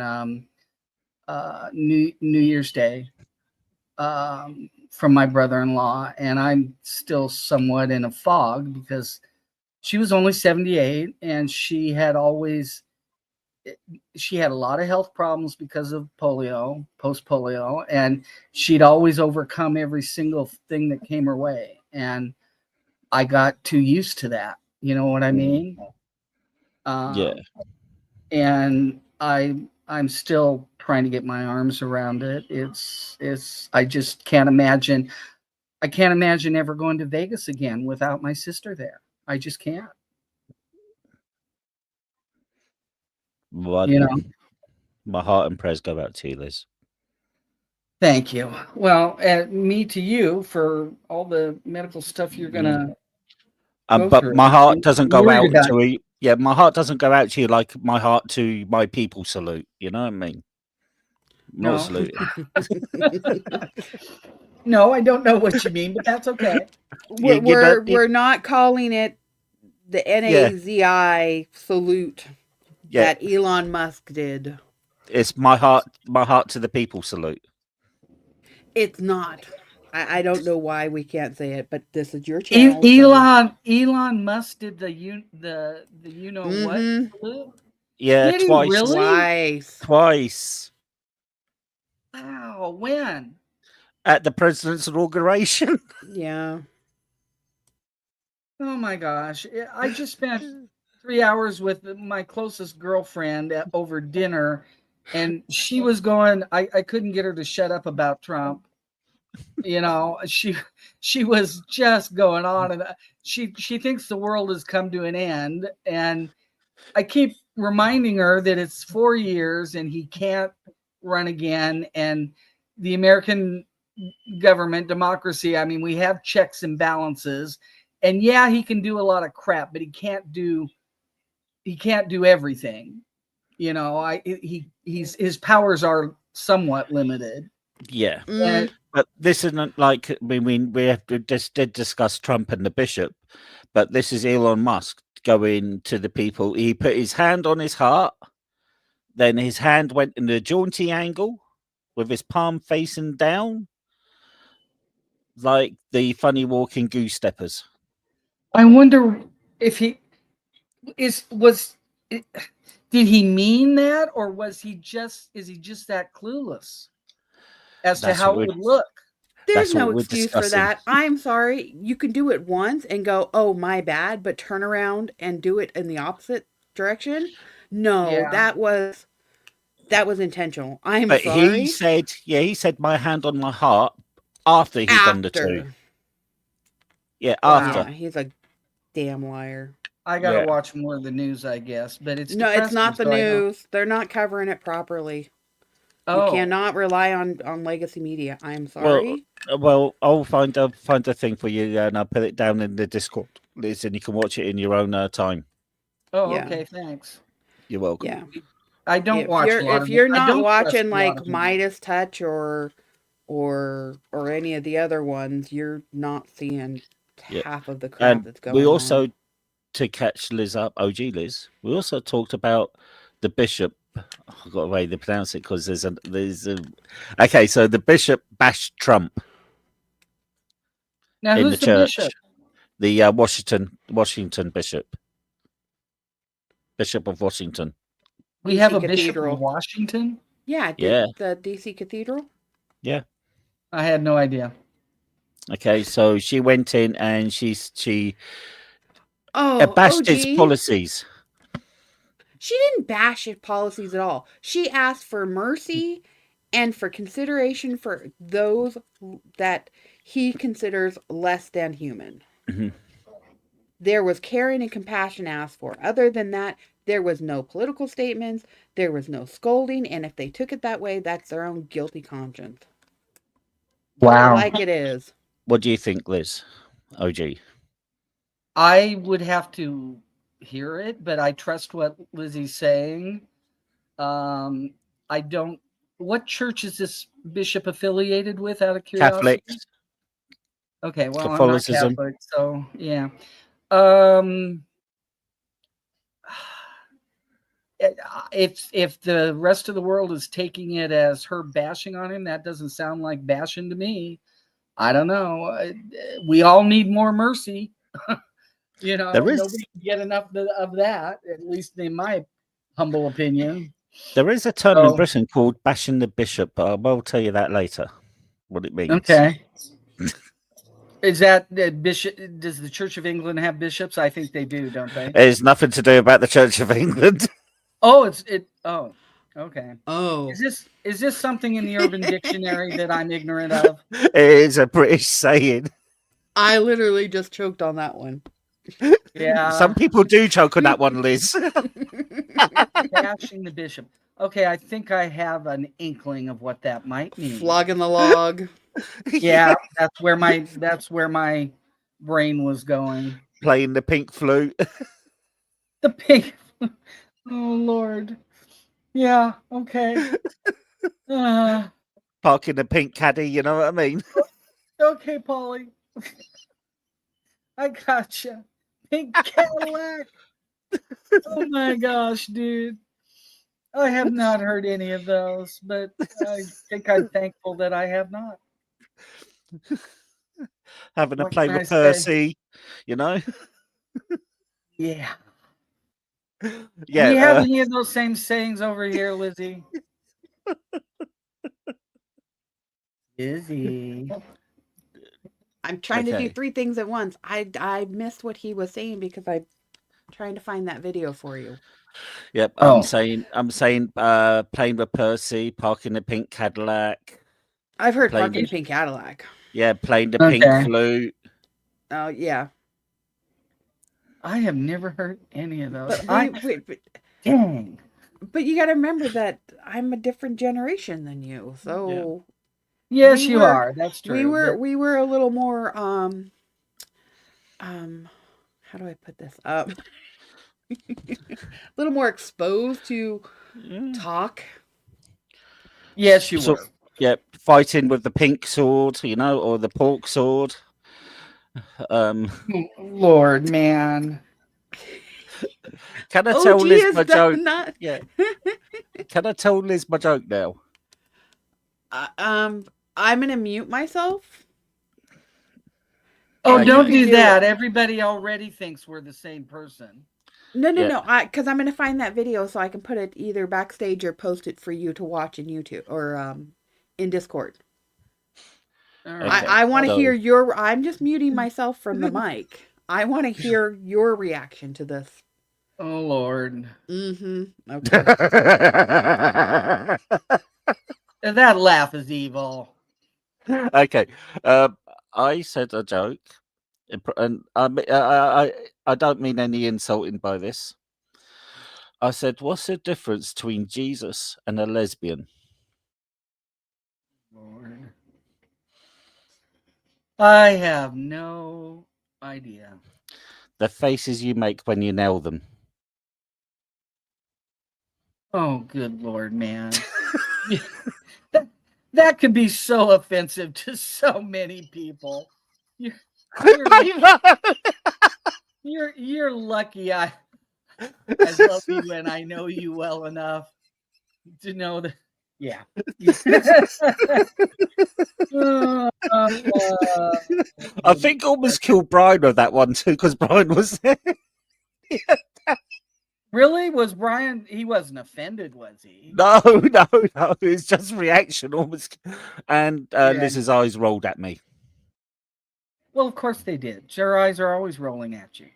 New Year's Day. from my brother-in-law, and I'm still somewhat in a fog because she was only 78, and she had a lot of health problems because of polio, post-polio, and she'd always overcome every single thing that came her way. And I got too used to that. You know what I mean? Yeah. And I'm still trying to get my arms around it. I just can't imagine. I can't imagine ever going to Vegas again without my sister there. I just can't. Well, You know. my heart and prayers go out to you, Liz. Thank you. Well, me to you for all the medical stuff you're gonna. Go But through. my heart doesn't go out Worried about to you. Yeah, my heart doesn't go out to you like my heart to my people salute. You know what I mean? Not No. saluting. No, I don't know what you mean, but that's okay. We're not calling it the NAZI salute that Elon Musk did. It's my heart to the people salute. It's not. I don't know why we can't say it, but this is your channel. Elon Musk did the you know what? Yeah, Did he twice. really? Twice. Wow, when? At the president's inauguration. Yeah. Oh my gosh. I just spent 3 hours with my closest girlfriend over dinner, and she was going, I couldn't get her to shut up about Trump. You know, she was just going on, and she thinks the world has come to an end, and I keep reminding her that it's 4 years and he can't run again, and the American government, democracy, I mean, we have checks and balances, and yeah, he can do a lot of crap, but he can't do everything. You know, his powers are somewhat limited. Yeah. But this isn't like, I mean, we just did discuss Trump and the bishop, but this is Elon Musk going to the people. He put his hand on his heart, then his hand went in a jaunty angle with his palm facing down, like the funny walking goose steppers. I wonder if did he mean that, or is he just that clueless as to how it would look? There's no excuse for that. I'm sorry. You can do it once and go, oh, my bad, but turn around and do it in the opposite direction. No, that was intentional. I'm sorry. He said my hand on my heart after he'd done the two. Yeah, after. Wow, he's a damn liar. I gotta watch more of the news, I guess, but it's it's not the news. They're not covering it properly. You cannot rely on legacy media. I'm sorry. Well, I'll find a thing for you and I'll put it down in the Discord, Liz, and you can watch it in your own time. Oh, okay, thanks. You're welcome. Yeah, I don't watch. If you're not watching like Midas Touch or any of the other ones, you're not seeing half of the crap that's going on. We also, to catch Liz up, OG Liz, we also talked about the bishop. I've got a way to pronounce it because there's a okay. So the bishop bashed Trump. Now, in who's the church? Bishop? The Washington bishop, Bishop of Washington. We have a bishop of Washington. Yeah, the DC Cathedral. Yeah, I had no idea. Okay, so she went in and she bashed his policies. She didn't bash his policies at all. She asked for mercy and for consideration for those that he considers less than human. Mm-hmm. There was caring and compassion asked for. Other than that, there was no political statements. There was no scolding. And if they took it that way, that's their own guilty conscience. Wow. Like it is. What do you think, Liz? OG? I would have to hear it, but I trust what Lizzie's saying. I don't. What church is this bishop affiliated with, out of curiosity? Catholic. Okay, well, Catholicism. I'm not Catholic, so yeah. If the rest of the world is taking it as her bashing on him, that doesn't sound like bashing to me. I don't know. We all need more mercy. You know, There is- nobody can get enough of that, at least in my humble opinion. There is a term in Oh. Britain called bashing the bishop, but I will tell you that later, what it means. Okay. Is that bishop? Does the Church of England have bishops? I think they do, don't they? It's nothing to do about the Church of England. Oh, Oh, okay. Oh. Is this something in the Urban Dictionary that I'm ignorant of? It is a British saying. I literally just choked on that one. Yeah. Some people do choke on that one, Liz. Bashing the bishop. Okay, I think I have an inkling of what that might mean. Flogging the log. Yeah, that's where my brain was going. Playing the pink flute. The pink. Oh Lord. Yeah. Okay. Parking the pink caddy, you know what I mean? Okay, Polly. I gotcha. Pink Cadillac. Oh my gosh, dude. I have not heard any of those, but I think I'm thankful that I have not. Having a What play can I with say? Percy, you know? Yeah. Yeah. Do you have any of those same sayings over here, Lizzie? Lizzie. I'm trying to Okay. do 3 things at once. I missed what he was saying because I'm trying to find that video for you. Yep. Oh. I'm saying playing with Percy, parking the pink Cadillac. I've heard Playing Parking the- Pink Cadillac. Yeah, playing the Okay. pink flute. Oh, yeah. I have never heard any of those. But, Dang. but you got to remember that I'm a different generation than you. So Yes, We you were- are. That's true. we were a little more how do I put this up? A little more exposed to talk. Yes, you So- were. Yeah, fighting with the pink sword, you know, or the pork sword. Lord, man. Can I Oh, tell gee, Liz is my that joke? not? Yeah. Can I tell Liz my joke now? I'm gonna mute myself. Oh, Okay. don't You do do that. it. Everybody already thinks we're the same person. No, Yeah. because I'm gonna find that video so I can put it either backstage or post it for you to watch in YouTube or in Discord. All Okay. right. I want to So- hear your. I'm just muting myself from the mic. I want to hear your reaction to this. Oh, Lord. Mm-hmm. Okay. That laugh is evil. Okay. I said a joke, and I don't mean any insulting by this. I said, "What's the difference between Jesus and a lesbian?" Lord. I have no idea. The faces you make when you nail them. Oh, good Lord, man. that could be so offensive to so many people. You're lucky I love you and I know you well enough to know that. Yeah. I think I almost killed Brian with that one too, because Brian was there. Really? Was Brian? He wasn't offended, was he? No. It's just reaction almost. And Liz's eyes rolled at me. Well, of course they did. Your eyes are always rolling at you.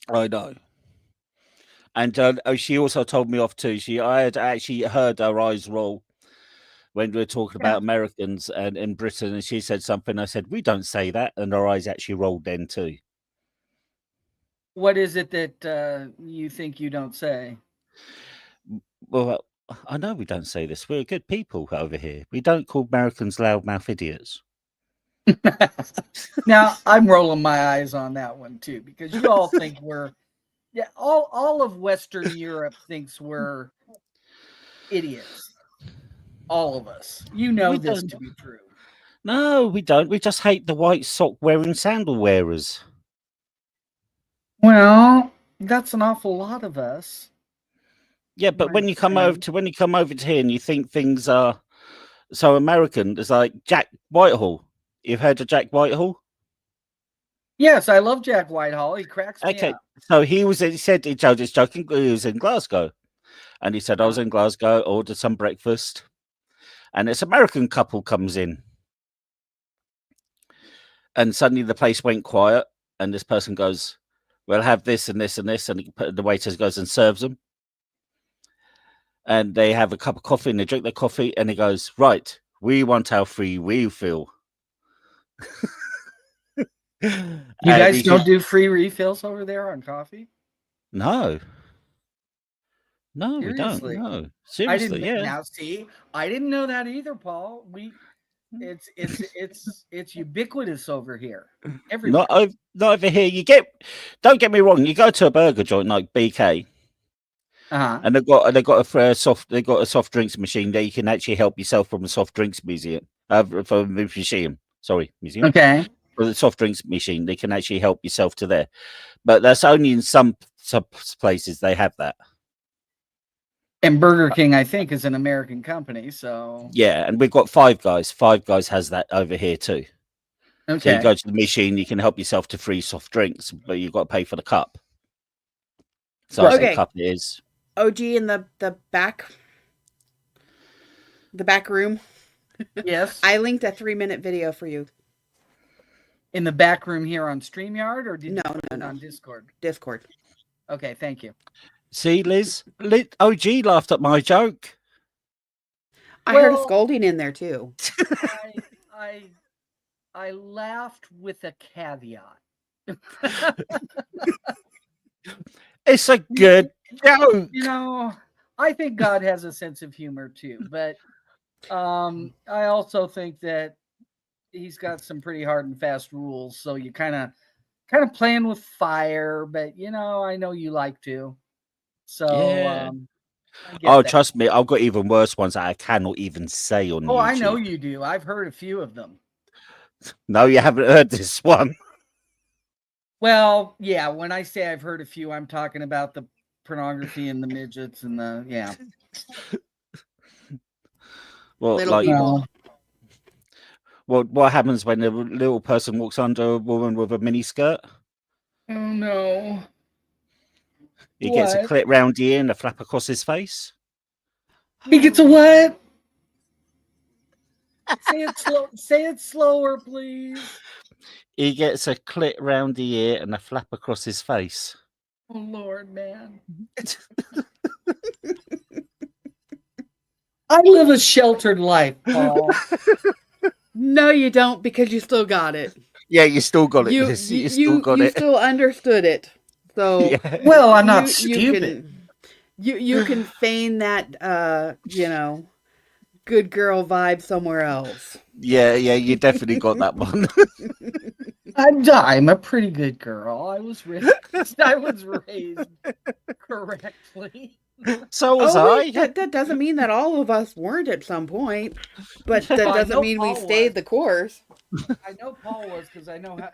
I know. And she also told me off too. I had actually heard her eyes roll when we were talking about Americans and in Britain, and she said something. I said, "We don't say that," and her eyes actually rolled then too. What is it that you think you don't say? Well, I know we don't say this. We're good people over here. We don't call Americans loudmouth idiots. Now I'm rolling my eyes on that one too, because you all think we're all of Western Europe thinks we're idiots. All of us. You know We this don't. to be true. No, we don't. We just hate the white sock wearing sandal wearers. Well, that's an awful lot of us. Yeah, but when My you come over to here and you think things are so American, it's like Jack Whitehall. You've heard of Jack Whitehall? Yes, I love Jack Whitehall. He cracks me Okay, up. so he said he told his joking. He was in Glasgow, and he said I was in Glasgow, ordered some breakfast, and this American couple comes in, and suddenly the place went quiet, and this person goes, "We'll have this and this and this," and the waiter goes and serves them, and they have a cup of coffee and they drink their coffee, and he goes, "Right, we want our free refill." You guys don't do free refills over there on coffee? No. No, Seriously? we don't. No, seriously, yeah. Now, see, I didn't know that either, Paul. It's ubiquitous over here. Everywhere. Not over here. Don't get me wrong. You go to a burger joint like BK, and they've got a soft drinks machine there. You can actually help yourself from a soft drinks museum. From a museum. Sorry, museum. Okay. For the soft drinks machine, they can actually help yourself to there, but that's only in some places they have that. And Burger King, I think, is an American company, so yeah. And we've got Five Guys. Five Guys has that over here too. Okay. So you go to the machine, you can help yourself to free soft drinks, but you've got to pay for the cup. So Okay. the cup is OG in the back room. Yes. I linked a 3-minute video for you. In the back room here on StreamYard, or did you put it on Discord? Discord. Okay, thank you. See, Liz, OG laughed at my joke. I heard a scolding in there too. I laughed with a caveat. It's a good joke. You know, I think God has a sense of humor too, but I also think that he's got some pretty hard and fast rules. So you kind of playing with fire, but you know, I know you like to. So yeah. Oh, trust me, I've got even worse ones that I cannot even say on YouTube. Oh, I know you do. I've heard a few of them. No, you haven't heard this one. Well, yeah, when I say I've heard a few, I'm talking about the pornography and the midgets and the Well, little people. Well, what happens when a little person walks under a woman with a mini skirt? Oh no. He gets a clip round the ear and a flap across his face. He gets a what? Say it slower, please. He gets a clip round the ear and a flap across his face. Oh Lord, man. I live a sheltered life, Paul. No, you don't, because you still got it. Yeah, you still got it. You still understood it. So yeah. Well, I'm not stupid. You can feign that good girl vibe somewhere else. Yeah, you definitely got that one. I'm a pretty good girl. I was raised correctly. So was I. That doesn't mean that all of us weren't at some point, but that doesn't mean we stayed the course. I know Paul was, because I know how.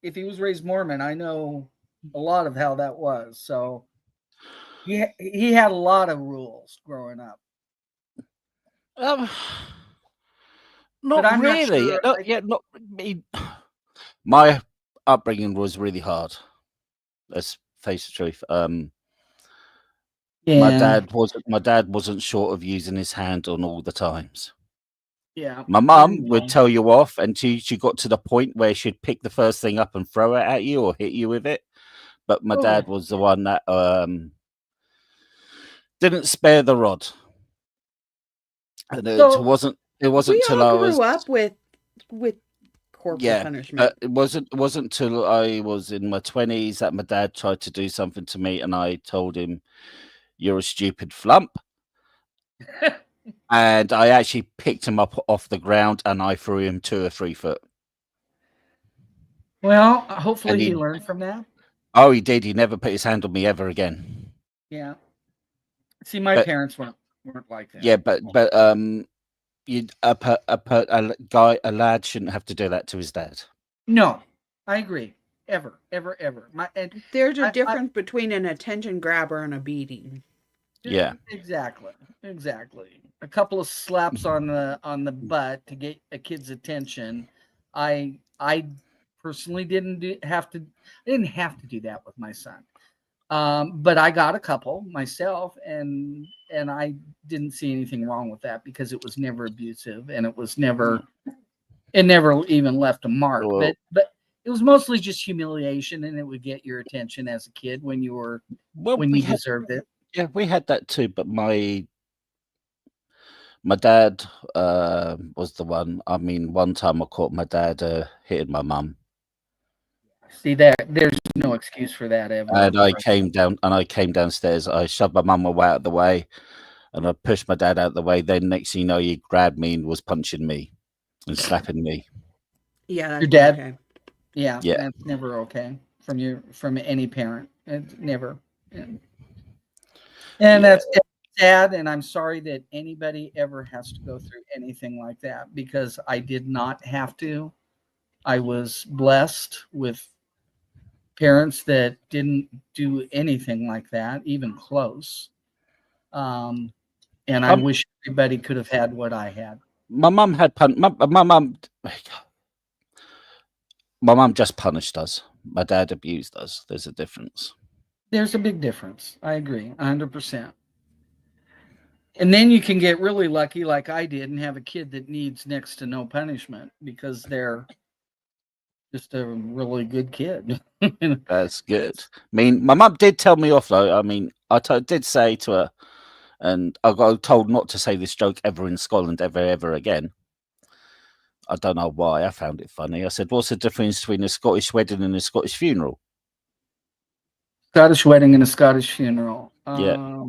If he was raised Mormon, I know a lot of how that was. So he had a lot of rules growing up. Not really. Not me. My upbringing was really hard. Let's face the truth. My dad wasn't short of using his hand on all the times. Yeah. My mum would tell you off until she got to the point where she'd pick the first thing up and throw it at you or hit you with it. But my dad was the one that didn't spare the rod. And it wasn't till I was grew up with corporal punishment. It wasn't till I was in my 20s that my dad tried to do something to me, and I told him, "You're a stupid flump." And I actually picked him up off the ground and I threw him 2 or 3 foot. Well, hopefully he learned from that. Oh, he did. He never put his hand on me ever again. Yeah. See, my parents weren't like that. Yeah, but a lad shouldn't have to do that to his dad. No, I agree. Ever. There's a difference between an attention grabber and a beating. Yeah. Exactly. A couple of slaps on the butt to get a kid's attention. I personally didn't have to do that with my son. But I got a couple myself, and I didn't see anything wrong with that because it was never abusive, and it never even left a mark. Well, But it was mostly just humiliation, and it would get your attention as a kid when you deserved it. Yeah, we had that too, but my dad was the one. I mean, one time I caught my dad hitting my mum. See, there's no excuse for that ever. And I came downstairs. I shoved my mum away out of the way, and I pushed my dad out of the way. Then next thing you know, he grabbed me and was punching me and slapping me. Yeah, that's your dad. Okay. Yeah, Yeah. that's never okay from any parent. It's never. Yeah. And that's sad, and I'm sorry that anybody ever has to go through anything like that, because I did not have to. I was blessed with parents that didn't do anything like that, even close. And I wish everybody could have had what I had. My mum had my mum just punished us. My dad abused us. There's a difference. There's a big difference. I agree, 100%. And then you can get really lucky, like I did, and have a kid that needs next to no punishment because they're just a really good kid. That's good. I mean, my mum did tell me off, though. I mean, I did say to her, and I got told not to say this joke ever in Scotland, ever again. I don't know why. I found it funny. I said, what's the difference between a Scottish wedding and a Scottish funeral? Scottish wedding and a Scottish funeral. Yeah.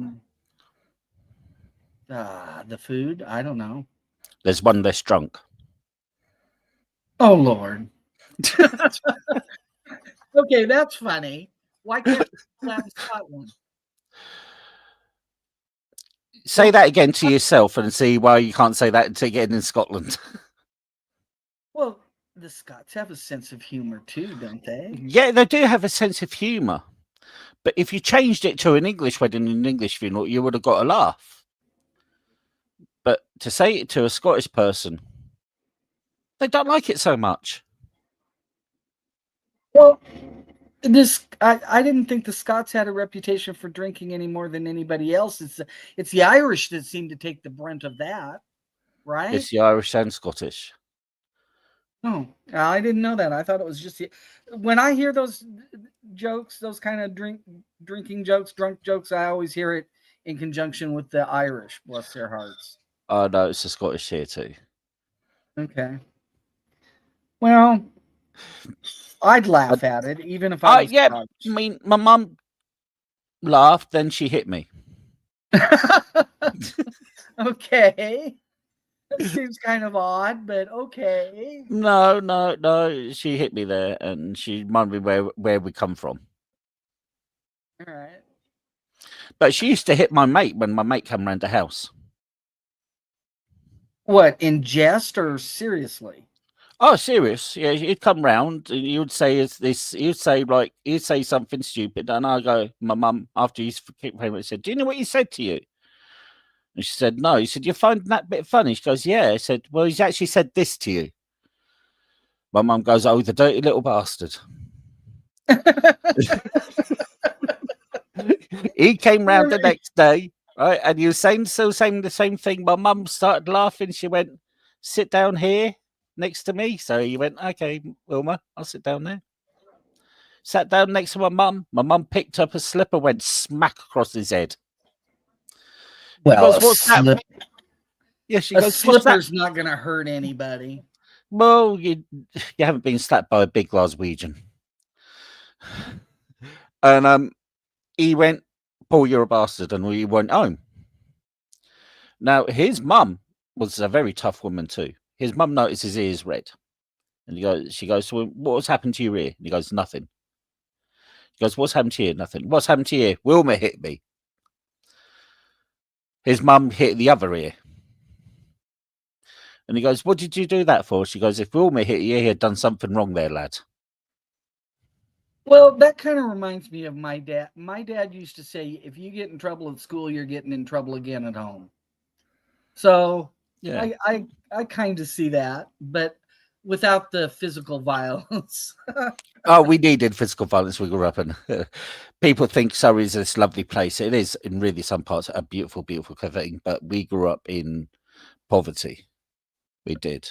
The food? I don't know. There's one less drunk. Oh, Lord. Okay, that's funny. Why can't we have Scotland? Say that again to yourself and see why you can't say that again in Scotland. Well, the Scots have a sense of humor too, don't they? Yeah, they do have a sense of humour. But if you changed it to an English wedding and an English funeral, you would have got a laugh. But to say it to a Scottish person, they don't like it so much. Well, I didn't think the Scots had a reputation for drinking any more than anybody else. It's the Irish that seem to take the brunt of that, right? It's the Irish and Scottish. Oh, I didn't know that. I thought it was just when I hear those jokes, those kind of drinking jokes, drunk jokes, I always hear it in conjunction with the Irish, bless their hearts. Oh, no, it's the Scottish here too. Okay. Well, I'd laugh at it, even if I was yeah, Scottish. I mean, my mum laughed, then she hit me. Okay. That seems kind of odd, but okay. No. She hit me there, and she reminded me where we come from. All right. But she used to hit my mate when my mate came round the house. What, in jest or seriously? Oh, serious? Yeah, he'd come round, and you would say, "Is this?" He'd say something stupid, and I go, my mum, after he's kicked him, said, "Do you know what he said to you?" And she said, "No." He said, "You're finding that bit funny?" She goes, "Yeah." I said, "Well, he's actually said this to you." My mum goes, "Oh, the dirty little bastard." He came round the next day, right, and you still saying the same thing. My mum started laughing. She went, "Sit down here next to me." So he went, "Okay, Wilma, I'll sit down there." Sat down next to my mum. My mum picked up a slipper, went smack across his head. Well, goes, "What's that?" Yeah, she goes, "What's that?" Slipper's not going to hurt anybody. Well, you haven't been slapped by a big Glaswegian. And he went, "Paul, you're a bastard," and we went home. Now, his mum was a very tough woman too. His mum noticed his ears red. And she goes, "So what's happened to your ear?" And he goes, "Nothing." He goes, "What's happened to you?" "Nothing." "What's happened to your ear?" "Wilma hit me." His mum hit the other ear. And he goes, "What did you do that for?" She goes, "If Wilma hit you, he had done something wrong there, lad." Well, that kind of reminds me of my dad. My dad used to say, if you get in trouble at school, you're getting in trouble again at home. So Yeah. I kind of see that, but without the physical violence. Oh, we needed physical violence. We grew up in. People think Surrey is this lovely place. It is, in really some parts, a beautiful, beautiful thing. But we grew up in poverty. We did.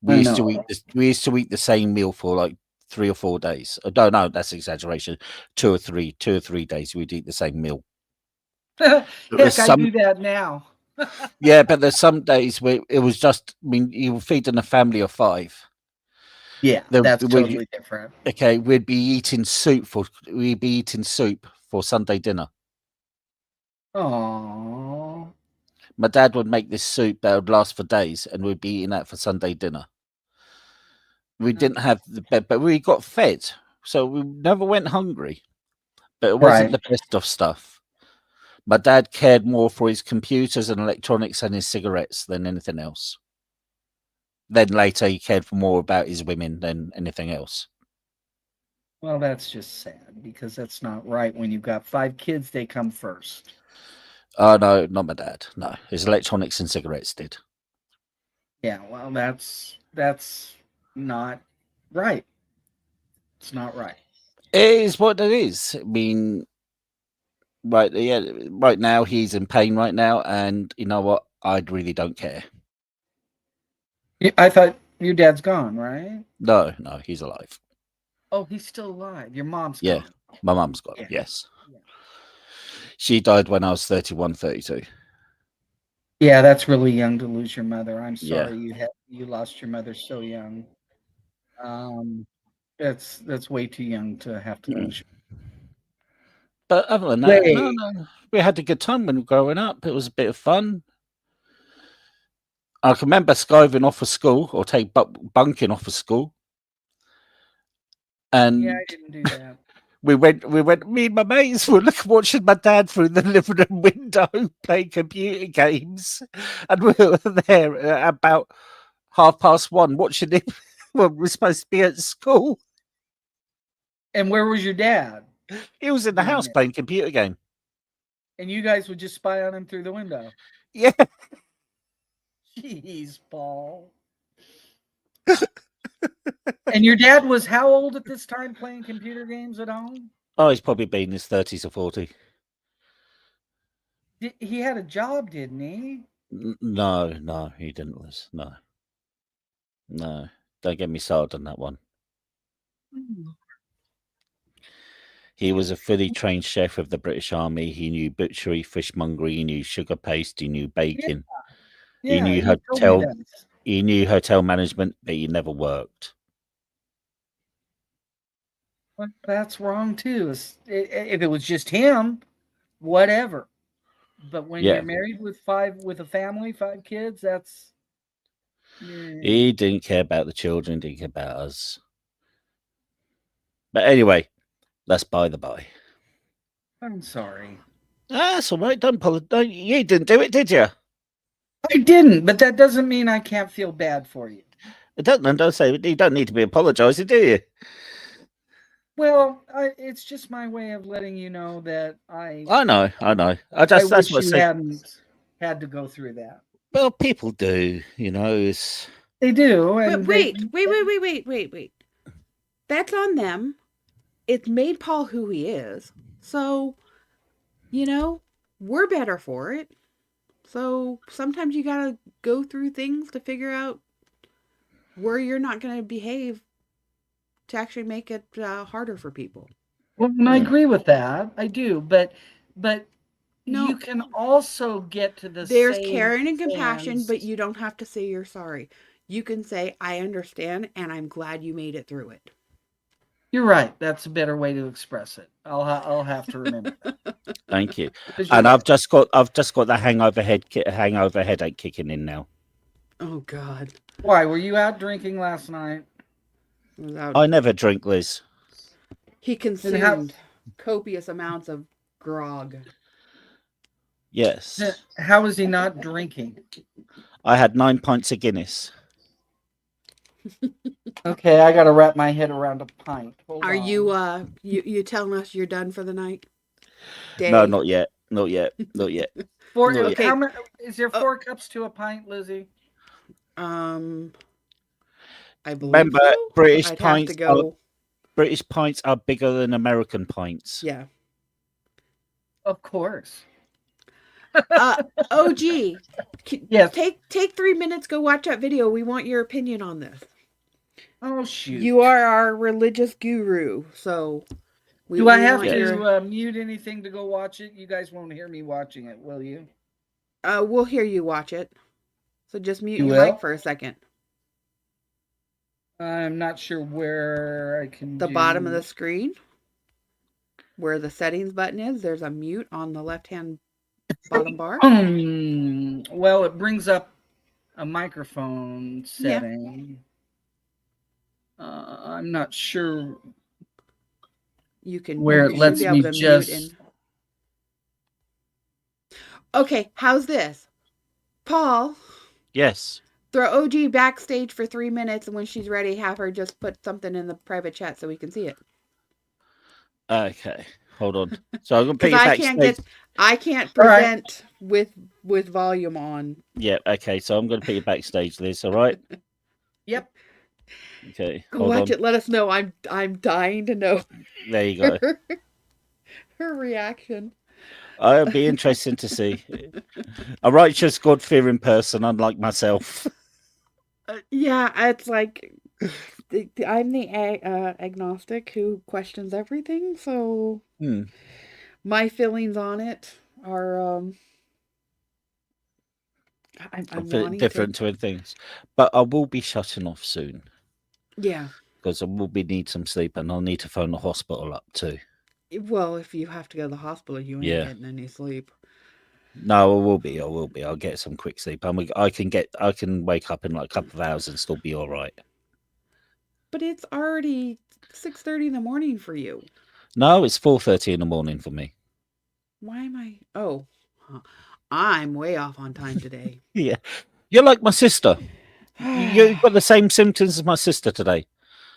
We used to eat. We used to eat the same meal for like 3 or 4 days. No, that's exaggeration. 2 or 3 days. We'd eat the same meal. Heck, I do that now. Yeah, but there's some days where it was just. I mean, you were feeding a family of 5. Yeah, that's totally different. Okay, we'd be eating soup for Sunday dinner. Oh. My dad would make this soup that would last for days, and we'd be eating that for Sunday dinner. We didn't have the bed, but we got fed, so we never went hungry. But it wasn't the best of stuff. My dad cared more for his computers and electronics and his cigarettes than anything else. Then later he cared for more about his women than anything else. Well, that's just sad because that's not right. When you've got 5 kids, they come first. Oh, no, not my dad. No, his electronics and cigarettes did. Yeah, well, that's not right. It's not right. It is what it is. I mean, right now he's in pain right now, and you know what? I really don't care. I thought your dad's gone, right? No, he's alive. Oh, he's still alive. Your mom's gone. Yeah, my mum's gone. Yeah. Yes. Yeah. She died when I was 31, 32. Yeah, that's really young to lose your mother. I'm sorry you lost your mother so young. That's way too young to have to lose. But other than that, no, we had a good time when we were growing up. It was a bit of fun. I can remember skiving off of school or bunking off of school. And yeah, I didn't do that. We went. Me and my mates were watching my dad through the living room window playing computer games, and we were there at about 1:30 watching him when we were supposed to be at school. And where was your dad? He was in the house playing computer game. And you guys would just spy on him through the window. Yeah. Jeez, Paul. And your dad was how old at this time playing computer games at home? Oh, he's probably been in his 30s or 40. He had a job, didn't he? No, he didn't. No, don't get me started on that one. He was a fully trained chef of the British Army. He knew butchery, fishmongery. He knew sugar paste. He knew baking. Yeah, he knew hotel. He knew hotel management, but he never worked. Well, that's wrong too. If it was just him, whatever. But when you're married with a family, 5 kids, that's. He didn't care about the children. Didn't care about us. But anyway, that's by the by. I'm sorry. That's all right. Don't apologize. You didn't do it, did you? I didn't, but that doesn't mean I can't feel bad for you. Don't say you don't need to be apologizing, do you? Well, it's just my way of letting you know that I know. That's wish what you hadn't had to go through that. Well, people do, They do. And wait. That's on them. It's made Paul who he is. So, we're better for it. So sometimes you got to go through things to figure out where you're not going to behave to actually make it harder for people. Well, and I agree with that. I do. But no, you can also get to the There's caring and compassion, but you don't have to say you're sorry. You can say, I understand, and I'm glad you made it through it. You're right. That's a better way to express it. I'll have to remember that. Thank you. And I've just got the hangover headache kicking in now. Oh God! Why were you out drinking last night? I never drink, Liz. He consumed copious amounts of grog. Yes. How is he not drinking? I had 9 pints of Guinness. Okay, I gotta wrap my head around a pint. Hold Are on. you telling us you're done for the night? No, Day? not yet. Not yet. Not yet. Four, Not yet. how many, is there 4 cups to a pint, Lizzie? I believe Remember, so. British I'd have pints to go. British pints are bigger than American pints. Yeah. Of course. OG. Yes. Take 3 minutes. Go watch that video. We want your opinion on this. Oh shoot. You are our religious guru, so. Do I have want to mute anything to go watch it? You guys won't hear me watching it, will you? We'll hear you watch it. So just mute You your will? mic for a second. I'm not sure where I can The bottom of the screen, where the settings button is, there's a mute on the left-hand bottom bar. Well, it brings up a microphone setting. I'm not sure you can where it lets me just. Okay, how's this, Paul? Yes. Throw OG backstage for 3 minutes, and when she's ready, have her just put something in the private chat so we can see it. Okay, hold on. So I'm gonna put you backstage. I can't present with volume on. Yeah. Okay. So I'm gonna put you backstage, Liz. All right. Yep. Okay. Go watch it. Let us know. I'm dying to know. There you go. Her reaction. It'll be interesting to see. A righteous, God-fearing person, unlike myself. Yeah, it's like I'm the agnostic who questions everything, so my feelings on it are I'm different to things. But I will be shutting off soon. Yeah. Because I will need some sleep, and I'll need to phone the hospital up too. Well, if you have to go to the hospital, you ain't getting any sleep. No, I will be. I'll get some quick sleep. I can wake up in like a couple of hours and still be all right. But it's already 6:30 in the morning for you. No, it's 4:30 in the morning for me. Why am I? Oh, I'm way off on time today. Yeah, you're like my sister. You've got the same symptoms as my sister today.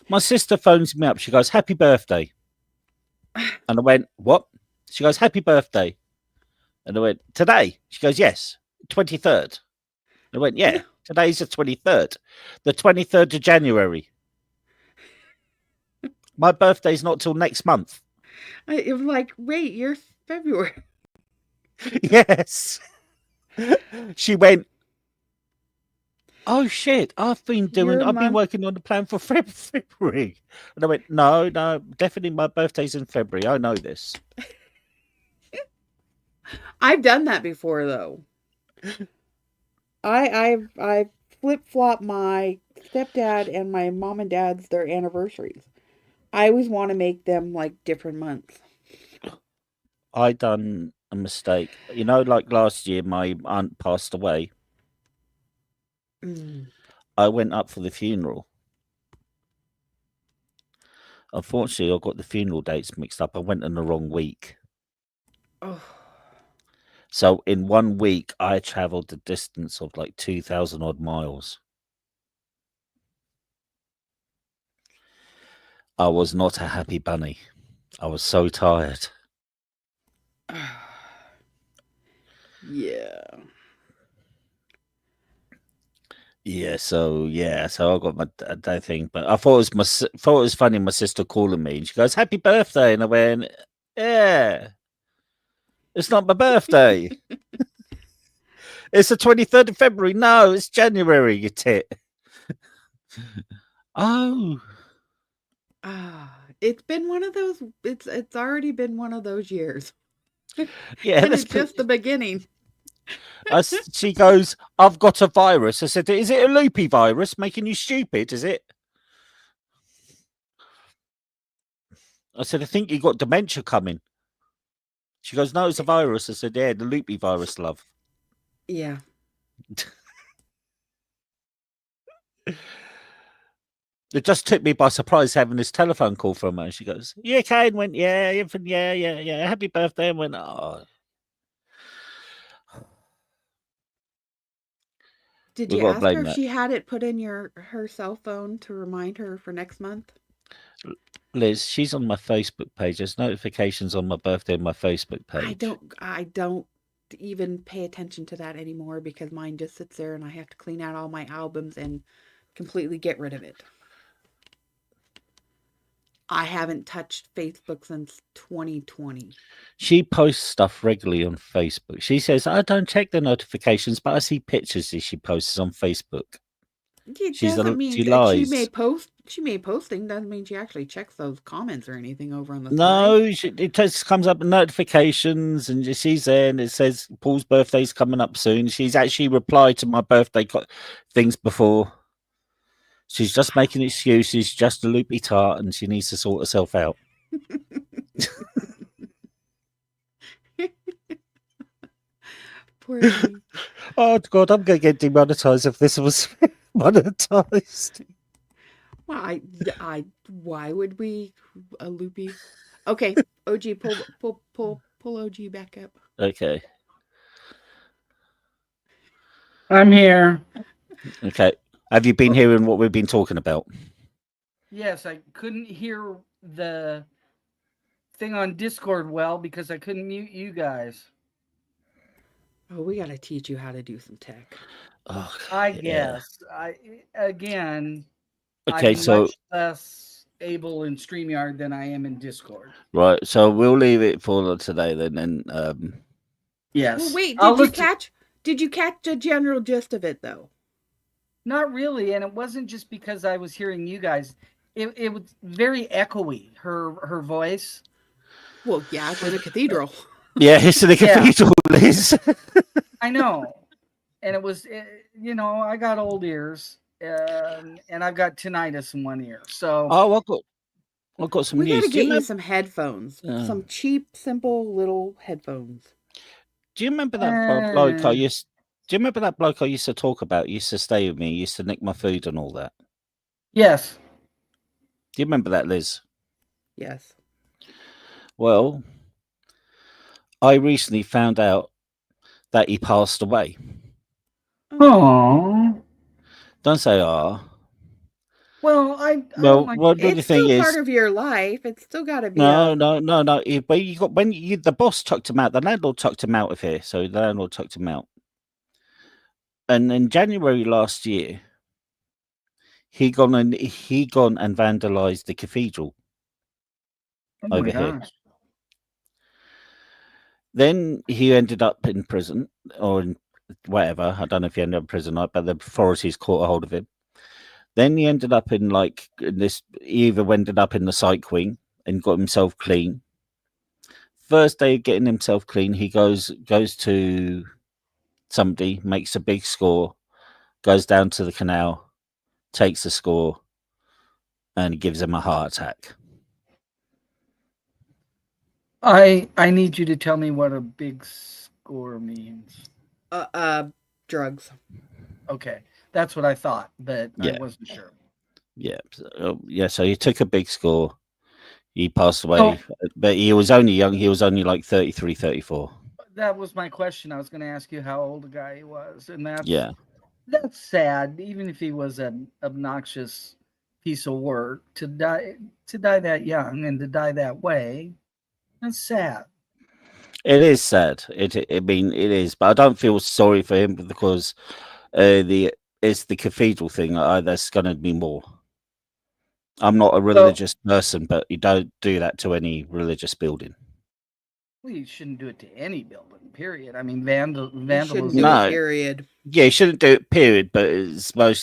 My sister phones me up. She goes, "Happy birthday," and I went, "What?" She goes, "Happy birthday." And I went, "Today?" She goes, "Yes, 23rd." And I went, "Yeah, today's the 23rd. The 23rd of January. My birthday's not till next month." It was like, wait, you're February. Yes. She went, "Oh shit, I've been working on the plan for February." And I went, No, definitely my birthday's in February. I know this. I've done that before though. I flip-flop my stepdad and my mom and dad's their anniversaries. I always want to make them like different months. I done a mistake. You know, like last year my aunt passed away. I went up for the funeral. Unfortunately, I got the funeral dates mixed up. I went in the wrong week. Oh. So in 1 week, I traveled the distance of like 2,000 odd miles. I was not a happy bunny. I was so tired. Yeah. Yeah, so I got my that thing, but I thought it was funny. My sister calling me, and she goes, "Happy birthday," and I went, "Yeah, it's not my birthday. It's the 23rd of February. No, it's January. You tit." Oh, it's been one of those. It's already been one of those years. Yeah, and it's just the beginning. She goes, "I've got a virus." I said, "Is it a loopy virus making you stupid? Is it?" I said, "I think you got dementia coming." She goes, "No, it's a virus." I said, "Yeah, the loopy virus, love." Yeah. It just took me by surprise having this telephone call from her. She goes, "You okay?" And went, "Yeah, yeah. Happy birthday." And went, "Oh." Did We've you got to ask blame her if that. she had it put in her cell phone to remind her for next month? Liz, she's on my Facebook page. There's notifications on my birthday on my Facebook page. I don't even pay attention to that anymore because mine just sits there and I have to clean out all my albums and completely get rid of it. I haven't touched Facebook since 2020. She posts stuff regularly on Facebook. She says, I don't check the notifications, but I see pictures that she posts on Facebook. It She doesn't mean she she lies. may post. She may posting doesn't mean she actually checks those comments or anything over on the side. No, it just comes up in notifications, and she's there, and it says Paul's birthday's coming up soon. She's actually replied to my birthday things before. She's just making excuses, just a loopy tart, and she needs to sort herself out. Poor thing. Oh God, I'm going to get demonetized if this was monetized. Well, why would we a loopy? Okay, OG, pull OG back up. Okay. I'm here. Okay. Have you been hearing what we've been talking about? Yes, I couldn't hear the thing on Discord well because I couldn't mute you guys. Oh, we got to teach you how to do some tech. Oh, I guess. Okay, I'm so much less able in StreamYard than I am in Discord. right, so we'll leave it for today then, and Yes. Well, wait, I'll did you catch the general gist of it though? Not really, and it wasn't just because I was hearing you guys. It was very echoey. Her voice. Well, yeah, it's in a cathedral. yeah, it's the cathedral, Liz. I know, and it was, I got old ears, and I've got tinnitus in one ear. So I've got some We news. got to get you some headphones, some cheap, simple little headphones. Do you remember that bloke I used? Do you remember that bloke I used to talk about? Used to stay with me. Used to nick my food and all that. Yes. Do you remember that, Liz? Yes. Well, I recently found out that he passed away. Oh. Don't say ah. Well, what do you It's think still is part of your life. It's still got to be. no. When the boss chucked him out, the landlord chucked him out of here. So the landlord chucked him out. And in January last year, he gone and vandalized the cathedral over here. Then he ended up in prison or in whatever. I don't know if he ended up in prison or not, but the authorities caught a hold of him. Then he ended up in he either ended up in the psych wing and got himself clean. First day of getting himself clean, he goes to somebody, makes a big score, goes down to the canal, takes the score, and gives him a heart attack. I need you to tell me what a big score means. Drugs. Okay, that's what I thought, but Yeah. I wasn't sure. Yeah, so he took a big score. He passed away, but he was only young. He was only like 33, 34. That was my question. I was going to ask you how old the guy was, and that's sad. Even if he was an obnoxious piece of work, to die that young and to die that way, that's sad. It is sad. It is, but I don't feel sorry for him because it's the cathedral thing. There's going to be more. I'm not a religious person, but you don't do that to any religious building. Well, you shouldn't do it to any building, period. I mean, vandalism. No. Period. Yeah, you shouldn't do it, period, but it's going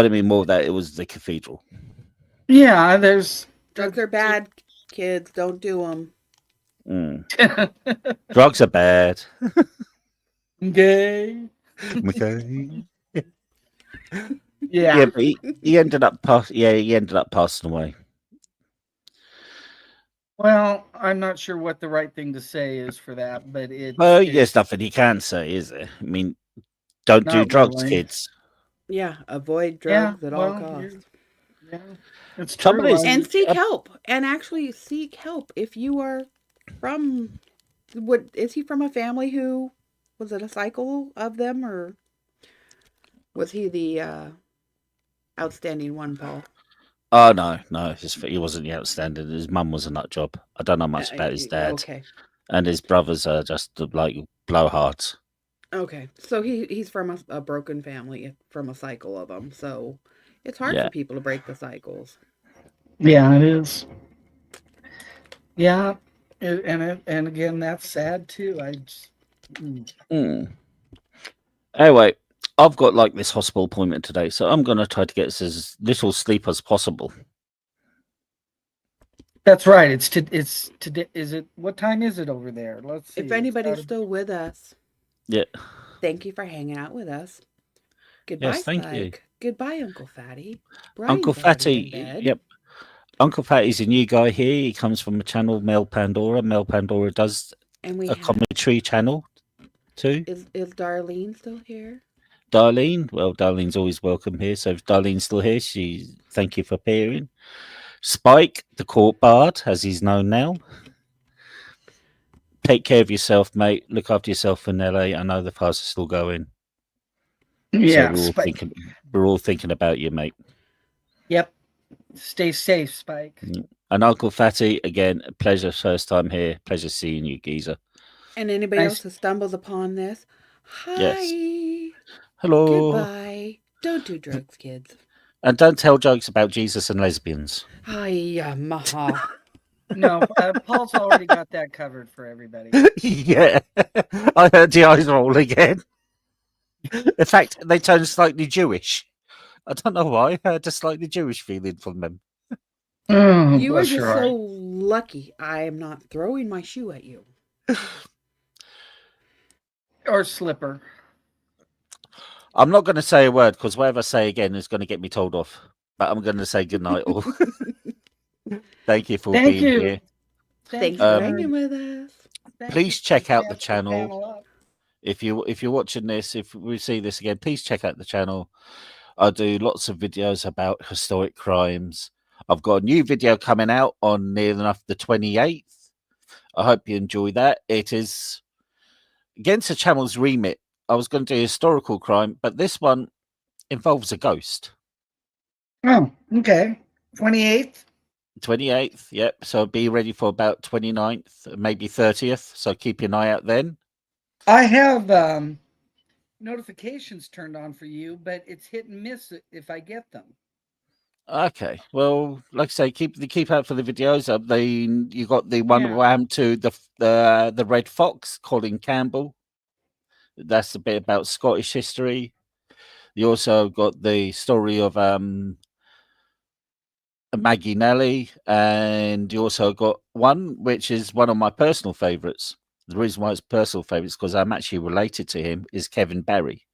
to be more that it was the cathedral. Yeah, there's... Drugs are bad, kids. Don't do them. Drugs are bad. Gay. Okay. Yeah, but he ended up passing away. Well, I'm not sure what the right thing to say is for that, but there's nothing he can say, is there? I mean, don't do drugs, really. Kids. Yeah, avoid drugs at all costs. Yeah, it's Trouble true. is- And seek help. And actually seek help if you are from. Is he from a family who Was it a cycle of them, or was he the outstanding one, Paul? Oh no, he wasn't the outstanding. His mum was a nut job. I don't know much about his dad, Okay. and his brothers are just like blowhards. Okay, so he's from a broken family, from a cycle of them. So it's hard Yeah. for people to break the cycles. Yeah, it is. Yeah, and again, that's sad too. Anyway, I've got like this hospital appointment today, so I'm going to try to get as little sleep as possible. That's right. It's today. Is it? What time is it over there? Let's see. If anybody's still with us, Yeah. thank you for hanging out with us. Goodbye, Yes, thank you. Spike. Goodbye, Uncle Fatty. Uncle Brian's already Fatty, in bed. yep. Uncle Fatty's a new guy here. He comes from a channel, Mel Pandora. Mel Pandora does And we a have, commentary channel too. is Darlene still here? Darlene, well, Darlene's always welcome here. So if Darlene's still here, thank you for appearing. Spike, the court bard, as he's known now. Take care of yourself, mate. Look after yourself in LA. I know the files are still going. Yeah, so we're all thinking about you, mate. Yep. Stay safe, Spike. And Uncle Fatty, again, a pleasure. First time here. Pleasure seeing you, geezer. And anybody else who stumbles upon this, hi. Yes. Hello. Goodbye. Don't do drugs, kids. And don't tell jokes about Jesus and lesbians. Hi, maha. No, Paul's already got that covered for everybody. Yeah. I heard the eyes roll again. In fact, they turned slightly Jewish. I don't know why. I had a slightly Jewish feeling from them. Oh, You are just so lucky I am not throwing my shoe at you. Or slipper. I'm not going to say a word because whatever I say again is going to get me told off. But I'm going to say goodnight all. Thank you for being here. Thanks for hanging with us. Please check out the channel. If you're watching this, if we see this again, please check out the channel. I do lots of videos about historic crimes. I've got a new video coming out on near enough the 28th. I hope you enjoy that. It is against the channel's remit. I was going to do historical crime, but this one involves a ghost. Oh, okay. 28th? 28th, yep. So be ready for about 29th, maybe 30th. So keep an eye out then. I have notifications turned on for you, but it's hit and miss if I get them. Okay. Well, like I say, keep out for the videos. You got the one where I'm to the Red Fox, Colin Campbell. That's a bit about Scottish history. You also got the story of Maggie Nelly, and you also got one which is one of my personal favourites. The reason why it's personal favourites because I'm actually related to him is Kevin Barry.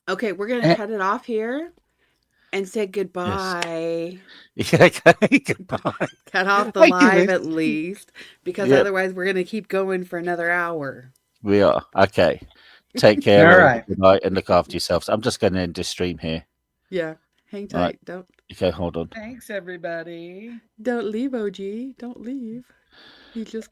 Okay, we're gonna cut it off here and say goodbye. Yes. Okay, goodbye. Cut off the live at least, because otherwise we're gonna keep going for another hour. We are. Okay. Take care. All right. Good night and look after yourselves. I'm just going to end this stream here. Yeah. Hang tight. Right. Don't. Okay, hold on. Thanks, everybody. Don't leave, OG. Don't leave. You just